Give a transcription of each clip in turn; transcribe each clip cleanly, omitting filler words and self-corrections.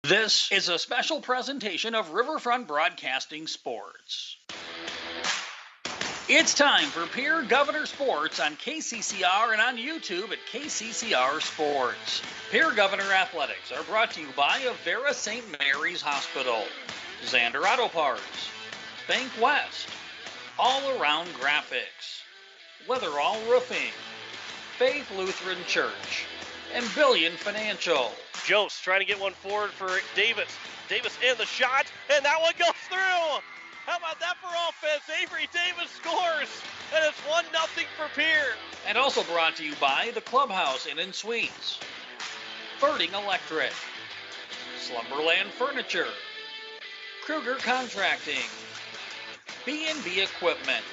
This is a special presentation of Riverfront Broadcasting Sports. It's time for Pierre Governor Sports on KCCR and on YouTube at KCCR Sports. Pierre Governor Athletics are brought to you by Avera St. Mary's Hospital, Zander Auto Parts, Bank West, All Around Graphics, Weatherall Roofing, Faith Lutheran Church, and Billion Financial. Jost trying to get one forward for Davis. Davis in the shot, and that one goes through. How about that for offense? Avery Davis scores, and it's 1-0 for Pierre. And also brought to you by the Clubhouse Inn and Suites, Birding Electric, Slumberland Furniture, Kruger Contracting, B&B Equipment,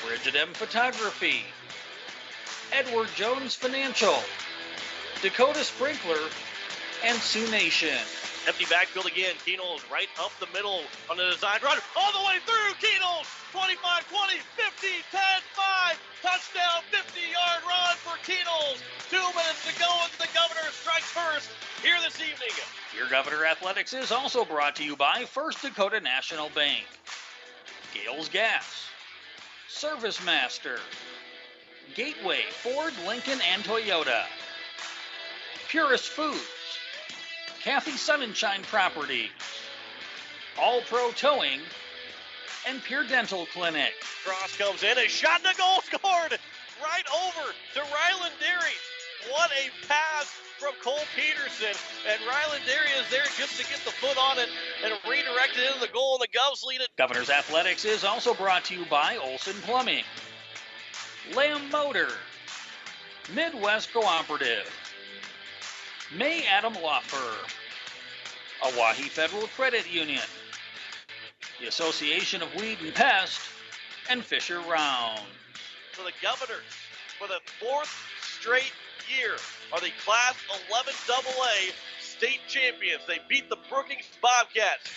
Bridget M Photography, Edward Jones Financial, Dakota Sprinkler, and Sioux Nation. Empty backfield again. Keenels right up the middle on the design run. All the way through. Keenels 25, 20, 50, 10, 5. Touchdown, 50-yard run for Keenels. 2 minutes to go and the Governor strikes first here this evening. Your Governor Athletics is also brought to you by First Dakota National Bank, Gales Gas, Service Master, Gateway Ford, Lincoln, and Toyota, Purist Foods, Kathy Sunshine Properties, All Pro Towing, and Pure Dental Clinic. Cross comes in, a shot and a goal scored right over to Ryland Derry. What a pass from Cole Peterson, and Ryland Derry is there just to get the foot on it and redirect it into the goal, and the Govs lead it. Governor's Athletics is also brought to you by Olson Plumbing, Lamb Motor, Midwest Cooperative, May Adam Law Firm, Oahe Federal Credit Union, the Association of Weed and Pest, and Fisher Round. So the Governors, for the fourth straight year, are the Class 11 AA state champions. They beat the Brookings Bobcats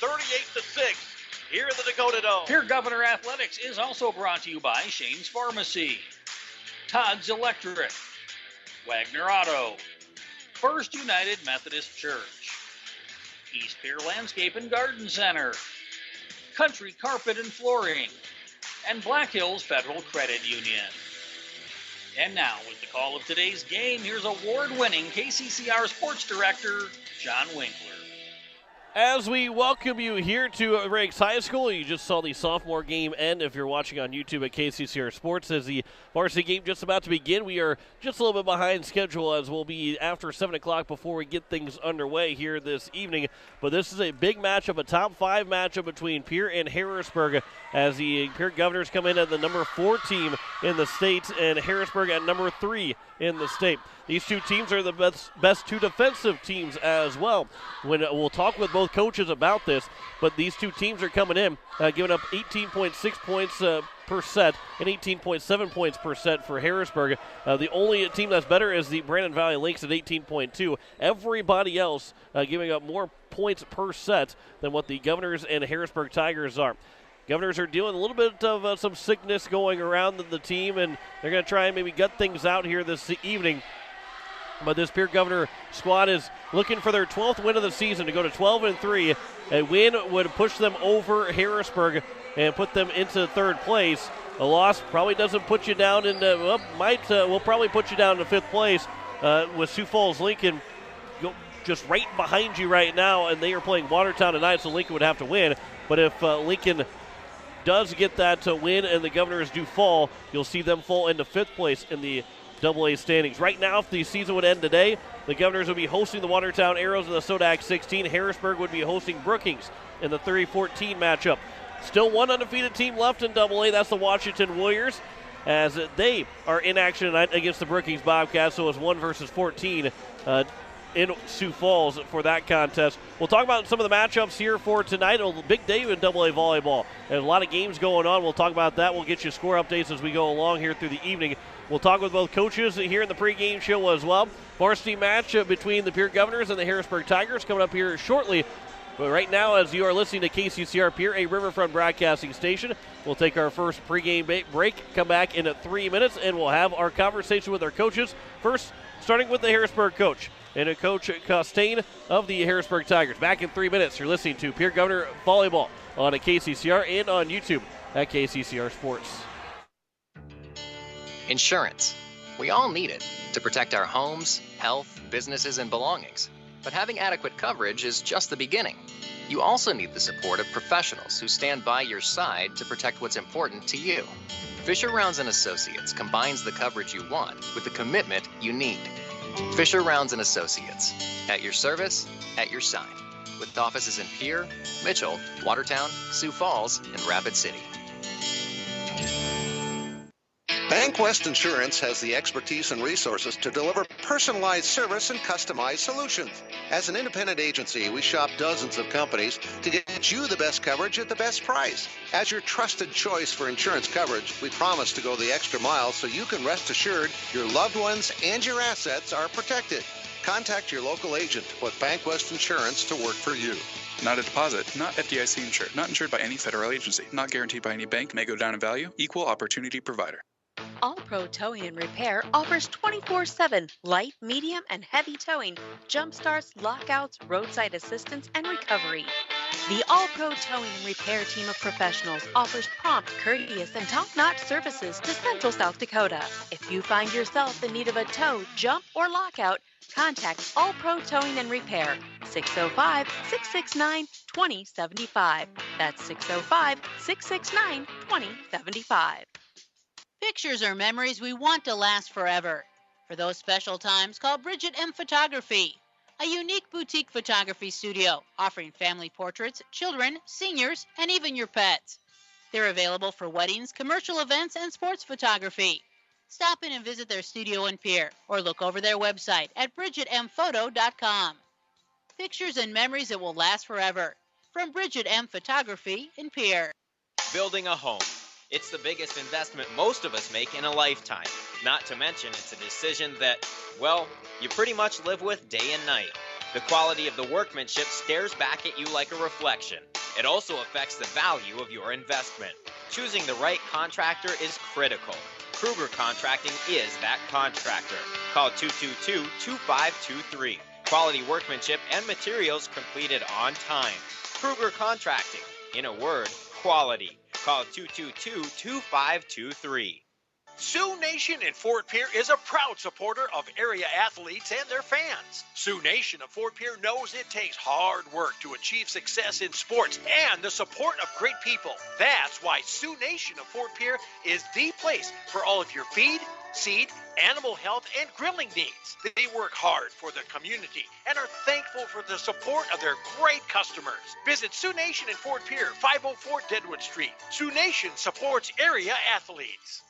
38-6 here in the Dakota Dome. Here, Governor Athletics is also brought to you by Shane's Pharmacy, Todd's Electric, Wagner Auto, First United Methodist Church, East Pier Landscape and Garden Center, Country Carpet and Flooring, and Black Hills Federal Credit Union. And now, with the call of today's game, here's award-winning KCCR Sports Director, John Winkler. As we welcome you here to Riggs High School, you just saw the sophomore game end. If you're watching on YouTube at KCCR Sports, as the varsity game just about to begin, we are just a little bit behind schedule as we'll be after 7 o'clock before we get things underway here this evening. But this is a big matchup, a top 5 matchup between Pierre and Harrisburg, as the Pierre Governors come in at the number 4 team in the state and Harrisburg at number 3 in the state. These two teams are the best two defensive teams as well. We'll talk with both coaches about this, but these two teams are coming in, giving up 18.6 points per set and 18.7 points per set for Harrisburg. The only team that's better is the Brandon Valley Lynx at 18.2. Everybody else giving up more points per set than what the Governors and Harrisburg Tigers are. Governors are dealing a little bit of some sickness going around the team, and they're going to try and maybe gut things out here this evening. But this Pierre Governor squad is looking for their 12th win of the season to go to 12-3. A win would push them over Harrisburg and put them into third place. A loss probably doesn't put you down in will probably put you down to fifth place with Sioux Falls Lincoln just right behind you right now, and they are playing Watertown tonight, so Lincoln would have to win. But if Lincoln does get that win and the Governors do fall, you'll see them fall into fifth place in the AA standings. Right now, if the season would end today, the Governors would be hosting the Watertown Arrows in the Sodak 16. Harrisburg would be hosting Brookings in the 30-14 matchup. Still one undefeated team left in AA. That's the Washington Warriors, as they are in action tonight against the Brookings Bobcats. So it's 1 versus 14 in Sioux Falls for that contest. We'll talk about some of the matchups here for tonight. A big day in AA volleyball. There's a lot of games going on. We'll talk about that. We'll get you score updates as we go along here through the evening. We'll talk with both coaches here in the pregame show as well. Varsity match between the Pierre Governors and the Harrisburg Tigers coming up here shortly. But right now, as you are listening to KCCR Pierre, a Riverfront broadcasting station, we'll take our first pregame break, come back in 3 minutes, and we'll have our conversation with our coaches. First, starting with the Harrisburg coach. and Coach Costain of the Harrisburg Tigers. Back in 3 minutes. You're listening to Pierre Governor Volleyball on a KCCR and on YouTube at KCCR Sports. Insurance. We all need it to protect our homes, health, businesses, and belongings. But having adequate coverage is just the beginning. You also need the support of professionals who stand by your side to protect what's important to you. Fisher Rounds & Associates combines the coverage you want with the commitment you need. Fisher Rounds & Associates, at your service, at your side, with offices in Pierre, Mitchell, Watertown, Sioux Falls, and Rapid City. Bank West Insurance has the expertise and resources to deliver personalized service and customized solutions. As an independent agency, we shop dozens of companies to get you the best coverage at the best price. As your trusted choice for insurance coverage, we promise to go the extra mile so you can rest assured your loved ones and your assets are protected. Contact your local agent with Bank West Insurance to work for you. Not a deposit, not FDIC insured, not insured by any federal agency, not guaranteed by any bank, may go down in value, equal opportunity provider. All Pro Towing and Repair offers 24/7 light, medium, and heavy towing, jump starts, lockouts, roadside assistance, and recovery. The All Pro Towing and Repair team of professionals offers prompt, courteous, and top-notch services to Central South Dakota. If you find yourself in need of a tow, jump, or lockout, contact All Pro Towing and Repair, 605-669-2075. That's 605-669-2075. Pictures are memories we want to last forever. For those special times, call Bridget M. Photography, a unique boutique photography studio offering family portraits, children, seniors, and even your pets. They're available for weddings, commercial events, and sports photography. Stop in and visit their studio in Pierre or look over their website at bridgetmphoto.com. Pictures and memories that will last forever. From Bridget M. Photography in Pierre. Building a home. It's the biggest investment most of us make in a lifetime. Not to mention, it's a decision that, well, you pretty much live with day and night. The quality of the workmanship stares back at you like a reflection. It also affects the value of your investment. Choosing the right contractor is critical. Kruger Contracting is that contractor. Call 222-2523. Quality workmanship and materials completed on time. Kruger Contracting. In a word, quality. Call 222-2523. Sioux Nation in Fort Pierre is a proud supporter of area athletes and their fans. Sioux Nation of Fort Pierre knows it takes hard work to achieve success in sports and the support of great people. That's why Sioux Nation of Fort Pierre is the place for all of your feed, seed, animal health, and grilling needs. They work hard for the community and are thankful for the support of their great customers. Visit Sioux Nation in Fort Pierre, 504 Deadwood Street. Sioux Nation supports area athletes.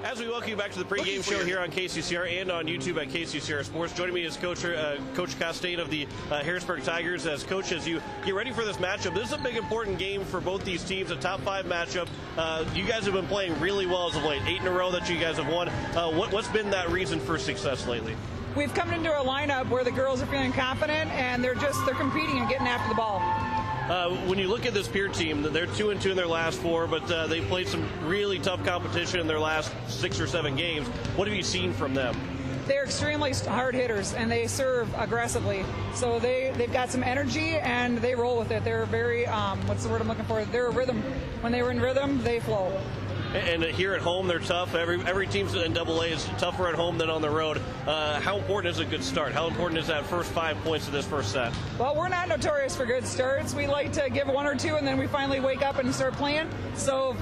As we welcome you back to the pregame show here on KCCR and on YouTube at KCCR Sports, joining me is Coach Costain of the Harrisburg Tigers. As Coach, as you get ready for this matchup, this is a big important game for both these teams, a top 5 matchup. You guys have been playing really well as of late, 8 in a row that you guys have won. What's been that reason for success lately? We've come into a lineup where the girls are feeling confident and they're competing and getting after the ball. When you look at this Pierre team, they're 2-2 in their last 4, but they played some really tough competition in their last 6 or 7 games. What have you seen from them? They're extremely hard hitters and they serve aggressively. So they've got some energy and they roll with it. They're very, what's the word I'm looking for? They're a rhythm. When they were in rhythm, they flow. And here at home, they're tough. Every team's in AA is tougher at home than on the road. How important is a good start? How important is that first 5 points of this first set? Well, we're not notorious for good starts. We like to give 1 or 2, and then we finally wake up and start playing. So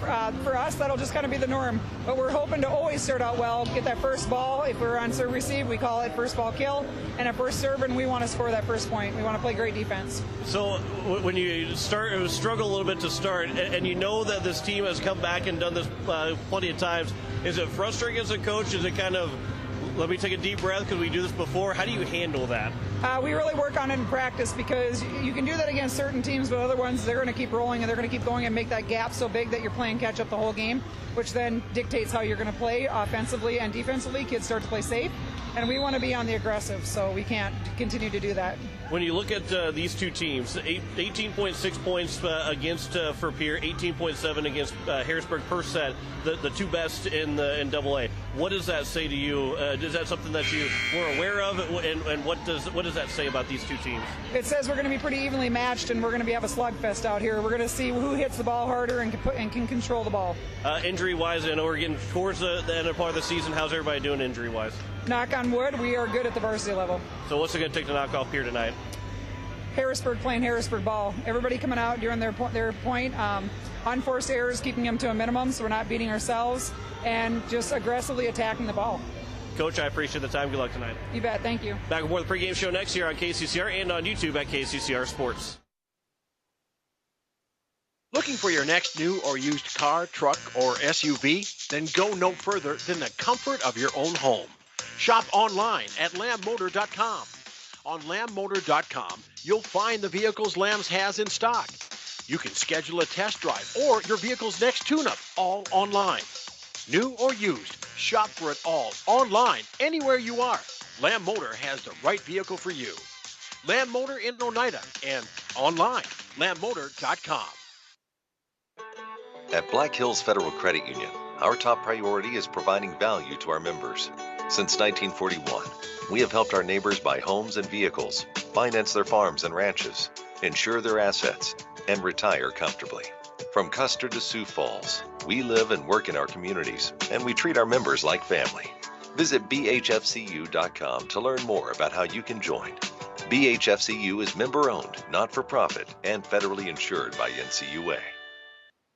for us, that'll just kind of be the norm. But we're hoping to always start out well, get that first ball. If we're on serve receive, we call it first ball kill. And a first serve, and we want to score that first point. We want to play great defense. So when you struggle a little bit to start, and you know that this team has come back and done this plenty of times, is it frustrating as a coach? Is it kind of, let me take a deep breath because we do this before? How do you handle that? We really work on it in practice because you can do that against certain teams, but other ones, they're going to keep rolling and they're going to keep going and make that gap so big that you're playing catch up the whole game, which then dictates how you're going to play offensively and defensively. Kids start to play safe, and we want to be on the aggressive, so we can't continue to do that. When you look at these two teams, 18.6 points against for Pierre, 18.7 against Harrisburg per set, the two best in AA. What does that say to you? Is that something that you were aware of, and what does that say about these two teams? It says we're going to be pretty evenly matched, and we're going to have a slugfest out here. We're going to see who hits the ball harder and can control the ball. Injury-wise, I know we're getting towards the end of part of the season. How's everybody doing injury-wise? Knock on wood, we are good at the varsity level. So what's it going to take to knock off Pierre tonight? Harrisburg playing Harrisburg ball. Everybody coming out during their point. Unforced errors, keeping them to a minimum so we're not beating ourselves, and just aggressively attacking the ball. Coach, I appreciate the time. Good luck tonight. You bet. Thank you. Back with more of the pregame show next year on KCCR and on YouTube at KCCR Sports. Looking for your next new or used car, truck, or SUV? Then go no further than the comfort of your own home. Shop online at lambmotor.com. On lambmotor.com, you'll find the vehicles Lambs has in stock. You can schedule a test drive or your vehicle's next tune-up, all online. New or used, shop for it all online, anywhere you are. Lamb Motor has the right vehicle for you. Lamb Motor in Oneida and online, lambmotor.com. At Black Hills Federal Credit Union, our top priority is providing value to our members. Since 1941, we have helped our neighbors buy homes and vehicles, finance their farms and ranches, insure their assets, and retire comfortably. From Custer to Sioux Falls, we live and work in our communities, and we treat our members like family. Visit bhfcu.com to learn more about how you can join. BHFCU is member-owned, not-for-profit, and federally insured by NCUA.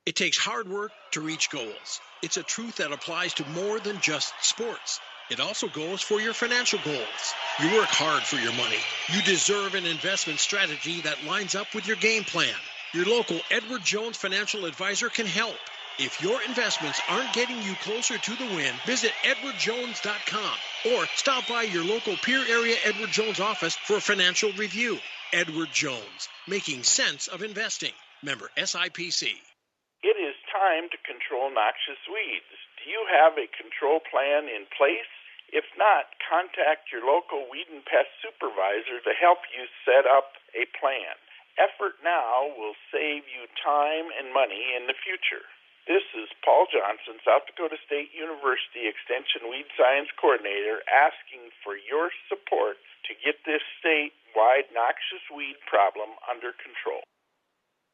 It takes hard work to reach goals. It's a truth that applies to more than just sports. It also goes for your financial goals. You work hard for your money. You deserve an investment strategy that lines up with your game plan. Your local Edward Jones financial advisor can help. If your investments aren't getting you closer to the win, visit edwardjones.com or stop by your local Pierre area Edward Jones office for a financial review. Edward Jones, making sense of investing. Member SIPC. It is time to control noxious weeds. Do you have a control plan in place? If not, contact your local weed and pest supervisor to help you set up a plan. Effort now will save you time and money in the future. This is Paul Johnson, South Dakota State University Extension Weed Science Coordinator, asking for your support to get this statewide noxious weed problem under control.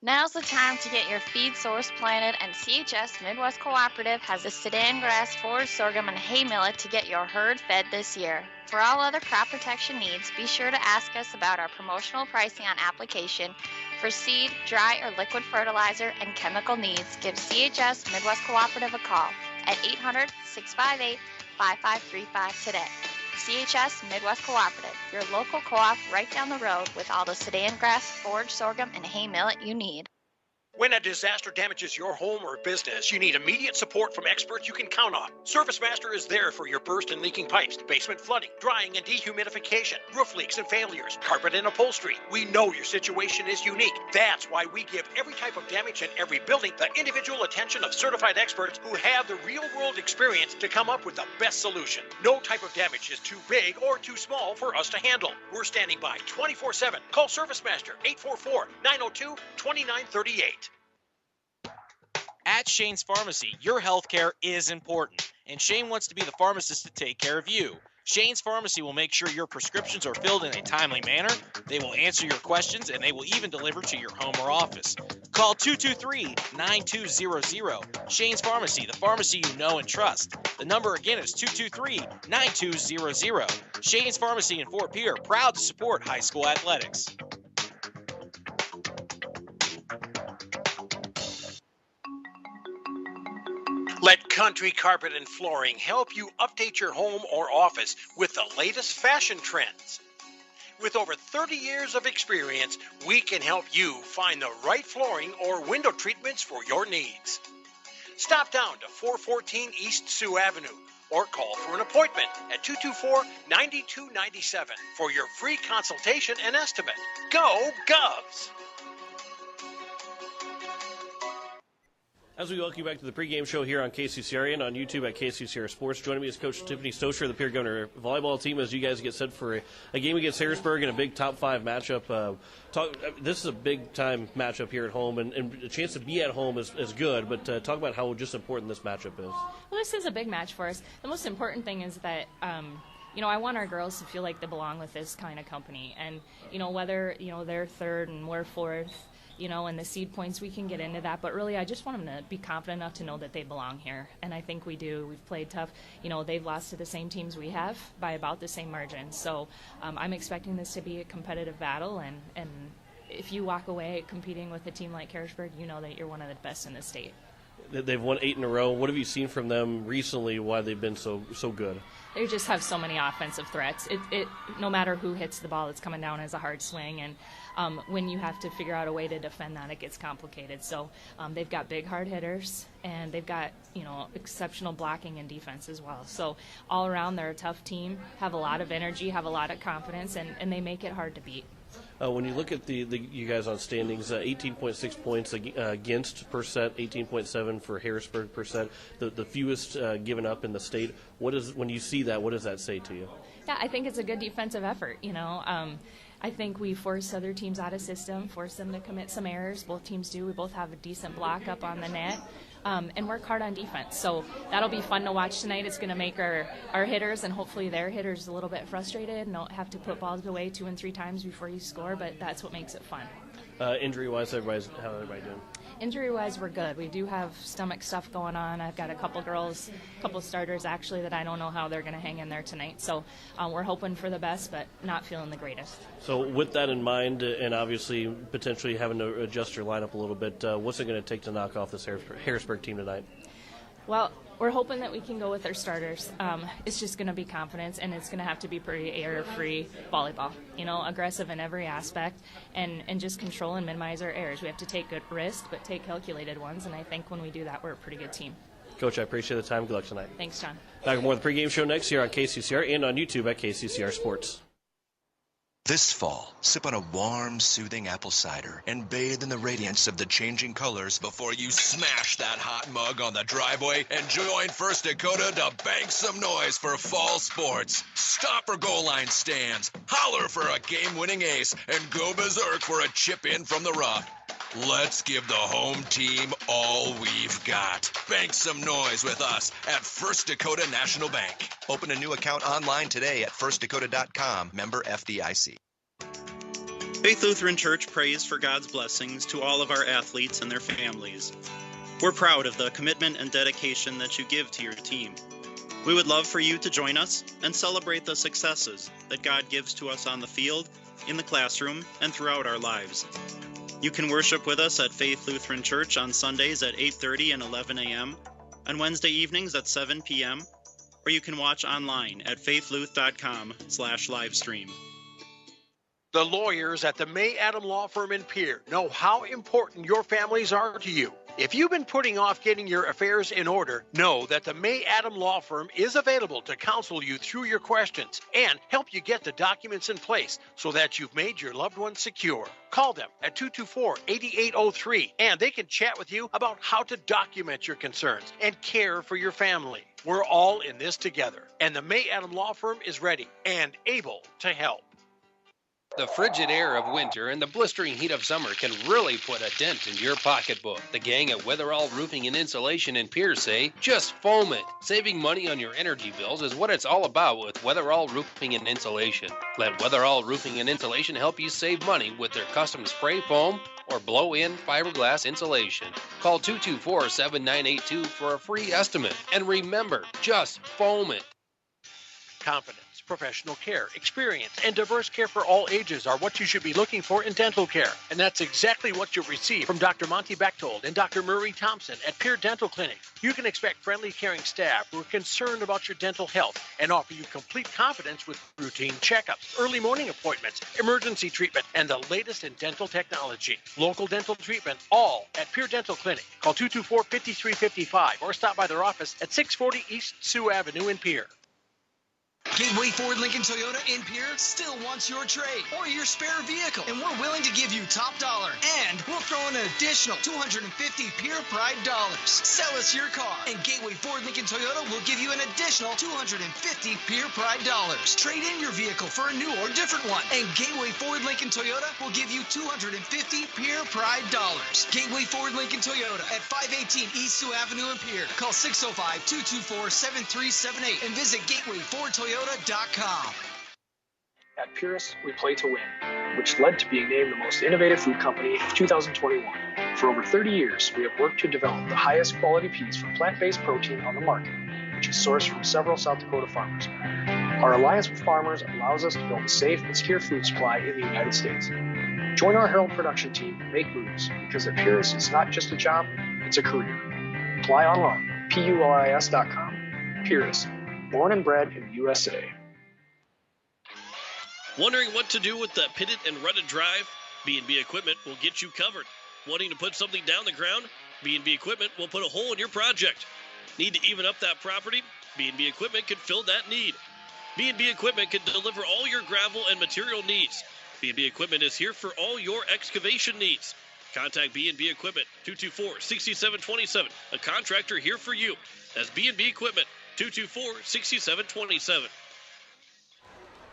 Now's the time to get your feed source planted, and CHS Midwest Cooperative has a sedan grass, forage sorghum, and hay millet to get your herd fed this year. For all other crop protection needs, be sure to ask us about our promotional pricing on application. For seed, dry, or liquid fertilizer and chemical needs, give CHS Midwest Cooperative a call at 800-658-5535 today. CHS Midwest Cooperative, your local co-op right down the road with all the sedan grass, forage sorghum, and hay millet you need. When a disaster damages your home or business, you need immediate support from experts you can count on. Service Master is there for your burst and leaking pipes, basement flooding, drying and dehumidification, roof leaks and failures, carpet and upholstery. We know your situation is unique. That's why we give every type of damage in every building the individual attention of certified experts who have the real-world experience to come up with the best solution. No type of damage is too big or too small for us to handle. We're standing by 24/7. Call Service Master 844-902-2938. At Shane's Pharmacy, your health care is important, and Shane wants to be the pharmacist to take care of you. Shane's Pharmacy will make sure your prescriptions are filled in a timely manner, they will answer your questions, and they will even deliver to your home or office. Call 223-9200. Shane's Pharmacy, the pharmacy you know and trust. The number again is 223-9200. Shane's Pharmacy in Fort Pierre, proud to support high school athletics. Let Country Carpet and Flooring help you update your home or office with the latest fashion trends. With over 30 years of experience, we can help you find the right flooring or window treatments for your needs. Stop down to 414 East Sioux Avenue or call for an appointment at 224-9297 for your free consultation and estimate. Go Govs! As we welcome you back to the pregame show here on KCCR and on YouTube at KCCR Sports, joining me is Coach Tiffany Stocher, the Pierre Governor volleyball team, as you guys get set for a game against Harrisburg in a big top 5 matchup. This is a big-time matchup here at home, and a chance to be at home is good, but talk about how just important this matchup is. Well, this is a big match for us. The most important thing is that I want our girls to feel like they belong with this kind of company. And, whether, they're third and we're fourth, and the seed points, we can get into that. But really, I just want them to be confident enough to know that they belong here. And I think we do. We've played tough. They've lost to the same teams we have by about the same margin. So I'm expecting this to be a competitive battle. And if you walk away competing with a team like Harrisburg, you know that you're one of the best in the state. They've won 8 in a row. What have you seen from them recently, why they've been so good? They just have so many offensive threats. It no matter who hits the ball, it's coming down as a hard swing. And when you have to figure out a way to defend that, it gets complicated. So they've got big, hard hitters, and they've got, exceptional blocking and defense as well. So all around, they're a tough team, have a lot of energy, have a lot of confidence, and they make it hard to beat. When you look at you guys on standings, 18.6 points against per set, 18.7 for Harrisburg per set, the fewest given up in the state. When you see that, what does that say to you? Yeah, I think it's a good defensive effort. I think we force other teams out of system, force them to commit some errors. Both teams do. We both have a decent block up on the net. And work hard on defense. So that'll be fun to watch tonight. It's going to make our hitters and hopefully their hitters a little bit frustrated and don't have to put balls away 2 and 3 times before you score, but that's what makes it fun. Injury-wise, how's everybody doing? Injury-wise, we're good. We do have stomach stuff going on. I've got a couple starters actually that I don't know how they're going to hang in there tonight. So we're hoping for the best, but not feeling the greatest. So with that in mind, and obviously potentially having to adjust your lineup a little bit, what's it going to take to knock off this Harrisburg team tonight? Well, we're hoping that we can go with our starters. It's just going to be confidence, and it's going to have to be pretty error-free volleyball. Aggressive in every aspect, and just control and minimize our errors. We have to take good risks, but take calculated ones, and I think when we do that, we're a pretty good team. Coach, I appreciate the time. Good luck tonight. Thanks, John. Back with more of the pregame show next year on KCCR and on YouTube at KCCR Sports. This fall, sip on a warm, soothing apple cider and bathe in the radiance of the changing colors before you smash that hot mug on the driveway and join First Dakota to bank some noise for fall sports. Stop for goal line stands, holler for a game-winning ace, and go berserk for a chip in from the rough. Let's give the home team all we've got. Bank some noise with us at First Dakota National Bank. Open a new account online today at firstdakota.com, member FDIC. Faith Lutheran Church prays for God's blessings to all of our athletes and their families. We're proud of the commitment and dedication that you give to your team. We would love for you to join us and celebrate the successes that God gives to us on the field, in the classroom, and throughout our lives. You can worship with us at Faith Lutheran Church on Sundays at 8:30 and 11 a.m., on Wednesday evenings at 7 p.m., or you can watch online at faithluth.com/livestream. The lawyers at the May Adam Law Firm in Pierre know how important your families are to you. If you've been putting off getting your affairs in order, know that the May Adam Law Firm is available to counsel you through your questions and help you get the documents in place so that you've made your loved ones secure. Call them at 224-8803 and they can chat with you about how to document your concerns and care for your family. We're all in this together, and the May Adam Law Firm is ready and able to help. The frigid air of winter and the blistering heat of summer can really put a dent in your pocketbook. The gang at Weatherall Roofing and Insulation in Pierre say, just foam it. Saving money on your energy bills is what it's all about with Weatherall Roofing and Insulation. Let Weatherall Roofing and Insulation help you save money with their custom spray foam or blow-in fiberglass insulation. Call 224-7982 for a free estimate. And remember, just foam it. Confidence, professional care, experience, and diverse care for all ages are what you should be looking for in dental care. And that's exactly what you'll receive from Dr. Monty Bechtold and Dr. Murray Thompson at Pierre Dental Clinic. You can expect friendly, caring staff who are concerned about your dental health and offer you complete confidence with routine checkups, early morning appointments, emergency treatment, and the latest in dental technology. Local dental treatment, all at Pierre Dental Clinic. Call 224-5355 or stop by their office at 640 East Sioux Avenue in Pierre. Gateway Ford Lincoln Toyota in Pierre still wants your trade or your spare vehicle, and we're willing to give you top dollar. And we'll throw in an additional $250 Pierre Pride dollars. Sell us your car, and Gateway Ford Lincoln Toyota will give you an additional $250 Pierre Pride dollars. Trade in your vehicle for a new or different one, and Gateway Ford Lincoln Toyota will give you $250 Pierre Pride dollars. Gateway Ford Lincoln Toyota at 518 East Sioux Avenue in Pierre. Call 605-224-7378 and visit gatewayfordtoyota.com. At Purist, we play to win, which led to being named the most innovative food company of 2021. For over 30 years, we have worked to develop the highest quality peas for plant-based protein on the market, which is sourced from several South Dakota farmers. Our alliance with farmers allows us to build a safe and secure food supply in the United States. Join our Herald production team and make moves, because at Purist, it's not just a job, it's a career. Apply online, PURIS.com. Purist, born and bred in the USA. Wondering what to do with the pitted and rutted drive? B&B Equipment will get you covered. Wanting to put something down the ground? B&B Equipment will put a hole in your project. Need to even up that property? B&B Equipment can fill that need. B&B Equipment can deliver all your gravel and material needs. B&B Equipment is here for all your excavation needs. Contact B&B Equipment, 224-6727. A contractor here for you. That's B&B Equipment, 224-6727.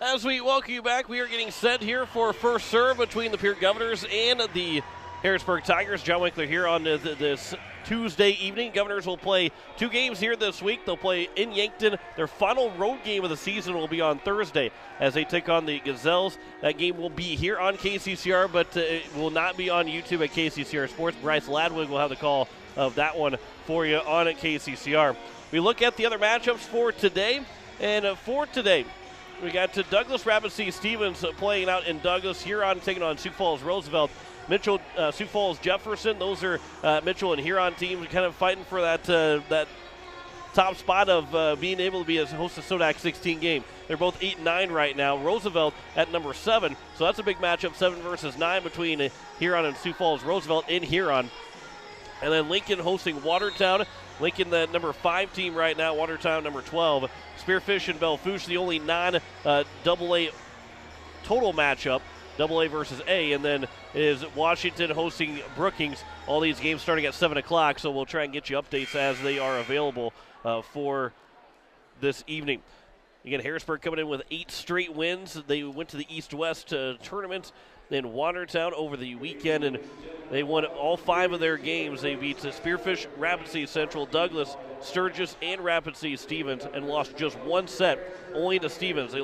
As we welcome you back, we are getting set here for first serve between the Pierre Governors and the Harrisburg Tigers. John Winkler here on this Tuesday evening. Governors will play 2 games here this week. They'll play in Yankton. Their final road game of the season will be on Thursday as they take on the Gazelles. That game will be here on KCCR, but it will not be on YouTube at KCCR Sports. Bryce Ladwig will have the call of that one for you on at KCCR. We look at the other matchups for today, and for today, we got Douglas Rapid City Stevens playing out in Douglas. Huron taking on Sioux Falls Roosevelt. Mitchell, Sioux Falls Jefferson. Those are Mitchell and Huron teams kind of fighting for that top spot of being able to be a host of Sodak 16 game. They're both 8-9 right now. Roosevelt at number 7. So that's a big matchup, 7 versus 9 between Huron and Sioux Falls Roosevelt in Huron. And then Lincoln hosting Watertown. Lincoln, the number 5 team right now. Watertown, number 12. Spearfish and Belfouche, the only non-AA total matchup, AA versus A. And then is Washington hosting Brookings. All these games starting at 7 o'clock, so we'll try and get you updates as they are available for this evening. Again, Harrisburg coming in with 8 straight wins. They went to the East-West tournament in Watertown over the weekend, and they won all 5 of their games. They beat Spearfish, Rapid City Central, Douglas, Sturgis, and Rapid City Stevens, and lost just 1 set only to Stevens.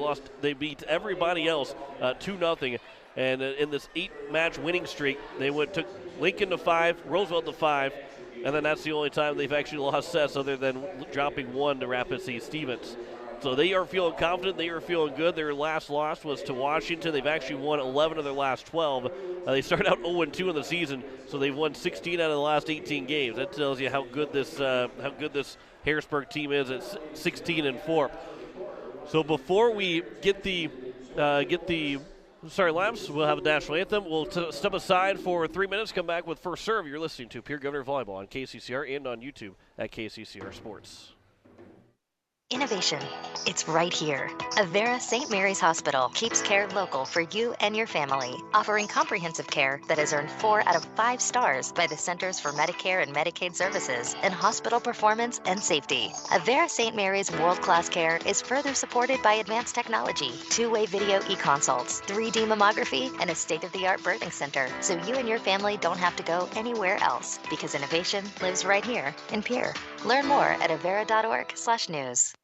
They beat everybody else 2-0. And in this 8-match winning streak, they took Lincoln to 5, Roosevelt to 5, and then that's the only time they've actually lost sets other than dropping 1 to Rapid City Stevens. So they are feeling confident. They are feeling good. Their last loss was to Washington. They've actually won 11 of their last 12. They started out 0-2 in the season, so they've won 16 out of the last 18 games. That tells you how good this Harrisburg team is at 16-4. So before we get the laps, we'll have a national anthem. We'll step aside for 3 minutes. Come back with first serve. You're listening to Pierre Governor Volleyball on KCCR and on YouTube at KCCR Sports. Innovation. It's right here. Avera St. Mary's Hospital keeps care local for you and your family, offering comprehensive care that has earned 4 out of 5 stars by the Centers for Medicare and Medicaid Services in hospital performance and safety. Avera St. Mary's world-class care is further supported by advanced technology, 2-way video e-consults, 3D mammography, and a state-of-the-art birthing center, so you and your family don't have to go anywhere else, because innovation lives right here in Pierre. Learn more at avera.org/news.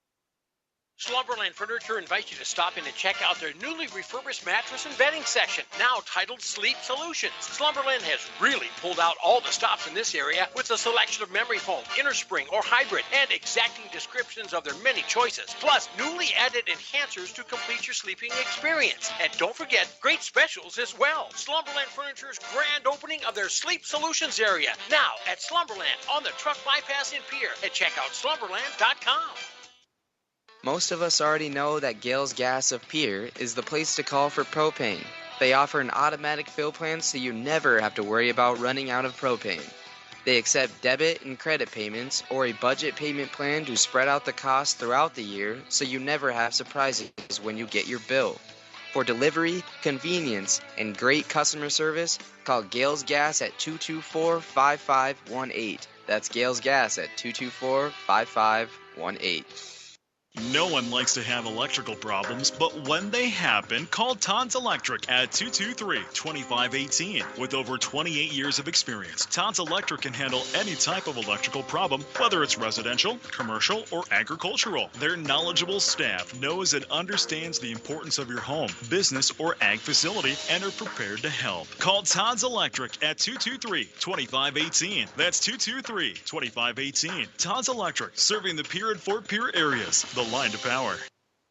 Slumberland Furniture invites you to stop in and check out their newly refurbished mattress and bedding section, now titled Sleep Solutions. Slumberland has really pulled out all the stops in this area with a selection of memory foam, innerspring, or hybrid, and exacting descriptions of their many choices, plus newly added enhancers to complete your sleeping experience. And don't forget, great specials as well. Slumberland Furniture's grand opening of their Sleep Solutions area, now at Slumberland on the truck bypass in Pierre, and check out slumberland.com. Most of us already know that Gales Gas of Pierre is the place to call for propane. They offer an automatic fill plan so you never have to worry about running out of propane. They accept debit and credit payments or a budget payment plan to spread out the costs throughout the year so you never have surprises when you get your bill. For delivery, convenience, and great customer service, call Gales Gas at 224-5518. That's Gales Gas at 224-5518. No one likes to have electrical problems, but when they happen, call Todd's Electric at 223-2518. With over 28 years of experience, Todd's Electric can handle any type of electrical problem, whether it's residential, commercial, or agricultural. Their knowledgeable staff knows and understands the importance of your home, business, or ag facility and are prepared to help. Call Todd's Electric at 223-2518. That's 223-2518. Todd's Electric, serving the Pierre and Fort Pierre areas. The line to power.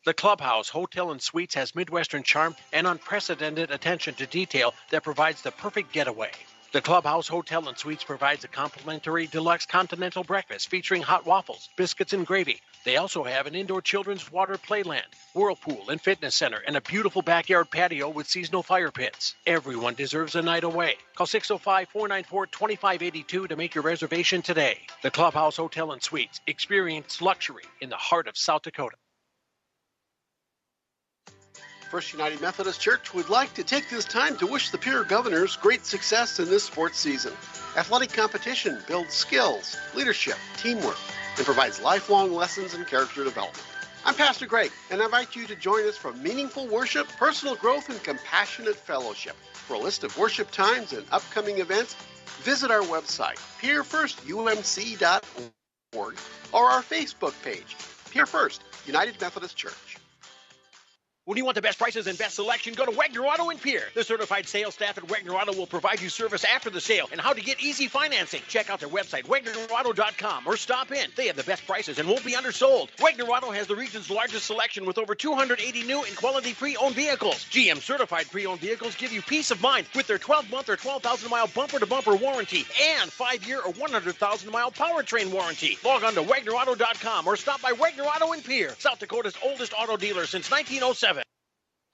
The Clubhouse Hotel and Suites has Midwestern charm and unprecedented attention to detail that provides the perfect getaway. The Clubhouse Hotel and Suites provides a complimentary deluxe continental breakfast featuring hot waffles, biscuits, and gravy. They also have an indoor children's water playland, whirlpool and fitness center, and a beautiful backyard patio with seasonal fire pits. Everyone deserves a night away. Call 605-494-2582 to make your reservation today. The Clubhouse Hotel and Suites. Experience luxury in the heart of South Dakota. First United Methodist Church would like to take this time to wish the Pierre Governors great success in this sports season. Athletic competition builds skills, leadership, teamwork, and provides lifelong lessons in character development. I'm Pastor Greg, and I invite you to join us for meaningful worship, personal growth, and compassionate fellowship. For a list of worship times and upcoming events, visit our website, pierrefirstumc.org, or our Facebook page, Pierre First United Methodist Church. When you want the best prices and best selection, go to Wagner Auto in Pierre. The certified sales staff at Wagner Auto will provide you service after the sale and how to get easy financing. Check out their website, WagnerAuto.com, or stop in. They have the best prices and won't be undersold. Wagner Auto has the region's largest selection with over 280 new and quality pre-owned vehicles. GM certified pre-owned vehicles give you peace of mind with their 12-month or 12,000-mile bumper-to-bumper warranty and 5-year or 100,000-mile powertrain warranty. Log on to WagnerAuto.com or stop by Wagner Auto in Pierre, South Dakota's oldest auto dealer since 1907.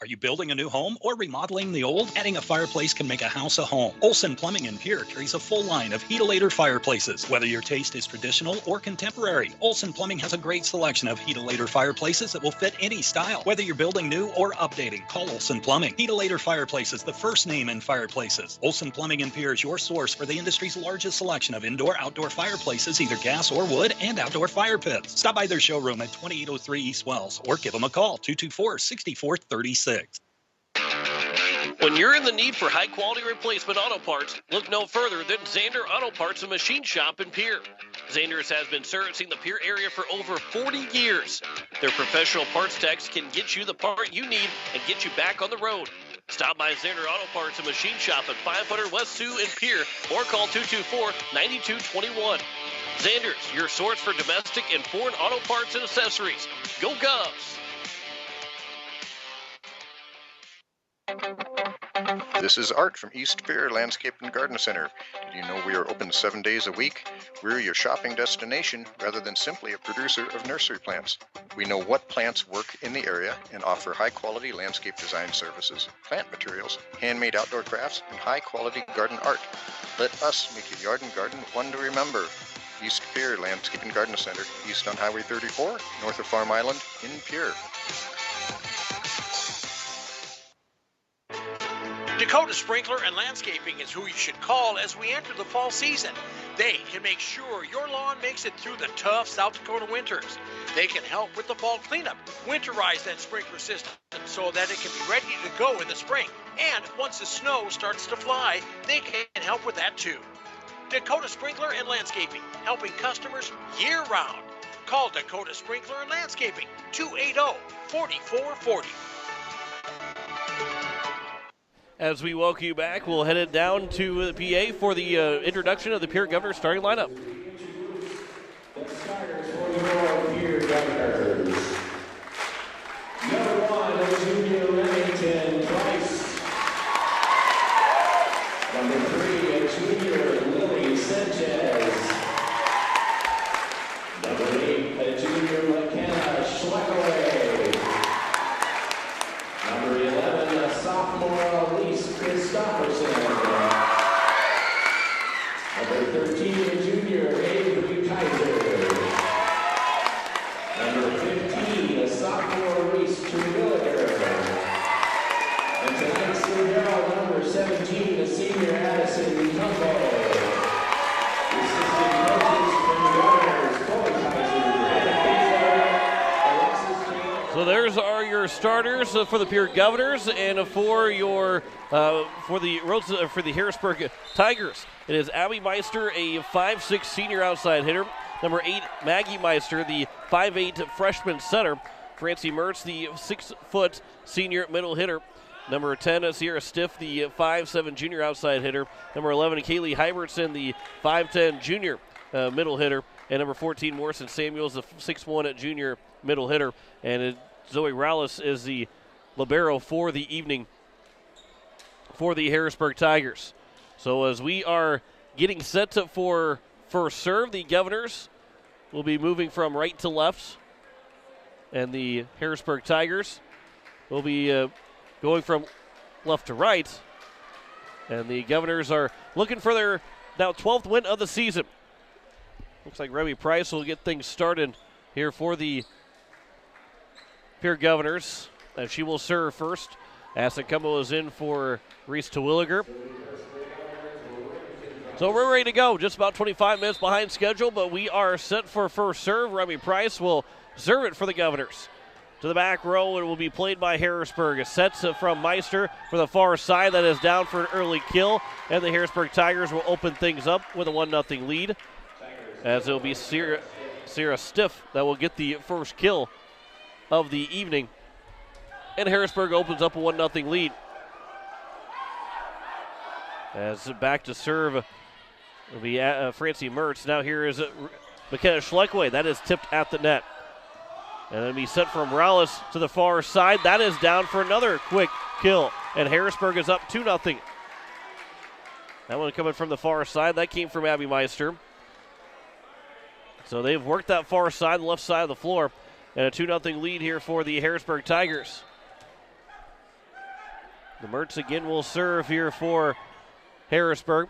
Are you building a new home or remodeling the old? Adding a fireplace can make a house a home. Olson Plumbing in Pierre carries a full line of heat-a-later fireplaces. Whether your taste is traditional or contemporary, Olson Plumbing has a great selection of heat-a-later fireplaces that will fit any style. Whether you're building new or updating, call Olson Plumbing. Heat-a-later Fireplaces, the first name in fireplaces. Olson Plumbing in Pierre is your source for the industry's largest selection of indoor-outdoor fireplaces, either gas or wood, and outdoor fire pits. Stop by their showroom at 2803 East Wells or give them a call, 224-6436. When you're in the need for high-quality replacement auto parts, look no further than Zander Auto Parts and Machine Shop in Pierre. Zander's has been servicing the Pierre area for over 40 years. Their professional parts techs can get you the part you need and get you back on the road. Stop by Zander Auto Parts and Machine Shop at 500 West Sioux in Pierre or call 224-9221. Zander's, your source for domestic and foreign auto parts and accessories. Go Govs! This is Art from East Pierre Landscape and Garden Center. Did you know we are open 7 days a week? We're your shopping destination rather than simply a producer of nursery plants. We know what plants work in the area and offer high-quality landscape design services, plant materials, handmade outdoor crafts, and high-quality garden art. Let us make your yard and garden one to remember. East Pierre Landscape and Garden Center, east on Highway 34, north of Farm Island in Pierre. Dakota Sprinkler and Landscaping is who you should call as we enter the fall season. They can make sure your lawn makes it through the tough South Dakota winters. They can help with the fall cleanup, winterize that sprinkler system so that it can be ready to go in the spring. And once the snow starts to fly, they can help with that too. Dakota Sprinkler and Landscaping, helping customers year-round. Call Dakota Sprinkler and Landscaping, 280-4440. As we welcome you back, we'll head it down to the PA for the introduction of the Pierre Governors starting lineup. Number 1, Junior Remington Price. Number 3, Junior Lily Sanchez. Number 8, Junior McKenna Schleckelway. Number 11, sophomore Elise Christopherson. Number Number 13, the junior, Avery Kaiser. Number 15, the sophomore, Reese Terwilliger. And tonight's third bell, number 17, the senior, Addison Cumbo. Assistant coaches from the Governors, Corey Kaiser, So there's are your starters for the Pierre Governors, and for your for the Harrisburg Tigers, it is Abby Meister, a 5'6" senior outside hitter. Number 8, Maggie Meister, the 5'8" freshman center. Francie Mertz, the 6-foot senior middle hitter. Number 10, Sierra Stiff, the 5'7" junior outside hitter. Number 11, Kaylee Hybertson, the 5'10" junior middle hitter. And number 14, Morrison Samuels, the 6'1" junior middle hitter. And Zoe Rallis is the libero for the evening for the Harrisburg Tigers. So as we are getting set for first serve, the Governors will be moving from right to left. And the Harrisburg Tigers will be going from left to right. And the Governors are looking for their now 12th win of the season. Looks like Remy Price will get things started here for the Pierre Governors, and she will serve first. Aston Cumbo is in for Reese Terwilliger. So we're ready to go. Just about 25 minutes behind schedule, but we are set for first serve. Remy Price will serve it for the Governors. To the back row, it will be played by Harrisburg. A set from Meister for the far side. That is down for an early kill, and the Harrisburg Tigers will open things up with a 1-0 lead, as it will be Sierra Stiff that will get the first kill of the evening. And Harrisburg opens up a 1-0 lead. As back to serve will be Francie Mertz. Now here is McKenna Schleckway. That is tipped at the net. And then be set from Rallis to the far side. That is down for another quick kill. And Harrisburg is up 2-0. That one coming from the far side. That came from Abby Meister. So they've worked that far side, the left side of the floor. And a 2-0 lead here for the Harrisburg Tigers. The Mertz again will serve here for Harrisburg.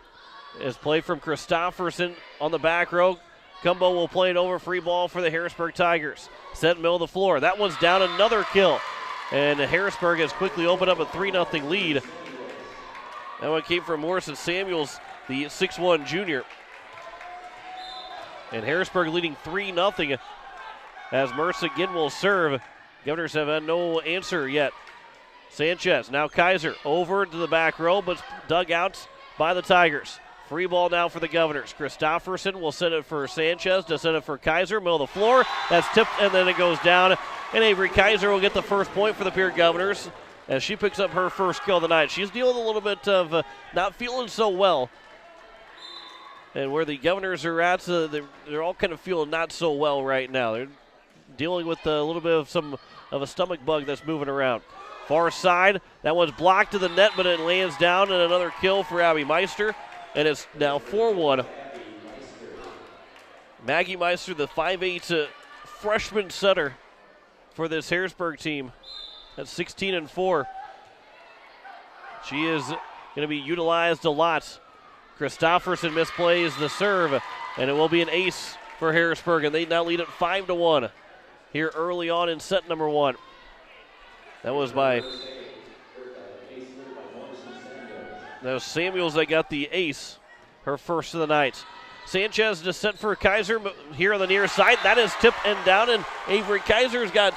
As play from Christofferson on the back row. Cumbo will play it over, free ball for the Harrisburg Tigers. Set in the middle of the floor. That one's down, another kill. And Harrisburg has quickly opened up a 3-0 lead. That one came from Morrison Samuels, the 6'1" junior. And Harrisburg leading 3-0 as Mertz again will serve. Governors have had no answer yet. Sanchez, now Kaiser, over to the back row, but dug out by the Tigers. Free ball now for the Governors. Christofferson will set it for Sanchez to set it for Kaiser. Middle of the floor. That's tipped, and then it goes down. And Avery Kaiser will get the first point for the Pierre Governors as she picks up her first kill of the night. She's dealing with a little bit of not feeling so well. And where the Governors are at, they're all kind of feeling not so well right now. They're dealing with a little bit of a stomach bug that's moving around. Far side, that one's blocked to the net, but it lands down, and another kill for Abby Meister. And it's now 4-1. Maggie Meister, the 5'8" freshman center for this Harrisburg team at 16-4. She is going to be utilized a lot. Christofferson misplays the serve, and it will be an ace for Harrisburg, and they now lead it 5-1 here early on in set number one. That was Samuels that got the ace, her first of the night. Sanchez just set for Kaiser here on the near side. That is tipped and down, and Avery Kaiser's got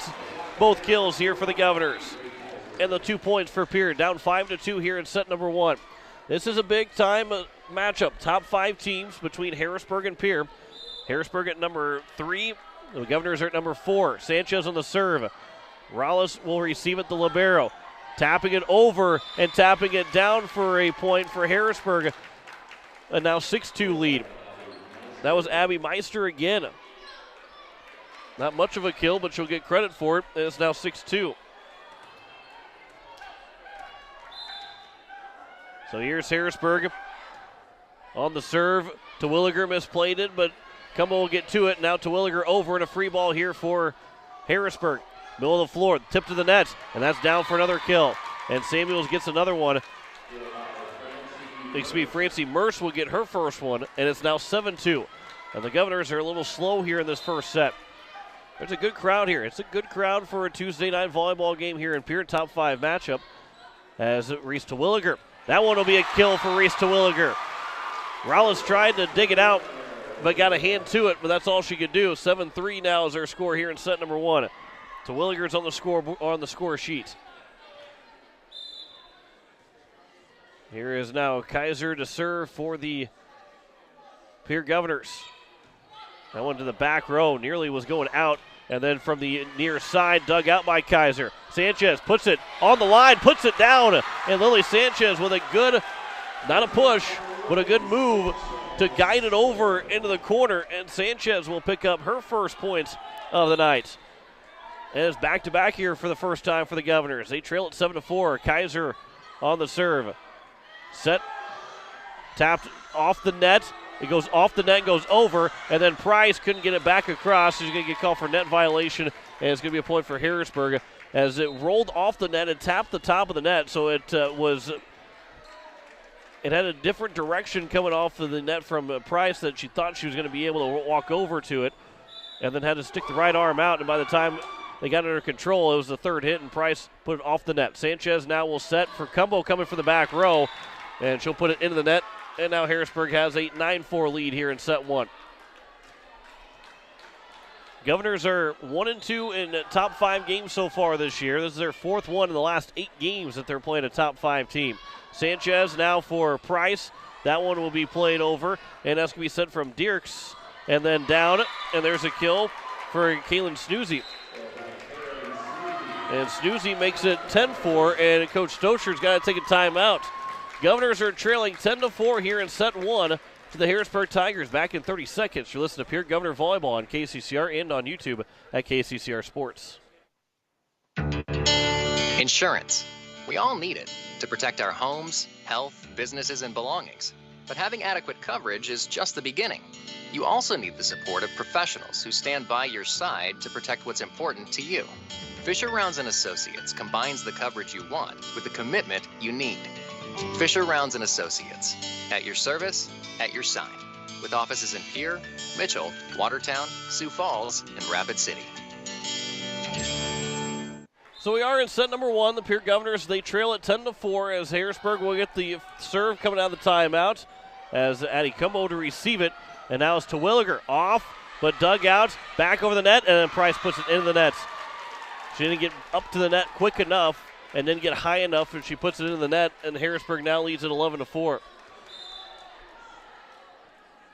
both kills here for the Governors. And the 2 points for Pierre, down 5-2 here in set number one. This is a big-time matchup. Top 5 teams between Harrisburg and Pierre. Harrisburg at number 3. The Governors are at number 4. Sanchez on the serve. Rallis will receive it, the libero. Tapping it over and tapping it down for a point for Harrisburg. A now 6-2 lead. That was Abby Meister again. Not much of a kill, but she'll get credit for it. And it's now 6-2. So here's Harrisburg on the serve. Terwilliger misplayed it, but Cumbo will get to it. Now Terwilliger over and a free ball here for Harrisburg. Middle of the floor, tip to the net, and that's down for another kill. And Samuels gets another one. Francie Merce will get her first one, and it's now 7-2. And the Governors are a little slow here in this first set. There's a good crowd here. It's a good crowd for a Tuesday night volleyball game here in Pierre, top 5 matchup. As Reese Terwilliger. That one will be a kill for Reese Terwilliger. Rowles tried to dig it out, but got a hand to it, but that's all she could do. 7-3 now is her score here in set number 1. Terwilliger's on the score sheet. Here is now Kaiser to serve for the Pierre Governors. That one to the back row, nearly was going out, and then from the near side, dug out by Kaiser. Sanchez puts it on the line, puts it down, and Lily Sanchez with a good, not a push, but a good move to guide it over into the corner, and Sanchez will pick up her first points of the night. And it's back-to-back here for the first time for the Governors. They trail at 7-4. Kaiser on the serve. Set, tapped off the net. It goes off the net, goes over, and then Price couldn't get it back across. He's going to get called for net violation, and it's going to be a point for Harrisburg as it rolled off the net and tapped the top of the net, so it had a different direction coming off of the net from Price that she thought she was going to be able to walk over to it, and then had to stick the right arm out, and by the time they got it under control, it was the third hit, and Price put it off the net. Sanchez now will set for Cumbo coming from the back row, and she'll put it into the net. And now Harrisburg has a 9-4 lead here in set 1. Governors are 1-2 in top 5 games so far this year. This is their 4th one in the last 8 games that they're playing a top 5 team. Sanchez now for Price. That one will be played over, and that's going to be sent from Dierks. And then down, and there's a kill for Kaylin Snoozy. And Snoozy makes it 10-4, and Coach Stocher's got to take a timeout. Governors are trailing 10-4 here in set 1 to the Harrisburg Tigers. Back in 30 seconds. You listen to Pierre Governor Volleyball on KCCR and on YouTube at KCCR Sports. Insurance. We all need it to protect our homes, health, businesses, and belongings. But having adequate coverage is just the beginning. You also need the support of professionals who stand by your side to protect what's important to you. Fisher Rounds & Associates combines the coverage you want with the commitment you need. Fisher Rounds & Associates, at your service, at your side, with offices in Pierre, Mitchell, Watertown, Sioux Falls, and Rapid City. So we are in set number 1. The Pierre Governors, they trail at 10-4 as Harrisburg will get the serve coming out of the timeout as Addie Cumbo to receive it. And now it's Terwilliger off, but dug out, back over the net, and then Price puts it into the net. She didn't get up to the net quick enough and didn't get high enough, and she puts it into the net, and Harrisburg now leads at 11-4.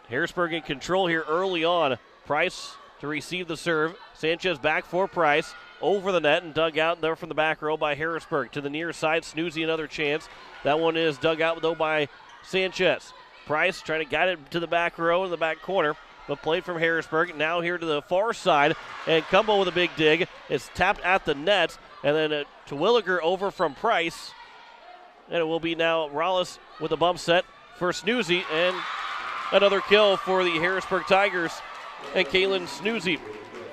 Harrisburg in control here early on. Price to receive the serve. Sanchez back for Price. Over the net and dug out there from the back row by Harrisburg. To the near side, Snoozy another chance. That one is dug out though by Sanchez. Price trying to guide it to the back row in the back corner, but played from Harrisburg. Now here to the far side, and Cumbo with a big dig. It's tapped at the net, and then Terwilliger over from Price. And it will be now Rallis with a bump set for Snoozy, and another kill for the Harrisburg Tigers and Kaylin Snoozy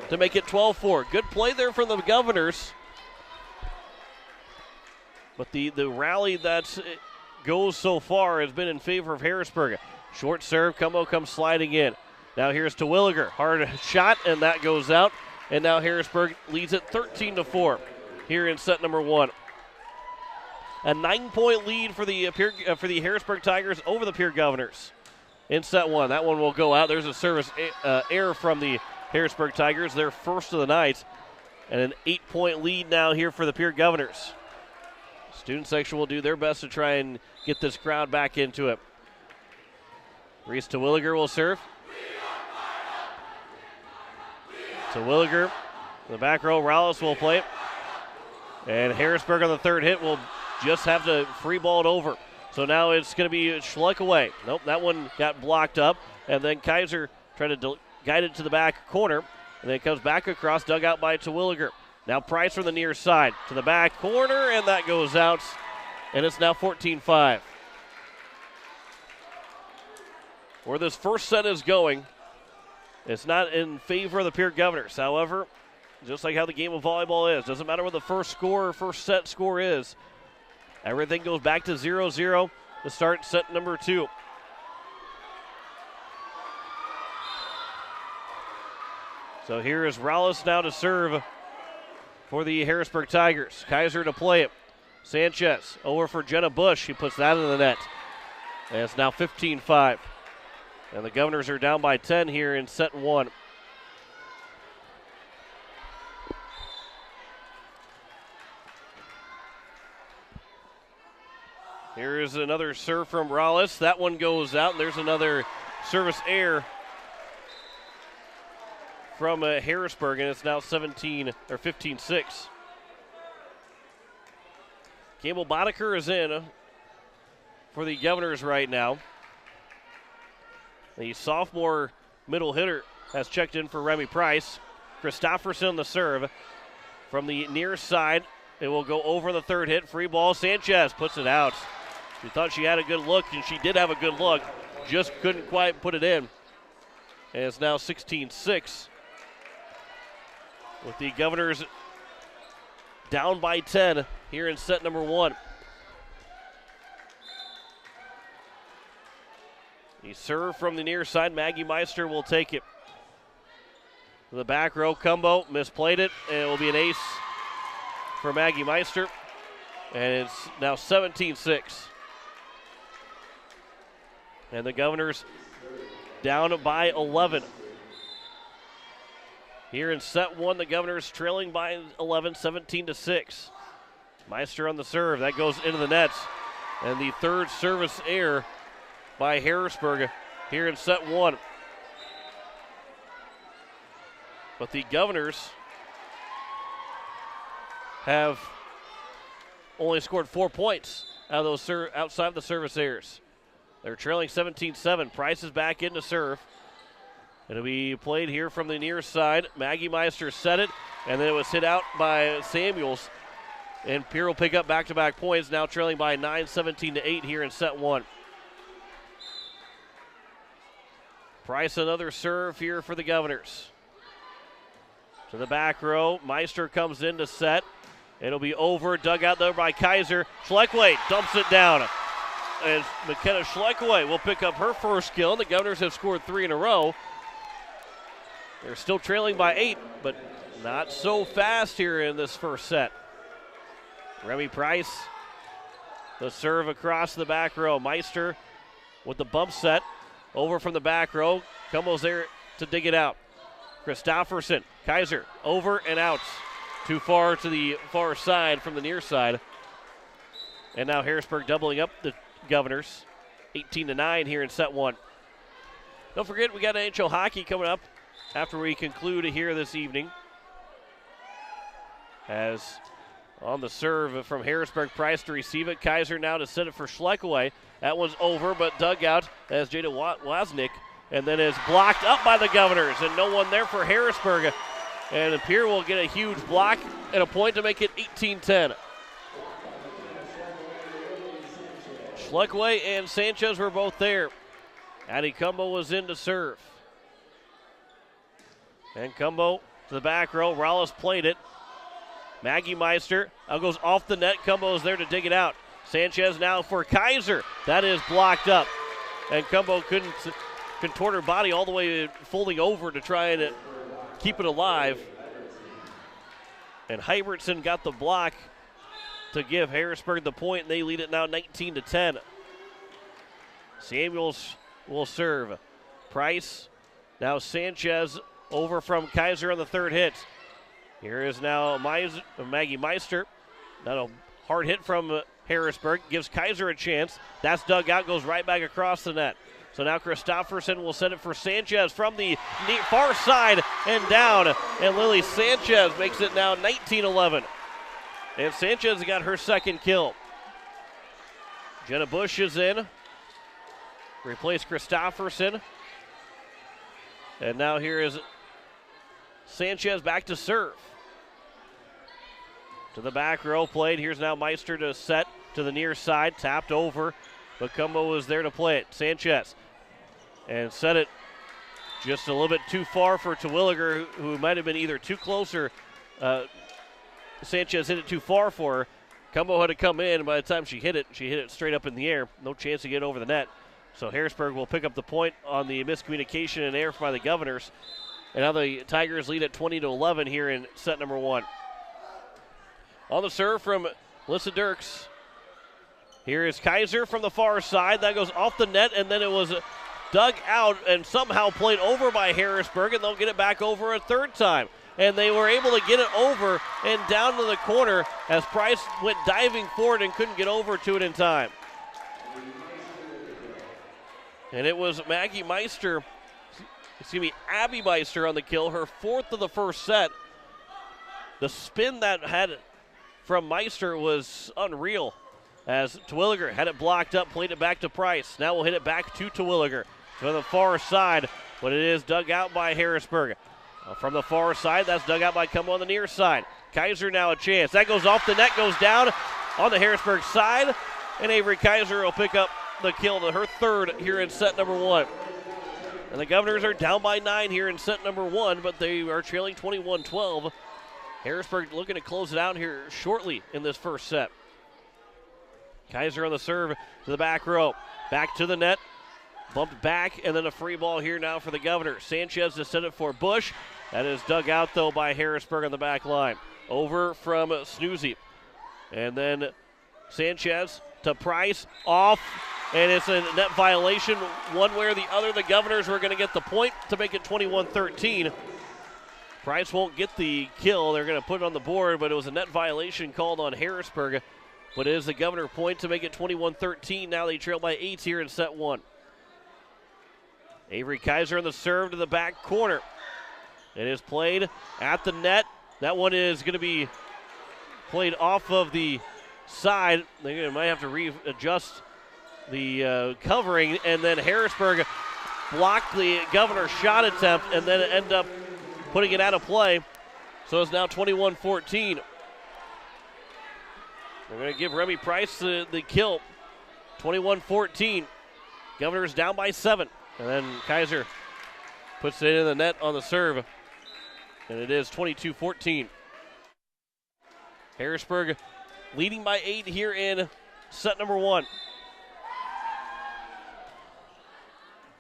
to make it 12-4. Good play there from the Governors. But the rally that goes so far has been in favor of Harrisburg. Short serve, Cumbo comes sliding in. Now here's Terwilliger. Hard shot, and that goes out. And now Harrisburg leads it 13-4 here in set number 1. A 9-point lead for the Harrisburg Tigers over the Pierre Governors in set 1. That one will go out. There's a service error from the Harrisburg Tigers, their first of the night. And an 8-point lead now here for the Pierre Governors. Student section will do their best to try and get this crowd back into it. Reese Terwilliger will serve. Terwilliger in the back row. Rallis will play it. And Harrisburg on the third hit will just have to free ball it over. So now it's going to be Schluck away. Nope, that one got blocked up. And then Kaiser trying to guide it to the back corner. And then it comes back across, dug out by Terwilliger. Now Price from the near side to the back corner, and that goes out. And it's now 14-5. Where this first set is going, it's not in favor of the Pierre Governors. However, just like how the game of volleyball is, doesn't matter what the first set score is. Everything goes back to 0-0 to start set number 2. So here is Rallis now to serve for the Harrisburg Tigers. Kaiser to play it. Sanchez over for Jenna Bush. She puts that in the net. And it's now 15-5. And the Governors are down by 10 here in set 1. Here is another serve from Rallis. That one goes out, and there's another service error from Harrisburg, and it's now 15-6. Campbell Boddicker is in for the Governors right now. The sophomore middle hitter has checked in for Remy Price. Christofferson the serve from the near side. It will go over the third hit. Free ball. Sanchez puts it out. She thought she had a good look, and she did have a good look. Just couldn't quite put it in. And it's now 16-6. With the Governors down by 10 here in set number 1. The serve from the near side. Maggie Meister will take it. To the back row, Cumbo misplayed it, and it will be an ace for Maggie Meister. And it's now 17-6. And the Governors down by 11. Here in set 1, the Governors trailing by 11, 17-6. Meister on the serve. That goes into the nets. And the third service error by Harrisburg here in set 1. But the Governors have only scored 4 points out of those outside the service errors. They're trailing 17-7. Price is back in to serve. It'll be played here from the near side. Maggie Meister set it, and then it was hit out by Samuels. And Pierre will pick up back-to-back points, now trailing by 9, 17-8 here in set 1. Price another serve here for the Governors. To the back row, Meister comes in to set. It'll be over, dug out there by Kaiser. Schleckway dumps it down. And McKenna Schleckway will pick up her first kill. The Governors have scored 3 in a row. They're still trailing by 8, but not so fast here in this first set. Remy Price, the serve across the back row. Meister with the bump set. Over from the back row. Cumbo's there to dig it out. Christofferson, Kaiser, over and out. Too far to the far side from the near side. And now Harrisburg doubling up the Governors. 18-9 here in set 1. Don't forget, we got NHL hockey coming up after we conclude here this evening. As on the serve from Harrisburg, Price to receive it. Kaiser now to set it for Schleckaway. That one's over, but dug out as Jada Wozniak. And then is blocked up by the Governors, and no one there for Harrisburg. And Pierre will get a huge block and a point to make it 18-10. Schleckaway and Sanchez were both there. Addie Cumbo was in to serve. And Cumbo to the back row. Rallis played it. Maggie Meister goes off the net. Cumbo is there to dig it out. Sanchez now for Kaiser. That is blocked up. And Cumbo couldn't contort her body all the way folding over to try and keep it alive. And Hybertson got the block to give Harrisburg the point, and they lead it now 19-10. Samuels will serve. Price, now Sanchez over from Kaiser on the third hit. Here is now Maggie Meister. Not a hard hit from Harrisburg. Gives Kaiser a chance. That's dug out, goes right back across the net. So now Christofferson will send it for Sanchez from the far side and down. And Lily Sanchez makes it now 19-11. And Sanchez got her second kill. Jenna Bush is in. Replace Christofferson. And now here is Sanchez back to serve. To the back row played. Here's now Meister to set to the near side. Tapped over. But Cumbo is there to play it. Sanchez. And set it just a little bit too far for Terwilliger, who might have been either too close or Sanchez hit it too far for her. Cumbo had to come in. By the time she hit it straight up in the air. No chance to get over the net. So Harrisburg will pick up the point on the miscommunication in air by the Governors. And now the Tigers lead at 20-11 here in set number 1. On the serve from Melissa Dirks. Here is Kaiser from the far side. That goes off the net, and then it was dug out and somehow played over by Harrisburg, and they'll get it back over a third time. And they were able to get it over and down to the corner as Price went diving forward and couldn't get over to it in time. And it was Abby Meister on the kill, her 4th of the first set. The spin that had from Meister was unreal as Terwilliger had it blocked up, played it back to Price. Now we'll hit it back to Terwilliger from the far side, but it is dug out by Harrisburg. From the far side, that's dug out by Cumbo on the near side. Kaiser now a chance. That goes off the net, goes down on the Harrisburg side, and Avery Kaiser will pick up the kill to her 3rd here in set number 1. And the Governors are down by 9 here in set number 1, but they are trailing 21-12. Harrisburg looking to close it out here shortly in this first set. Kaiser on the serve to the back row. Back to the net. Bumped back, and then a free ball here now for the Governors. Sanchez to set it for Bush. That is dug out, though, by Harrisburg on the back line. Over from Snoozy. And then Sanchez to Price. Off. And it's a net violation one way or the other. The Governors were going to get the point to make it 21-13. Price won't get the kill. They're going to put it on the board, but it was a net violation called on Harrisburg. But it is the Governor point to make it 21-13. Now they trail by 8 here in set 1. Avery Kaiser on the serve to the back corner. It is played at the net. That one is going to be played off of the side. They might have to readjust the covering, and then Harrisburg blocked the Governor's shot attempt and then end up putting it out of play. So it's now 21-14. They're going to give Remy Price the kill. 21-14. Governors down by 7. And then Kaiser puts it in the net on the serve. And it is 22-14. Harrisburg leading by 8 here in set number 1.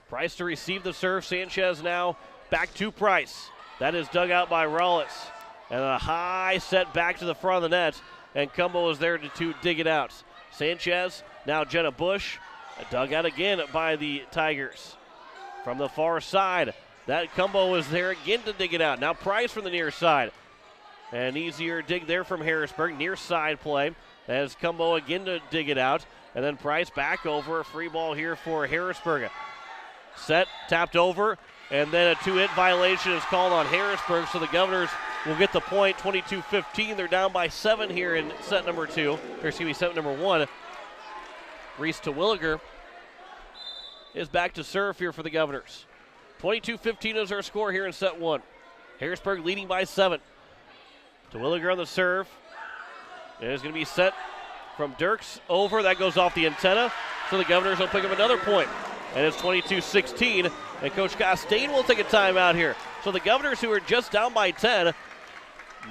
Price to receive the serve. Sanchez now back to Price. That is dug out by Rollis. And a high set back to the front of the net. And Cumbo is there to dig it out. Sanchez, now Jenna Bush. Dug out again by the Tigers. From the far side, that Cumbo is there again to dig it out. Now Price from the near side. An easier dig there from Harrisburg. Near side play as Cumbo again to dig it out. And then Price back over. A free ball here for Harrisburg. Set, tapped over, and then a 2-hit violation is called on Harrisburg, so the Governors will get the point, 22-15. They're down by 7 here in set number 1. Reese Terwilliger is back to serve here for the Governors. 22-15 is our score here in set 1. Harrisburg leading by 7. Terwilliger on the serve. It is going to be set from Dirks over. That goes off the antenna, so the Governors will pick up another point. And it's 22-16, and Coach Costain will take a timeout here. So the Governors, who are just down by 10,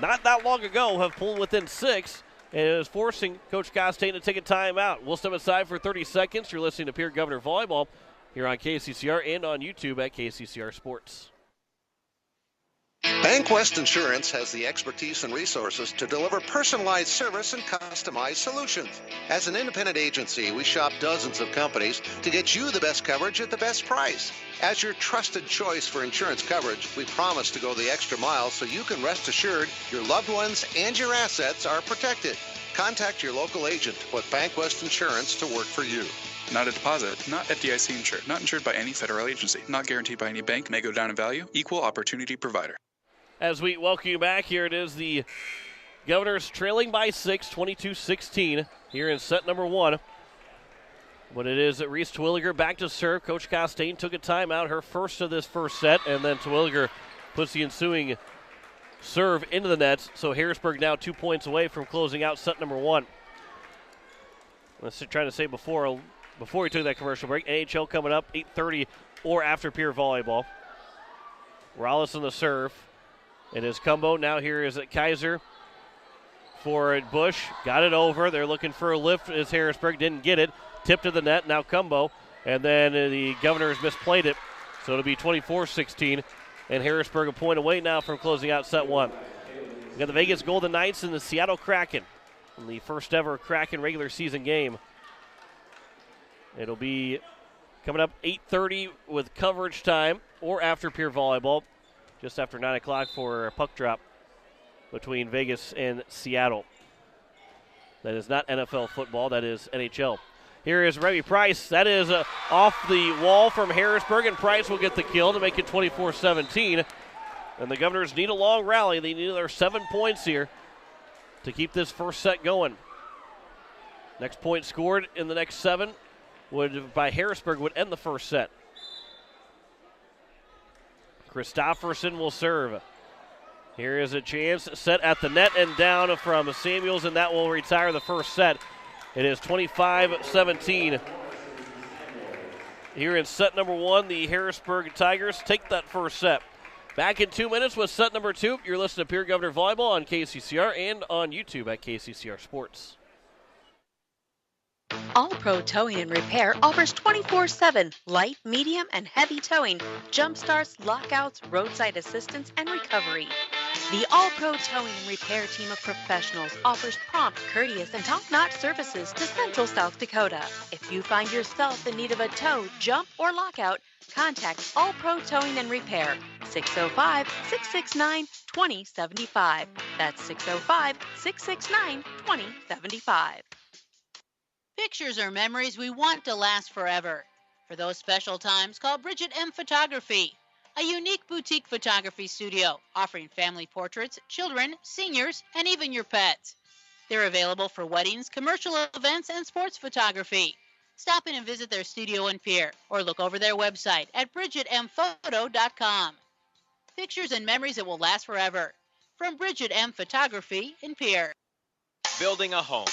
not that long ago, have pulled within 6, and it is forcing Coach Costain to take a timeout. We'll step aside for 30 seconds. You're listening to Pierre Governor Volleyball here on KCCR and on YouTube at KCCR Sports. Bank West Insurance has the expertise and resources to deliver personalized service and customized solutions. As an independent agency, we shop dozens of companies to get you the best coverage at the best price. As your trusted choice for insurance coverage, we promise to go the extra mile so you can rest assured your loved ones and your assets are protected. Contact your local agent to put Bank West Insurance to work for you. Not a deposit, not FDIC insured, not insured by any federal agency, not guaranteed by any bank, may go down in value, equal opportunity provider. As we welcome you back, here it is the Governors trailing by 6, 22-16 here in set number 1. But it is Reese Terwilliger back to serve. Coach Costain took a timeout, her first of this first set, and then Terwilliger puts the ensuing serve into the net. So Harrisburg now 2 points away from closing out set number 1. Let's try to say before we took that commercial break, NHL coming up, 8:30 or after Pierre Volleyball. Rollis on the serve. It is Cumbo. Now here is Kaiser for Bush. Got it over. They're looking for a lift as Harrisburg didn't get it. Tip to the net. Now Cumbo. And then the Governors misplayed it. So it'll be 24-16. And Harrisburg a point away now from closing out set one. We got the Vegas Golden Knights and the Seattle Kraken in the first ever Kraken regular season game. It'll be coming up 8:30 with coverage time or after Pierre Volleyball. Just after 9 o'clock for a puck drop between Vegas and Seattle. That is not NFL football, that is NHL. Here is Remy Price. That is off the wall from Harrisburg, and Price will get the kill to make it 24-17. And the Governors need a long rally. They need their 7 points here to keep this first set going. Next point scored in the next 7 by Harrisburg would end the first set. Christofferson will serve. Here is a chance set at the net and down from Samuels, and that will retire the first set. It is 25-17. Here in set number 1, the Harrisburg Tigers take that first set. Back in 2 minutes with set number 2. You're listening to Pierre Governor Volleyball on KCCR and on YouTube at KCCR Sports. All Pro Towing and Repair offers 24/7 light, medium, and heavy towing, jump starts, lockouts, roadside assistance, and recovery. The All Pro Towing and Repair team of professionals offers prompt, courteous, and top-notch services to Central South Dakota. If you find yourself in need of a tow, jump, or lockout, contact All Pro Towing and Repair, 605-669-2075. That's 605-669-2075. Pictures are memories we want to last forever. For those special times, call Bridget M. Photography, a unique boutique photography studio offering family portraits, children, seniors, and even your pets. They're available for weddings, commercial events, and sports photography. Stop in and visit their studio in Pierre or look over their website at bridgetmphoto.com. Pictures and memories that will last forever. From Bridget M. Photography in Pierre. Building a home.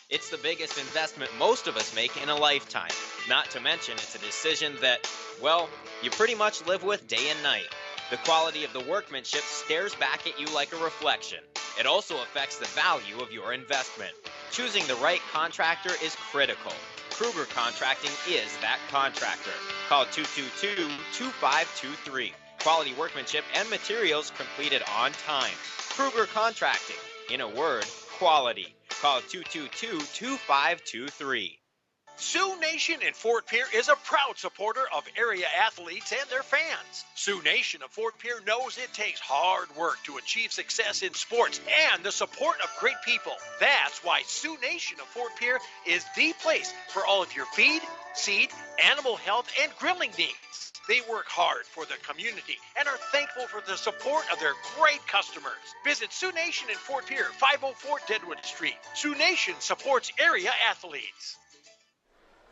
It's the biggest investment most of us make in a lifetime. Not to mention it's a decision that, well, you pretty much live with day and night. The quality of the workmanship stares back at you like a reflection. It also affects the value of your investment. Choosing the right contractor is critical. Kruger Contracting is that contractor. Call 222-2523. Quality workmanship and materials completed on time. Kruger Contracting. In a word, quality. Call 222-2523. Sioux Nation in Fort Pierre is a proud supporter of area athletes and their fans. Sioux Nation of Fort Pierre knows it takes hard work to achieve success in sports and the support of great people. That's why Sioux Nation of Fort Pierre is the place for all of your feed, seed, animal health, and grilling needs. They work hard for the community and are thankful for the support of their great customers. Visit Sioux Nation in Fort Pierre, 504 Deadwood Street. Sioux Nation supports area athletes.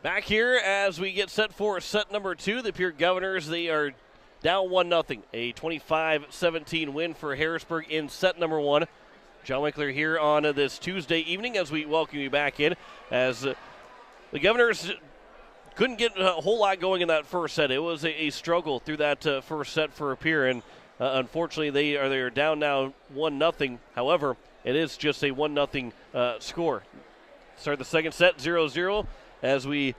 Back here as we get set for set number 2, the Pierre Governors, they are down 1-0. A 25-17 win for Harrisburg in set number 1. John Winkler here on this Tuesday evening as we welcome you back in as the Governors couldn't get a whole lot going in that first set. It was a struggle through that first set for Pierre, and unfortunately they are down now 1-0. However, it is just a 1-0 score. Start the second set 0-0 as we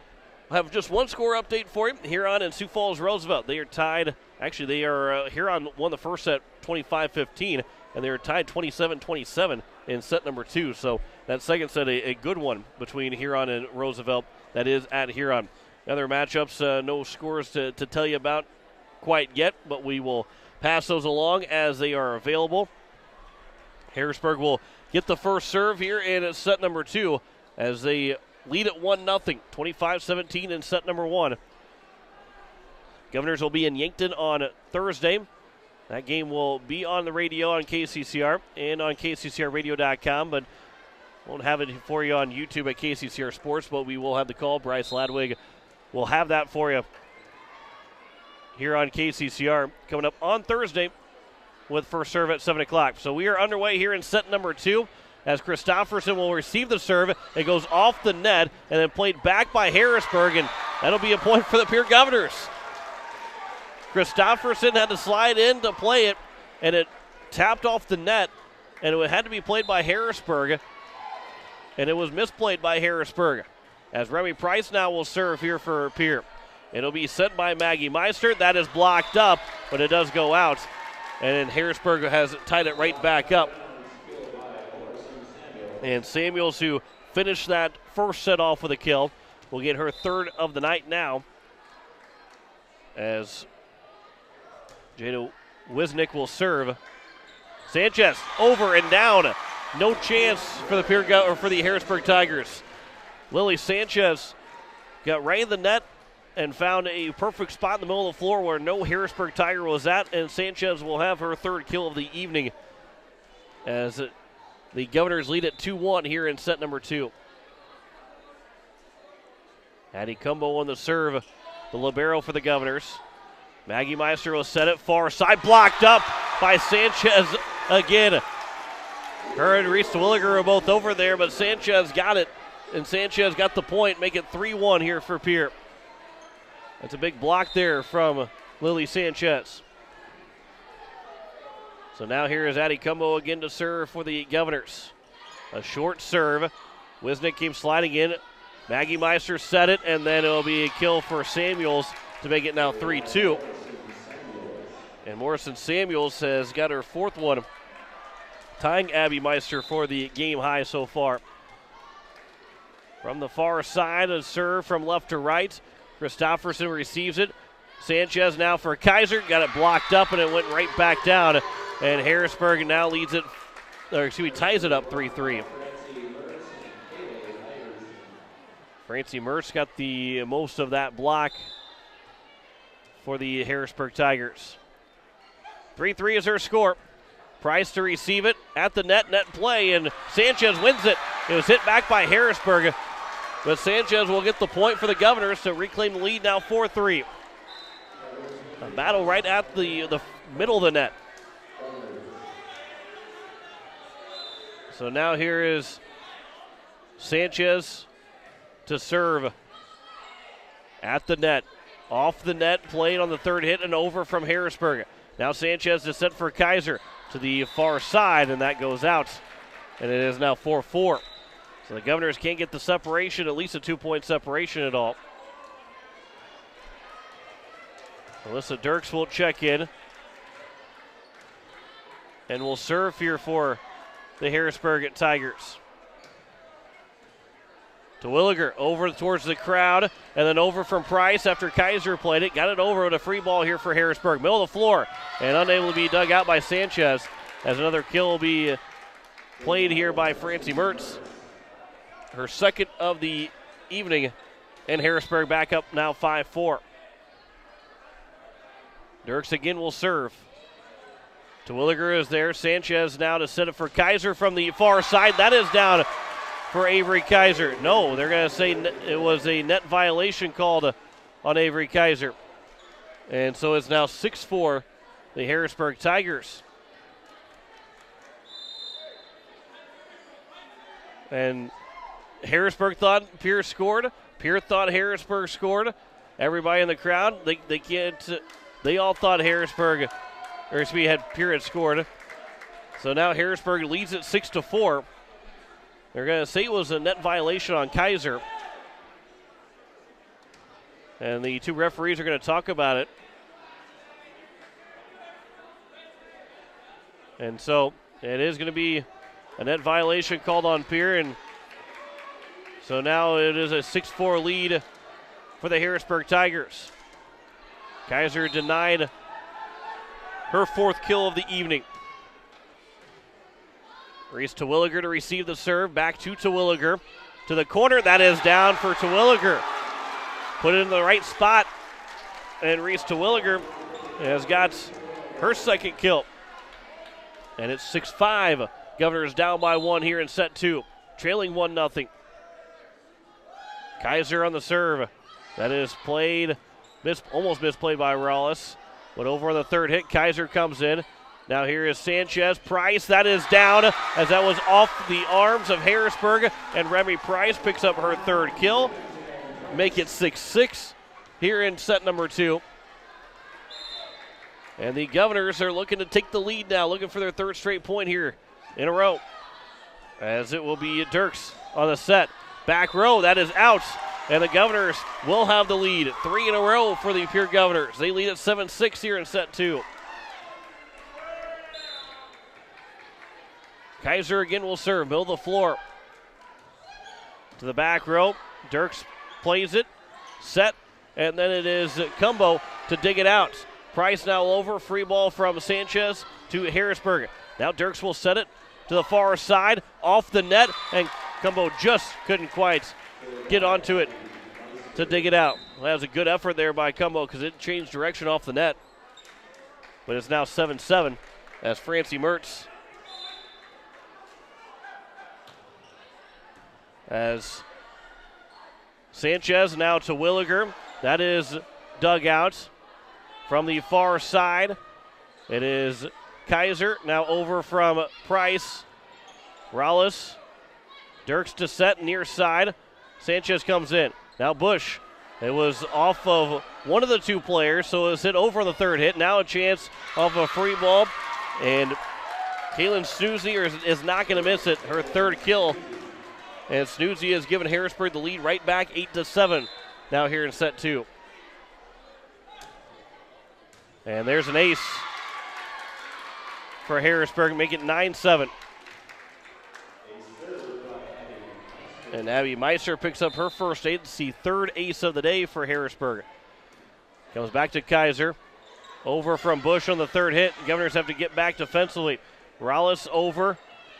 have just one score update for you. Huron and Sioux Falls Roosevelt. They are tied. Actually, they are Huron won the first set 25-15, and they are tied 27-27 in set number 2. So that second set, a good one between Huron and Roosevelt. That is at Huron. Other matchups, no scores to tell you about quite yet, but we will pass those along as they are available. Harrisburg will get the first serve here in set number 2 as they lead at 1-0, 25-17 in set number 1. Governors will be in Yankton on Thursday. That game will be on the radio on KCCR and on KCCRradio.com, but won't have it for you on YouTube at KCCR Sports, but we will have the call. Bryce Ladwig will have that for you here on KCCR coming up on Thursday with first serve at 7 o'clock. So we are underway here in set number 2 as Christofferson will receive the serve. It goes off the net and then played back by Harrisburg, and that'll be a point for the Pierre Governors. Christofferson had to slide in to play it, and it tapped off the net and it had to be played by Harrisburg, and it was misplayed by Harrisburg. As Remy Price now will serve here for Pierre. It'll be sent by Maggie Meister. That is blocked up, but it does go out, and then Harrisburg has tied it right back up. And Samuels, who finished that first set off with a kill, will get her third of the night now, as Jada Wisnick will serve. Sanchez over and down. No chance for the for the Harrisburg Tigers. Lily Sanchez got right in the net and found a perfect spot in the middle of the floor where no Harrisburg Tiger was at, and Sanchez will have her third kill of the evening as the Governors lead at 2-1 here in set number 2. Addie Cumbo on the serve, the libero for the Governors. Maggie Meister will set it far side, blocked up by Sanchez again. Her and Reese Terwilliger are both over there, but Sanchez got it, and Sanchez got the point, make it 3-1 here for Pierre. That's a big block there from Lily Sanchez. So now here is Addie Cumbo again to serve for the Governors. A short serve. Wisnick came sliding in. Maggie Meister set it, and then it'll be a kill for Samuels to make it now 3-2. And Morrison Samuels has got her fourth one, tying Abby Meister for the game high so far. From the far side, a serve from left to right. Christofferson receives it. Sanchez now for Kaiser. Got it blocked up, and it went right back down. And Harrisburg now leads it, ties it up 3-3. Francie Mertz got the most of that block for the Harrisburg Tigers. 3-3 is her score. Price to receive it at the net play, and Sanchez wins it. It was hit back by Harrisburg, but Sanchez will get the point for the Governors to reclaim the lead now 4-3. A battle right at the middle of the net. So now here is Sanchez to serve at the net. Off the net, played on the third hit and over from Harrisburg. Now Sanchez to set for Kaiser to the far side, and that goes out. And it is now 4-4. So the Governors can't get the separation, at least a 2-point separation at all. Alyssa Dirks will check in and will serve here for the Harrisburg Tigers. Terwilliger over towards the crowd, and then over from Price after Kaiser played it. Got it over with a free ball here for Harrisburg. Middle of the floor, and unable to be dug out by Sanchez, as another kill will be played here by Francie Mertz. Her second of the evening, and Harrisburg back up now 5-4. Dirks again will serve. Terwilliger is there. Sanchez now to set it for Kaiser from the far side. That is down for Avery Kaiser. No, they're going to say it was a net violation called on Avery Kaiser. And so it's now 6-4, the Harrisburg Tigers. And Harrisburg thought Pierre scored. Pierre thought Harrisburg scored. Everybody in the crowd, they all thought Harrisburg, Pierre had scored. So now Harrisburg leads it 6-4. They're going to say it was a net violation on Kaiser. And the two referees are going to talk about it. And so it is going to be a net violation called on Pierre. And so now it is a 6-4 lead for the Harrisburg Tigers. Kaiser denied her fourth kill of the evening. Reese Terwilliger to receive the serve. Back to Terwilliger. To the corner. That is down for Terwilliger. Put it in the right spot. And Reese Terwilliger has got her second kill. And it's 6-5. Governors down by 1 here in set 2. Trailing 1-0. Kaiser on the serve. That is played, almost misplayed by Rallis. But over on the third hit, Kaiser comes in. Now here is Sanchez. Price, that is down as that was off the arms of Harrisburg. And Remy Price picks up her third kill. Make it 6-6 here in set number 2. And the Governors are looking to take the lead now, looking for their third straight point here in a row. As it will be Dirks on the set. Back row, that is out. And the Governors will have the lead. 3 in a row for the Pierre Governors. They lead at 7-6 here in set 2. Kaiser again will serve, middle of the floor. To the back row. Dirks plays it, set, and then it is Cumbo to dig it out. Price now over, free ball from Sanchez to Harrisburg. Now Dirks will set it to the far side, off the net, and Cumbo just couldn't quite get onto it to dig it out. Well, that was a good effort there by Cumbo because it changed direction off the net. But it's now 7-7 as Francie Mertz, as Sanchez now to Williger. That is dug out from the far side. It is Kaiser now over from Price. Rallis. Dirks to set near side. Sanchez comes in. Now Bush. It was off of one of the two players, so it was hit over on the third hit. Now a chance off a free ball. And Kaylin Snoozy is not going to miss it. Her third kill. And Snoozy has given Harrisburg the lead right back 8-7 now here in set 2. And there's an ace for Harrisburg, make it 9-7. And Abby Meister picks up her first ace. It's the third ace of the day for Harrisburg. Comes back to Kaiser. Over from Bush on the third hit. Governors have to get back defensively. Rallis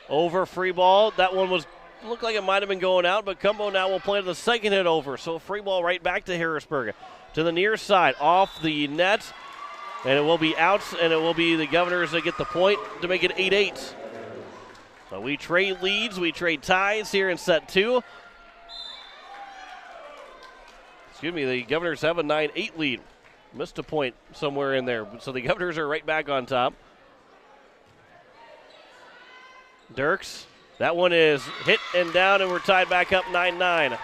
over free ball. That one looked like it might have been going out, but Cumbo now will play the second hit over. So free ball right back to Harrisburg. To the near side, off the net. And it will be out, and it will be the Governors that get the point to make it 8-8. So we trade leads, we trade ties here in set 2. Excuse me, the Governors have a 9-8 lead. Missed a point somewhere in there. So the Governors are right back on top. Dirks, that one is hit and down, and we're tied back up 9-9.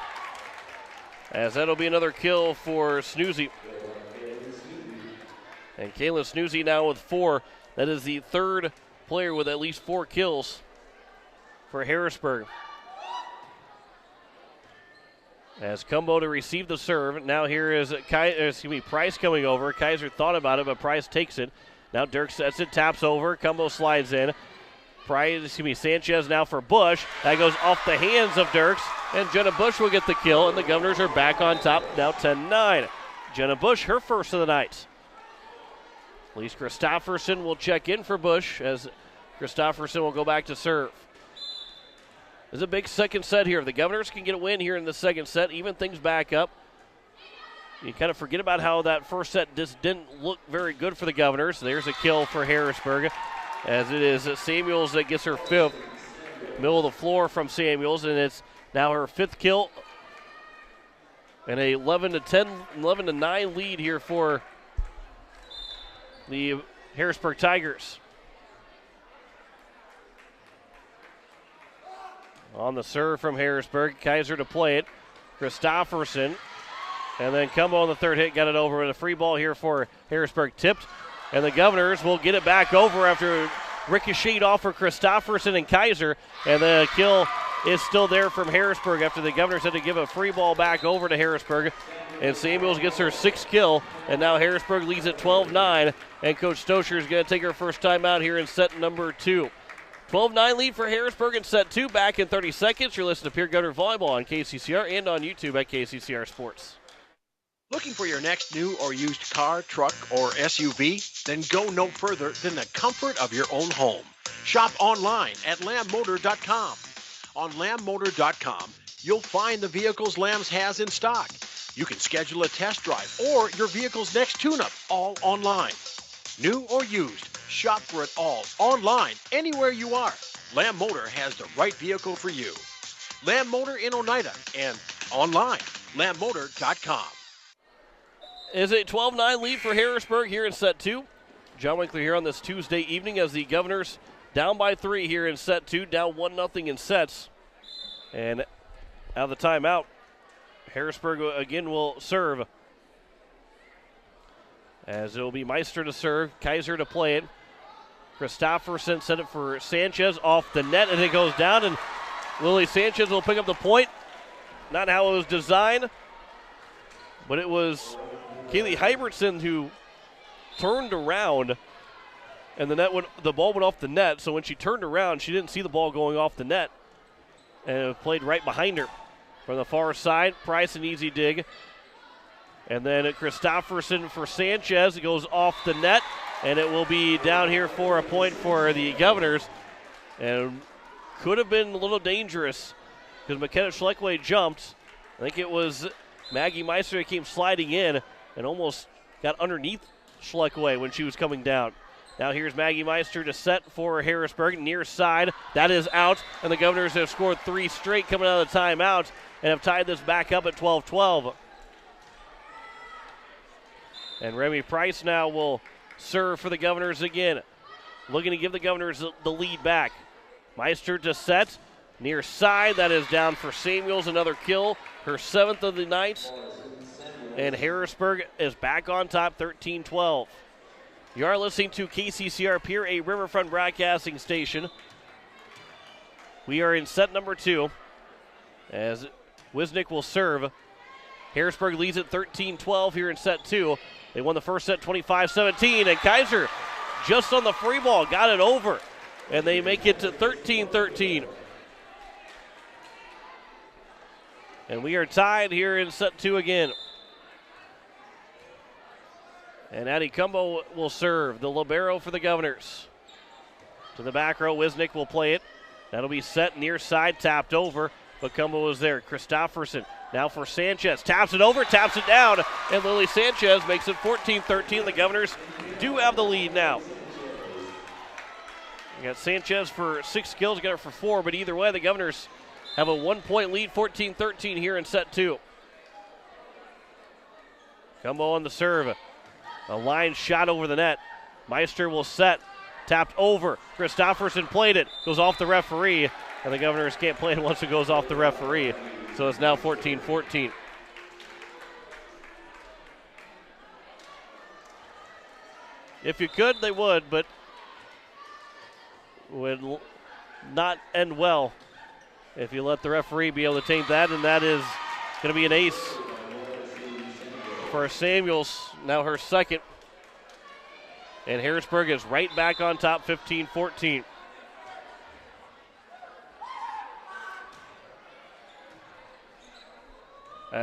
As that'll be another kill for Snoozy. And Kayla Snoozy now with 4. That is the third player with at least 4 kills for Harrisburg. As Cumbo to receive the serve. Now here is Price coming over. Kaiser thought about it, but Price takes it. Now Dirk sets it, taps over. Cumbo slides in. Sanchez now for Bush. That goes off the hands of Dirks, and Jenna Bush will get the kill, and the Governors are back on top now 10-9. Jenna Bush, her first of the night. Elise Christofferson will check in for Bush as Christofferson will go back to serve. There's a big second set here. If the Governors can get a win here in the second set, even things back up. You kind of forget about how that first set just didn't look very good for the Governors. There's a kill for Harrisburg, as it is Samuels that gets her 5th. Middle of the floor from Samuels, and it's now her 5th kill. And a 11-9 lead here for the Harrisburg Tigers. On the serve from Harrisburg, Kaiser to play it. Christofferson, and then Cumbo on the third hit, got it over with a free ball here for Harrisburg, tipped. And the Governors will get it back over after ricocheted off for Christofferson and Kaiser. And the kill is still there from Harrisburg after the Governors had to give a free ball back over to Harrisburg. And Samuels gets her 6th kill, and now Harrisburg leads at 12-9, and Coach Stoscher is going to take her first time out here in set number 2. 12-9 lead for Harrisburg in set 2. Back in 30 seconds. You're listening to Pierre Governor Volleyball on KCCR and on YouTube at KCCR Sports. Looking for your next new or used car, truck, or SUV? Then go no further than the comfort of your own home. Shop online at lambmotor.com. On lambmotor.com, you'll find the vehicles Lambs has in stock. You can schedule a test drive or your vehicle's next tune-up all online. New or used, shop for it all online anywhere you are. Lamb Motor has the right vehicle for you. Lamb Motor in Oneida and online, lambmotor.com. Is a 12-9 lead for Harrisburg here in set 2. John Winkler here on this Tuesday evening as the Governors down by 3 here in set 2, down 1-0 in sets. And out of the timeout, Harrisburg again will serve. As it will be Meister to serve, Kaiser to play it. Christopherson set it for Sanchez off the net, and it goes down, and Lily Sanchez will pick up the point. Not how it was designed, but it was Kaylee Hybertson who turned around, and the ball went off the net. So when she turned around, she didn't see the ball going off the net, and it played right behind her. From the far side, Price an easy dig. And then Christopherson for Sanchez. It goes off the net, and it will be down here for a point for the Governors. And could have been a little dangerous because McKenna Schleckway jumped. I think it was Maggie Meister that came sliding in and almost got underneath Schleckway when she was coming down. Now here's Maggie Meister to set for Harrisburg, near side. That is out, and the Governors have scored 3 straight coming out of the timeout and have tied this back up at 12-12. And Remy Price now will serve for the Governors again, looking to give the Governors the lead back. Meister to set, near side. That is down for Samuels, another kill, her 7th of the night. And Harrisburg is back on top, 13-12. You are listening to KCCR Pierre, a Riverfront broadcasting station. We are in set number 2 as Wisnik will serve. Harrisburg leads at 13-12 here in set 2. They won the first set 25-17, and Kaiser just on the free ball got it over, and they make it to 13-13. And we are tied here in set 2 again. And Addie Cumbo will serve, the libero for the Governors. To the back row, Wisnik will play it. That'll be set near side, tapped over, but Cumbo is there. Christopherson now for Sanchez. Taps it over, taps it down, and Lily Sanchez makes it 14-13. The Governors do have the lead now. We got Sanchez for 6 kills, got her for 4, but either way, the Governors have a 1-point lead, 14-13 here in set 2. Cumbo on the serve. A line shot over the net. Meister will set. Tapped over. Christopherson played it. Goes off the referee. And the Governors can't play it once it goes off the referee. So it's now 14-14. If you could, they would, but would not end well if you let the referee be able to take that. And that is going to be an ace for Samuels, now her 2nd. And Harrisburg is right back on top, 15-14.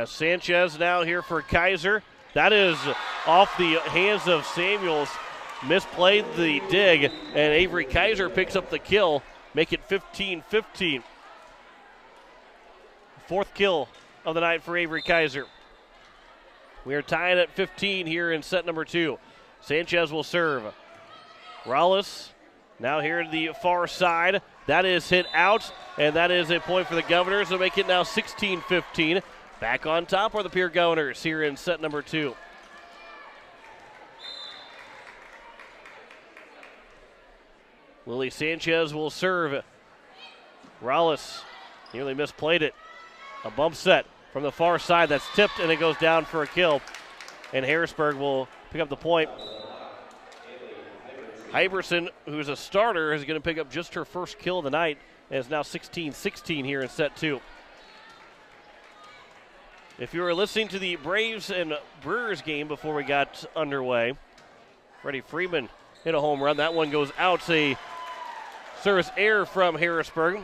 Sanchez now here for Kaiser. That is off the hands of Samuels. Misplayed the dig, and Avery Kaiser picks up the kill, make it 15-15. 4th kill of the night for Avery Kaiser. We are tied at 15 here in set number 2. Sanchez will serve. Rallis now here to the far side. That is hit out, and that is a point for the Governors. They'll make it now 16-15. Back on top are the Pierre Governors here in set number 2. Lily Sanchez will serve. Rallis nearly misplayed it. A bump set from the far side that's tipped, and it goes down for a kill. And Harrisburg will pick up the point. Hyberson, who's a starter, is going to pick up just her first kill of the night, and is now 16-16 here in set 2. If you were listening to the Braves and Brewers game before we got underway, Freddie Freeman hit a home run. That one goes out. A service error from Harrisburg.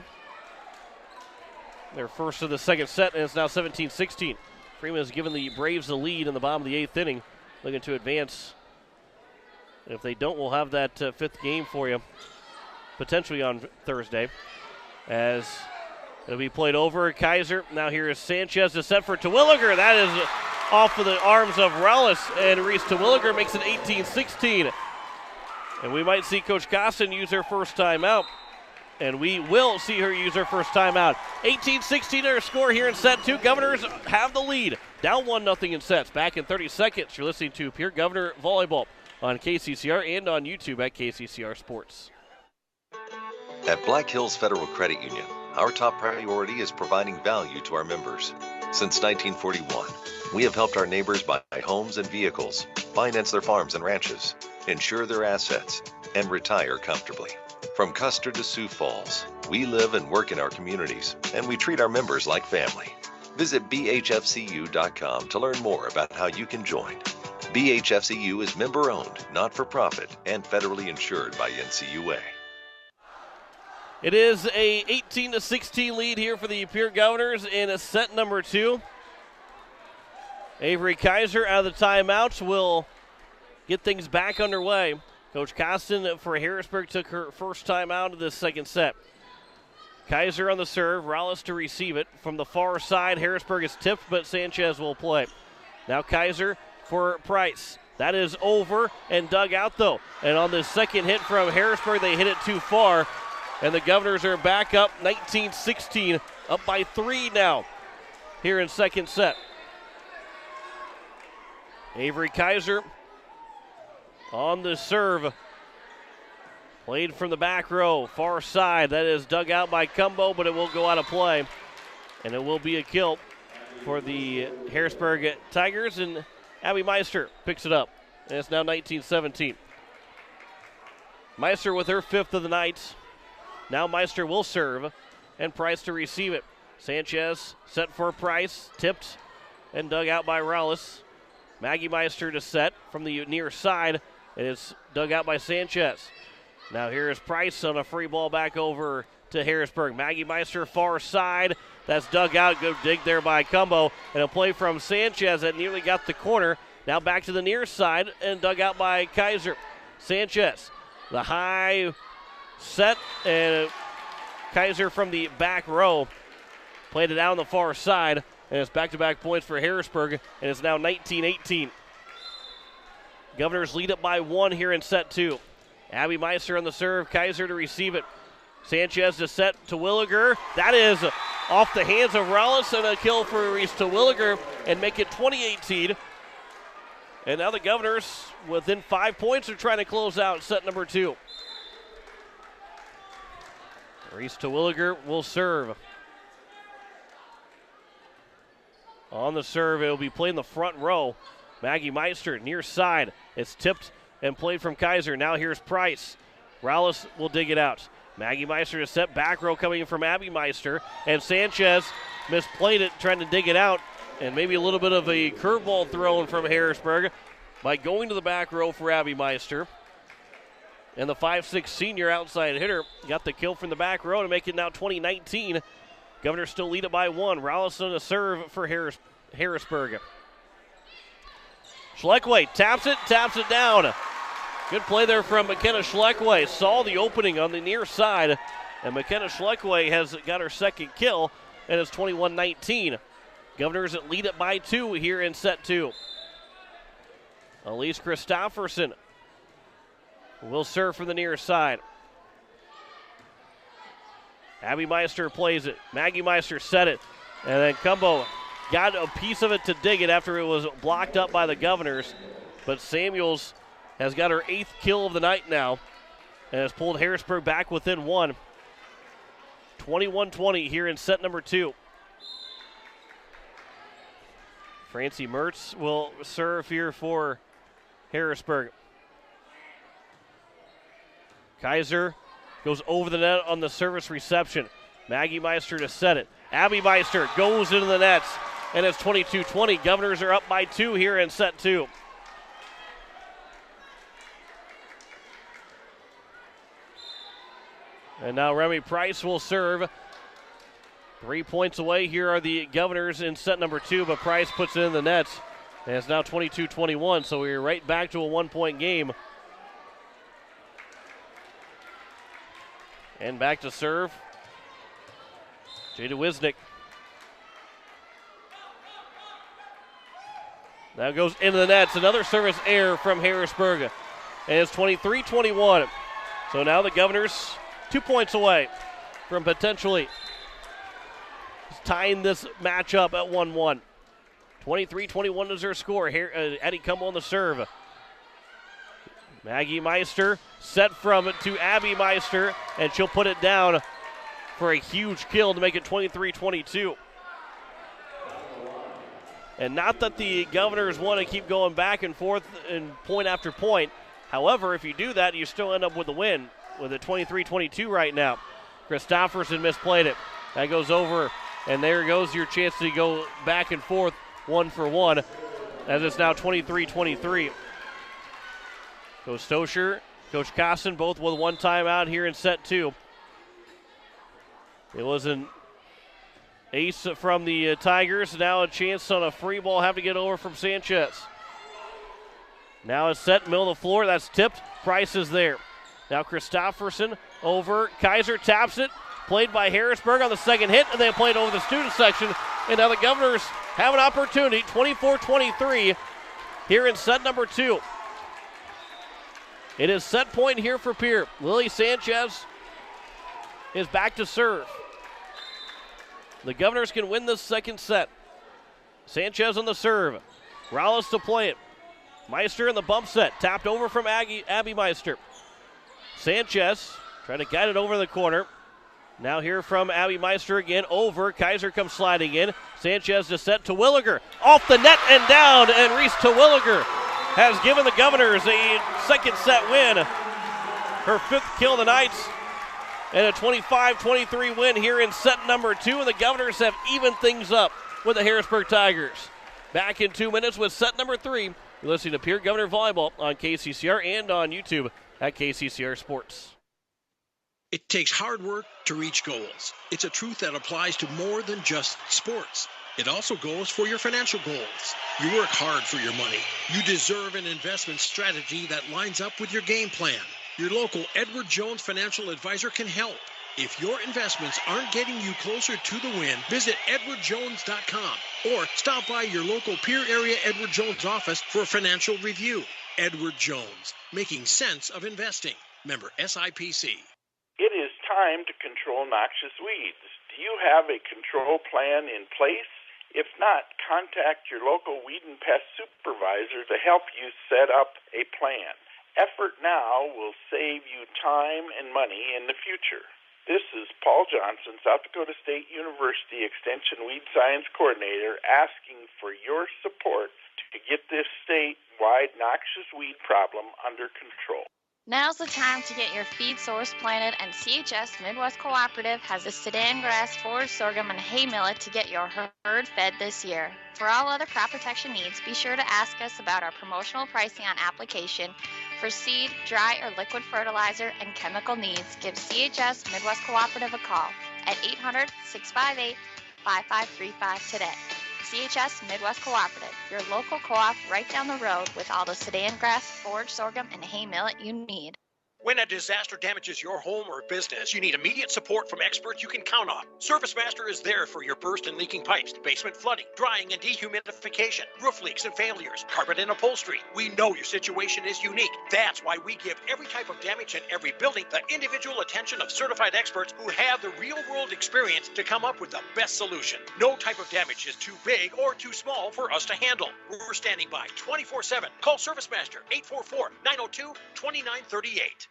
Their first of the second set, and it's now 17-16. Freeman has given the Braves the lead in the bottom of the 8th inning, looking to advance. If they don't, we'll have that 5th game for you, potentially on Thursday, as it'll be played over. Kaiser, now here is Sanchez to set for Terwilliger. That is off of the arms of Rallis, and Reese Terwilliger makes it 18-16. And we might see Coach Costin use her first timeout. And we will see her use her first timeout. 18-16 our score here in set 2. Governors have the lead. Down 1-0 in sets. Back in 30 seconds. You're listening to Pierre Governor Volleyball on KCCR and on YouTube at KCCR Sports. At Black Hills Federal Credit Union, our top priority is providing value to our members. Since 1941, we have helped our neighbors buy homes and vehicles, finance their farms and ranches, insure their assets, and retire comfortably. From Custer to Sioux Falls, we live and work in our communities, and we treat our members like family. Visit bhfcu.com to learn more about how you can join. BHFCU is member-owned, not-for-profit, and federally insured by NCUA. It is a 18-16 lead here for the Pierre Governors in set number 2. Avery Kaiser out of the timeouts will get things back underway. Coach Costin for Harrisburg took her first time out of this second set. Kaiser on the serve, Rollis to receive it. From the far side, Harrisburg is tipped, but Sanchez will play. Now Kaiser for Price. That is over and dug out, though. And on the second hit from Harrisburg, they hit it too far. And the Governors are back up 19-16, up by 3 now here in second set. Avery Kaiser on the serve. Played from the back row, far side. That is dug out by Cumbo, but it will go out of play. And it will be a kill for the Harrisburg Tigers. And Abby Meister picks it up. And it's now 19-17. Meister with her 5th of the night. Now Meister will serve, and Price to receive it. Sanchez set for Price, tipped and dug out by Rollis. Maggie Meister to set from the near side, and it's dug out by Sanchez. Now here is Price on a free ball back over to Harrisburg. Maggie Meister far side. That's dug out. Good dig there by Cumbo. And a play from Sanchez that nearly got the corner. Now back to the near side and dug out by Kaiser. Sanchez, the high set, and Kaiser from the back row played it out on the far side. And it's back-to-back points for Harrisburg, and it's now 19-18. Governors lead it by 1 here in set 2. Abby Meister on the serve, Kaiser to receive it. Sanchez to set to Williger. That is off the hands of Rollis, and a kill for Reese to Williger, and make it 20-18. And now the Governors, within 5 points, are trying to close out set number 2. Reese to Williger will serve. On the serve, it will be played in the front row. Maggie Meister near side. It's tipped and played from Kaiser. Now here's Price. Rollis will dig it out. Maggie Meister to set, back row coming in from Abby Meister. And Sanchez misplayed it, trying to dig it out. And maybe a little bit of a curveball thrown from Harrisburg by going to the back row for Abby Meister. And the 5'6" senior outside hitter got the kill from the back row to make it now 20-19. Governors still lead it by 1. Rollis on a serve for Harrisburg. Schleckway taps it down. Good play there from McKenna Schleckway. Saw the opening on the near side, and McKenna Schleckway has got her second kill, and it's 21-19. Governors lead it by 2 here in set 2. Elise Christofferson will serve from the near side. Abby Meister plays it. Maggie Meister set it. And then Cumbo got a piece of it to dig it after it was blocked up by the Governors. But Samuels has got her 8th kill of the night now and has pulled Harrisburg back within 1. 21-20 here in set number 2. Francie Mertz will serve here for Harrisburg. Kaiser goes over the net on the service reception. Maggie Meister to set it. Abby Meister goes into the nets, and it's 22-20. Governors are up by 2 here in set 2. And now Remy Price will serve. 3 points away. Here are the Governors in set number 2, but Price puts it in the nets. And it's now 22-21, so we're right back to a 1-point game. And back to serve. Jada Wisnick. Now goes into the nets. Another service error from Harrisburg. And it's 23-21. So now the Governors 2 points away from potentially tying this matchup at 1-1. 23-21 is their score. Here, Eddie Cumbo on the serve. Maggie Meister set from it to Abby Meister, and she'll put it down for a huge kill to make it 23-22. And not that the Governors want to keep going back and forth and point after point, However, if you do that, you still end up with the win with a 23-22 right now. Christofferson misplayed it. That goes over, and there goes your chance to go back and forth 1-for-1 as it's now 23-23. Coach Stoscher, Coach Costin, both with one timeout here in set 2. It was an ace from the Tigers. Now a chance on a free ball. Have to get over from Sanchez. Now it's set, middle of the floor. That's tipped. Price is there. Now Christofferson over. Kaiser taps it. Played by Harrisburg on the second hit, and they played over the student section. And now the Governors have an opportunity. 24-23 here in set number 2. It is set point here for Pierre. Lily Sanchez is back to serve. The Governors can win this second set. Sanchez on the serve. Rallis to play it. Meister in the bump set. Tapped over from Abby Meister. Sanchez trying to guide it over the corner. Now here from Abby Meister again. Over. Kaiser comes sliding in. Sanchez to set to Williger. Off the net and down. And Reese to Williger has given the Governors a second set win. Her 5th kill of the night. And a 25-23 win here in set number 2. And the Governors have evened things up with the Harrisburg Tigers. Back in 2 minutes with set number 3. You're listening to Pierre Governor Volleyball on KCCR and on YouTube at KCCR Sports. It takes hard work to reach goals. It's a truth that applies to more than just sports. It also goes for your financial goals. You work hard for your money. You deserve an investment strategy that lines up with your game plan. Your local Edward Jones financial advisor can help. If your investments aren't getting you closer to the win, visit edwardjones.com or stop by your local Pierre area Edward Jones office for a financial review. Edward Jones, making sense of investing. Member SIPC. It is time to control noxious weeds. Do you have a control plan in place? If not, contact your local weed and pest supervisor to help you set up a plan. Effort now will save you time and money in the future. This is Paul Johnson, South Dakota State University Extension Weed Science Coordinator, asking for your support to get this statewide noxious weed problem under control. Now's the time to get your feed source planted, and CHS Midwest Cooperative has the sedan grass, forage sorghum, and hay millet to get your herd fed this year. For all other crop protection needs, be sure to ask us about our promotional pricing on application. For seed, dry, or liquid fertilizer and chemical needs, give CHS Midwest Cooperative a call at 800-658-5535 today. CHS Midwest Cooperative, your local co-op right down the road with all the sedan grass, forage sorghum, and hay millet you need. When a disaster damages your home or business, you need immediate support from experts you can count on. ServiceMaster is there for your burst and leaking pipes, basement flooding, drying and dehumidification, roof leaks and failures, carpet and upholstery. We know your situation is unique. That's why we give every type of damage in every building the individual attention of certified experts who have the real-world experience to come up with the best solution. No type of damage is too big or too small for us to handle. We're standing by 24/7. Call ServiceMaster 844-902-2938.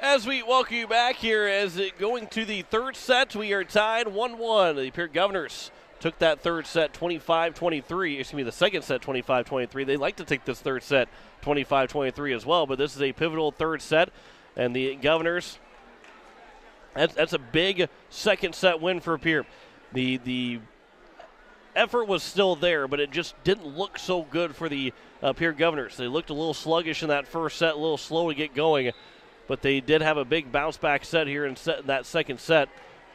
As we welcome you back here, as it going to the third set, we are tied 1-1. The Pierre Governors took that third set 25-23. Excuse me, the second set 25-23. They like to take this third set 25-23 as well, but this is a pivotal third set, and the Governors, that's a big second set win for Pierre. The effort was still there, but it just didn't look so good for the Pierre Governors. They looked a little sluggish in that first set, a little slow to get going. But they did have a big bounce-back set here in that second set.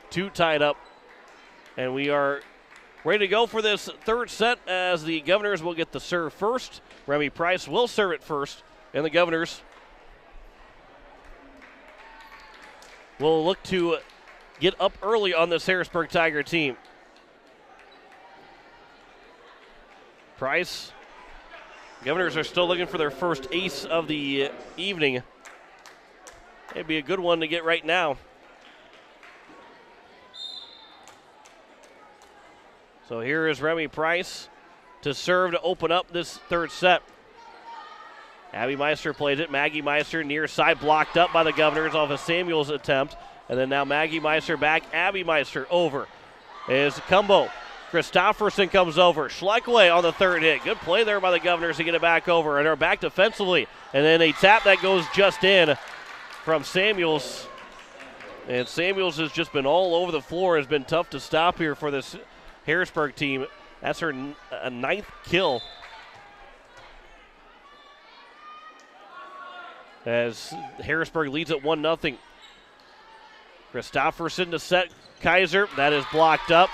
2 tied up. And we are ready to go for this third set as the Governors will get the serve first. Remy Price will serve it first. And the Governors will look to get up early on this Harrisburg Tiger team. Price. Governors are still looking for their first ace of the evening. It'd be a good one to get right now. So here is Remy Price to serve to open up this third set. Abby Meister plays it. Maggie Meister near side, blocked up by the Governors off of Samuel's attempt. And then now Maggie Meister back. Abby Meister over is Cumbo. Christofferson comes over. Schleckaway on the third hit. Good play there by the Governors to get it back over. And are back defensively. And then a tap that goes just in from Samuels. And Samuels has just been all over the floor. Has been tough to stop here for this Harrisburg team. That's her ninth kill. As Harrisburg leads at 1-0. Christofferson to set Kaiser. That is blocked up.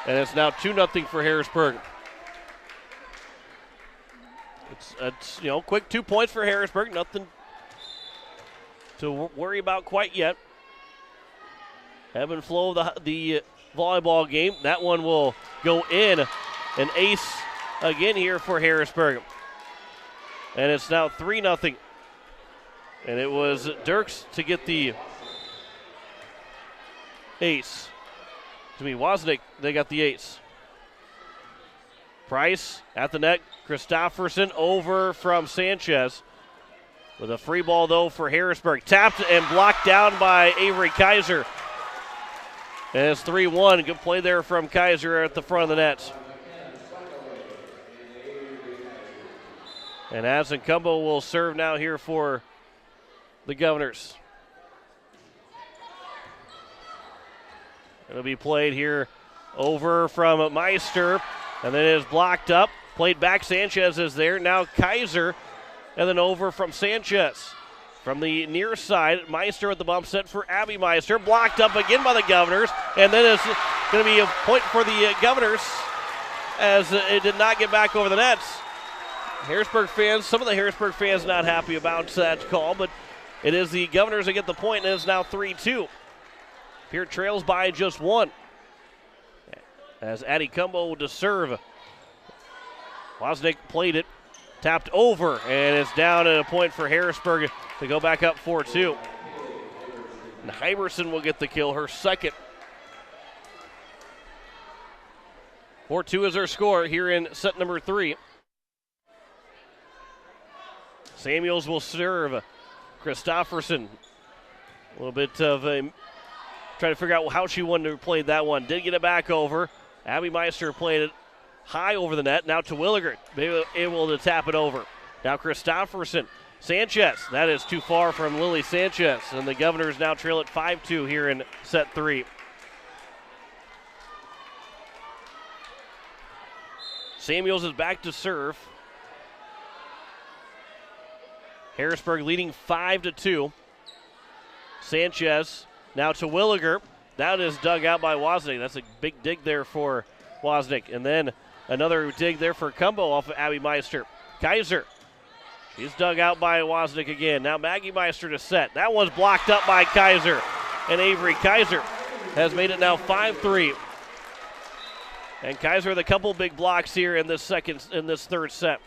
And it's now 2-0 for Harrisburg. It's quick 2 points for Harrisburg. Nothing to worry about quite yet. Ebb and flow of the volleyball game. That one will go in. An ace again here for Harrisburg. And it's now 3-0. And it was Dirks to get the ace. To me, Wozniak, they got the ace. Price at the net. Christofferson over from Sanchez. With a free ball, though, for Harrisburg. Tapped and blocked down by Avery Kaiser. And it's 3-1. Good play there from Kaiser at the front of the net. And Azencumbo will serve now here for the Governors. It'll be played here over from Meister. And then it is blocked up. Played back. Sanchez is there. Now Kaiser. And then over from Sanchez. From the near side, Meister with the bump set for Abby Meister. Blocked up again by the Governors. And then it's going to be a point for the Governors as it did not get back over the nets. Harrisburg fans, some of the Harrisburg fans not happy about that call, but it is the Governors that get the point, and it's now 3-2. Pierre trails by just one. As Azencumbo to serve. Wozniak played it, tapped over, and it's down at a point for Harrisburg to go back up 4-2. And Hyberson will get the kill, her second. 4-2 is her score here in set number 3. Samuels will serve. Christofferson. A little bit of a trying to figure out how she wanted to play that one. Did get it back over. Abby Meister played it high over the net. Now to Williger. Able to tap it over. Now Christofferson. Sanchez. That is too far from Lily Sanchez. And the Governors now trail at 5-2 here in set 3. Samuels is back to serve. Harrisburg leading 5-2. Sanchez now to Williger. That is dug out by Wozniak. That's a big dig there for Wozniak. And then another dig there for Cumbo off of Abby Meister. Kaiser. She's dug out by Wozniak again. Now Maggie Meister to set. That one's blocked up by Kaiser. And Avery Kaiser has made it now 5-3. And Kaiser with a couple big blocks here in this third set.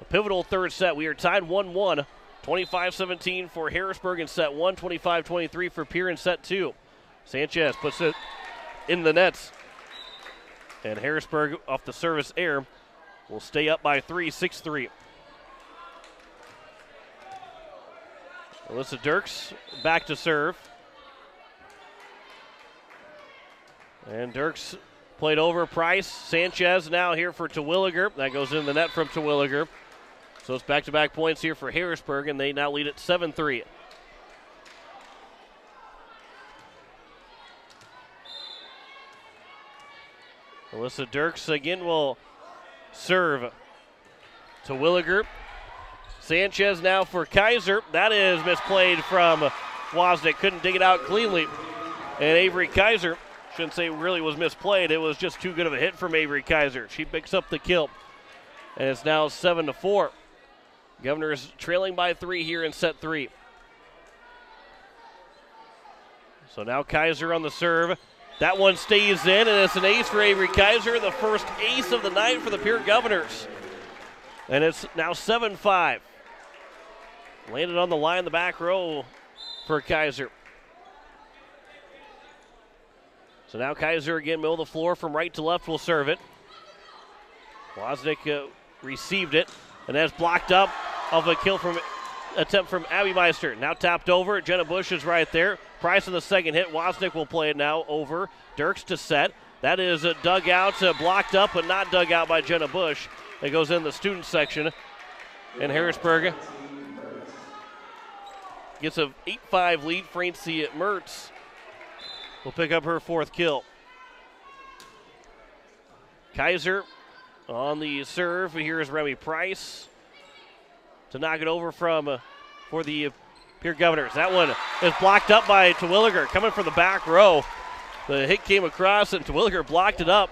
A pivotal third set. We are tied 1-1. 25-17 for Harrisburg in set 1. 25-23 for Pierre in set 2. Sanchez puts it in the nets. And Harrisburg off the service air will stay up by 3, 6-3. Alyssa Dirks back to serve. And Dirks played over Price. Sanchez now here for Terwilliger. That goes in the net from Terwilliger. So it's back-to-back points here for Harrisburg, and they now lead at 7-3. Alyssa Dirks again will serve to Williger. Sanchez now for Kaiser. That is misplayed from Wozniak. Couldn't dig it out cleanly. And Avery Kaiser, shouldn't say really was misplayed. It was just too good of a hit from Avery Kaiser. She picks up the kill. And it's now 7-4. Governors trailing by 3 here in set 3. So now Kaiser on the serve. That one stays in, and it's an ace for Avery Kaiser, the first ace of the night for the Pierre Governors. And it's now 7-5. Landed on the line in the back row for Kaiser. So now Kaiser again, middle of the floor from right to left will serve it. Wozniak received it, and that's blocked up off a kill from attempt from Abby Meister. Now tapped over. Jenna Bush is right there. Price on the second hit. Wozniak will play it now over. Dirks to set. That is dug out, blocked up, but not dug out by Jenna Bush. It goes in the student section. And Harrisburg gets a 8-5 lead. Francie Mertz will pick up her 4th kill. Kaiser on the serve. Here is Remy Price to knock it over for the Pierre Governors. That one is blocked up by Terwilliger coming from the back row. The hit came across and Terwilliger blocked it up.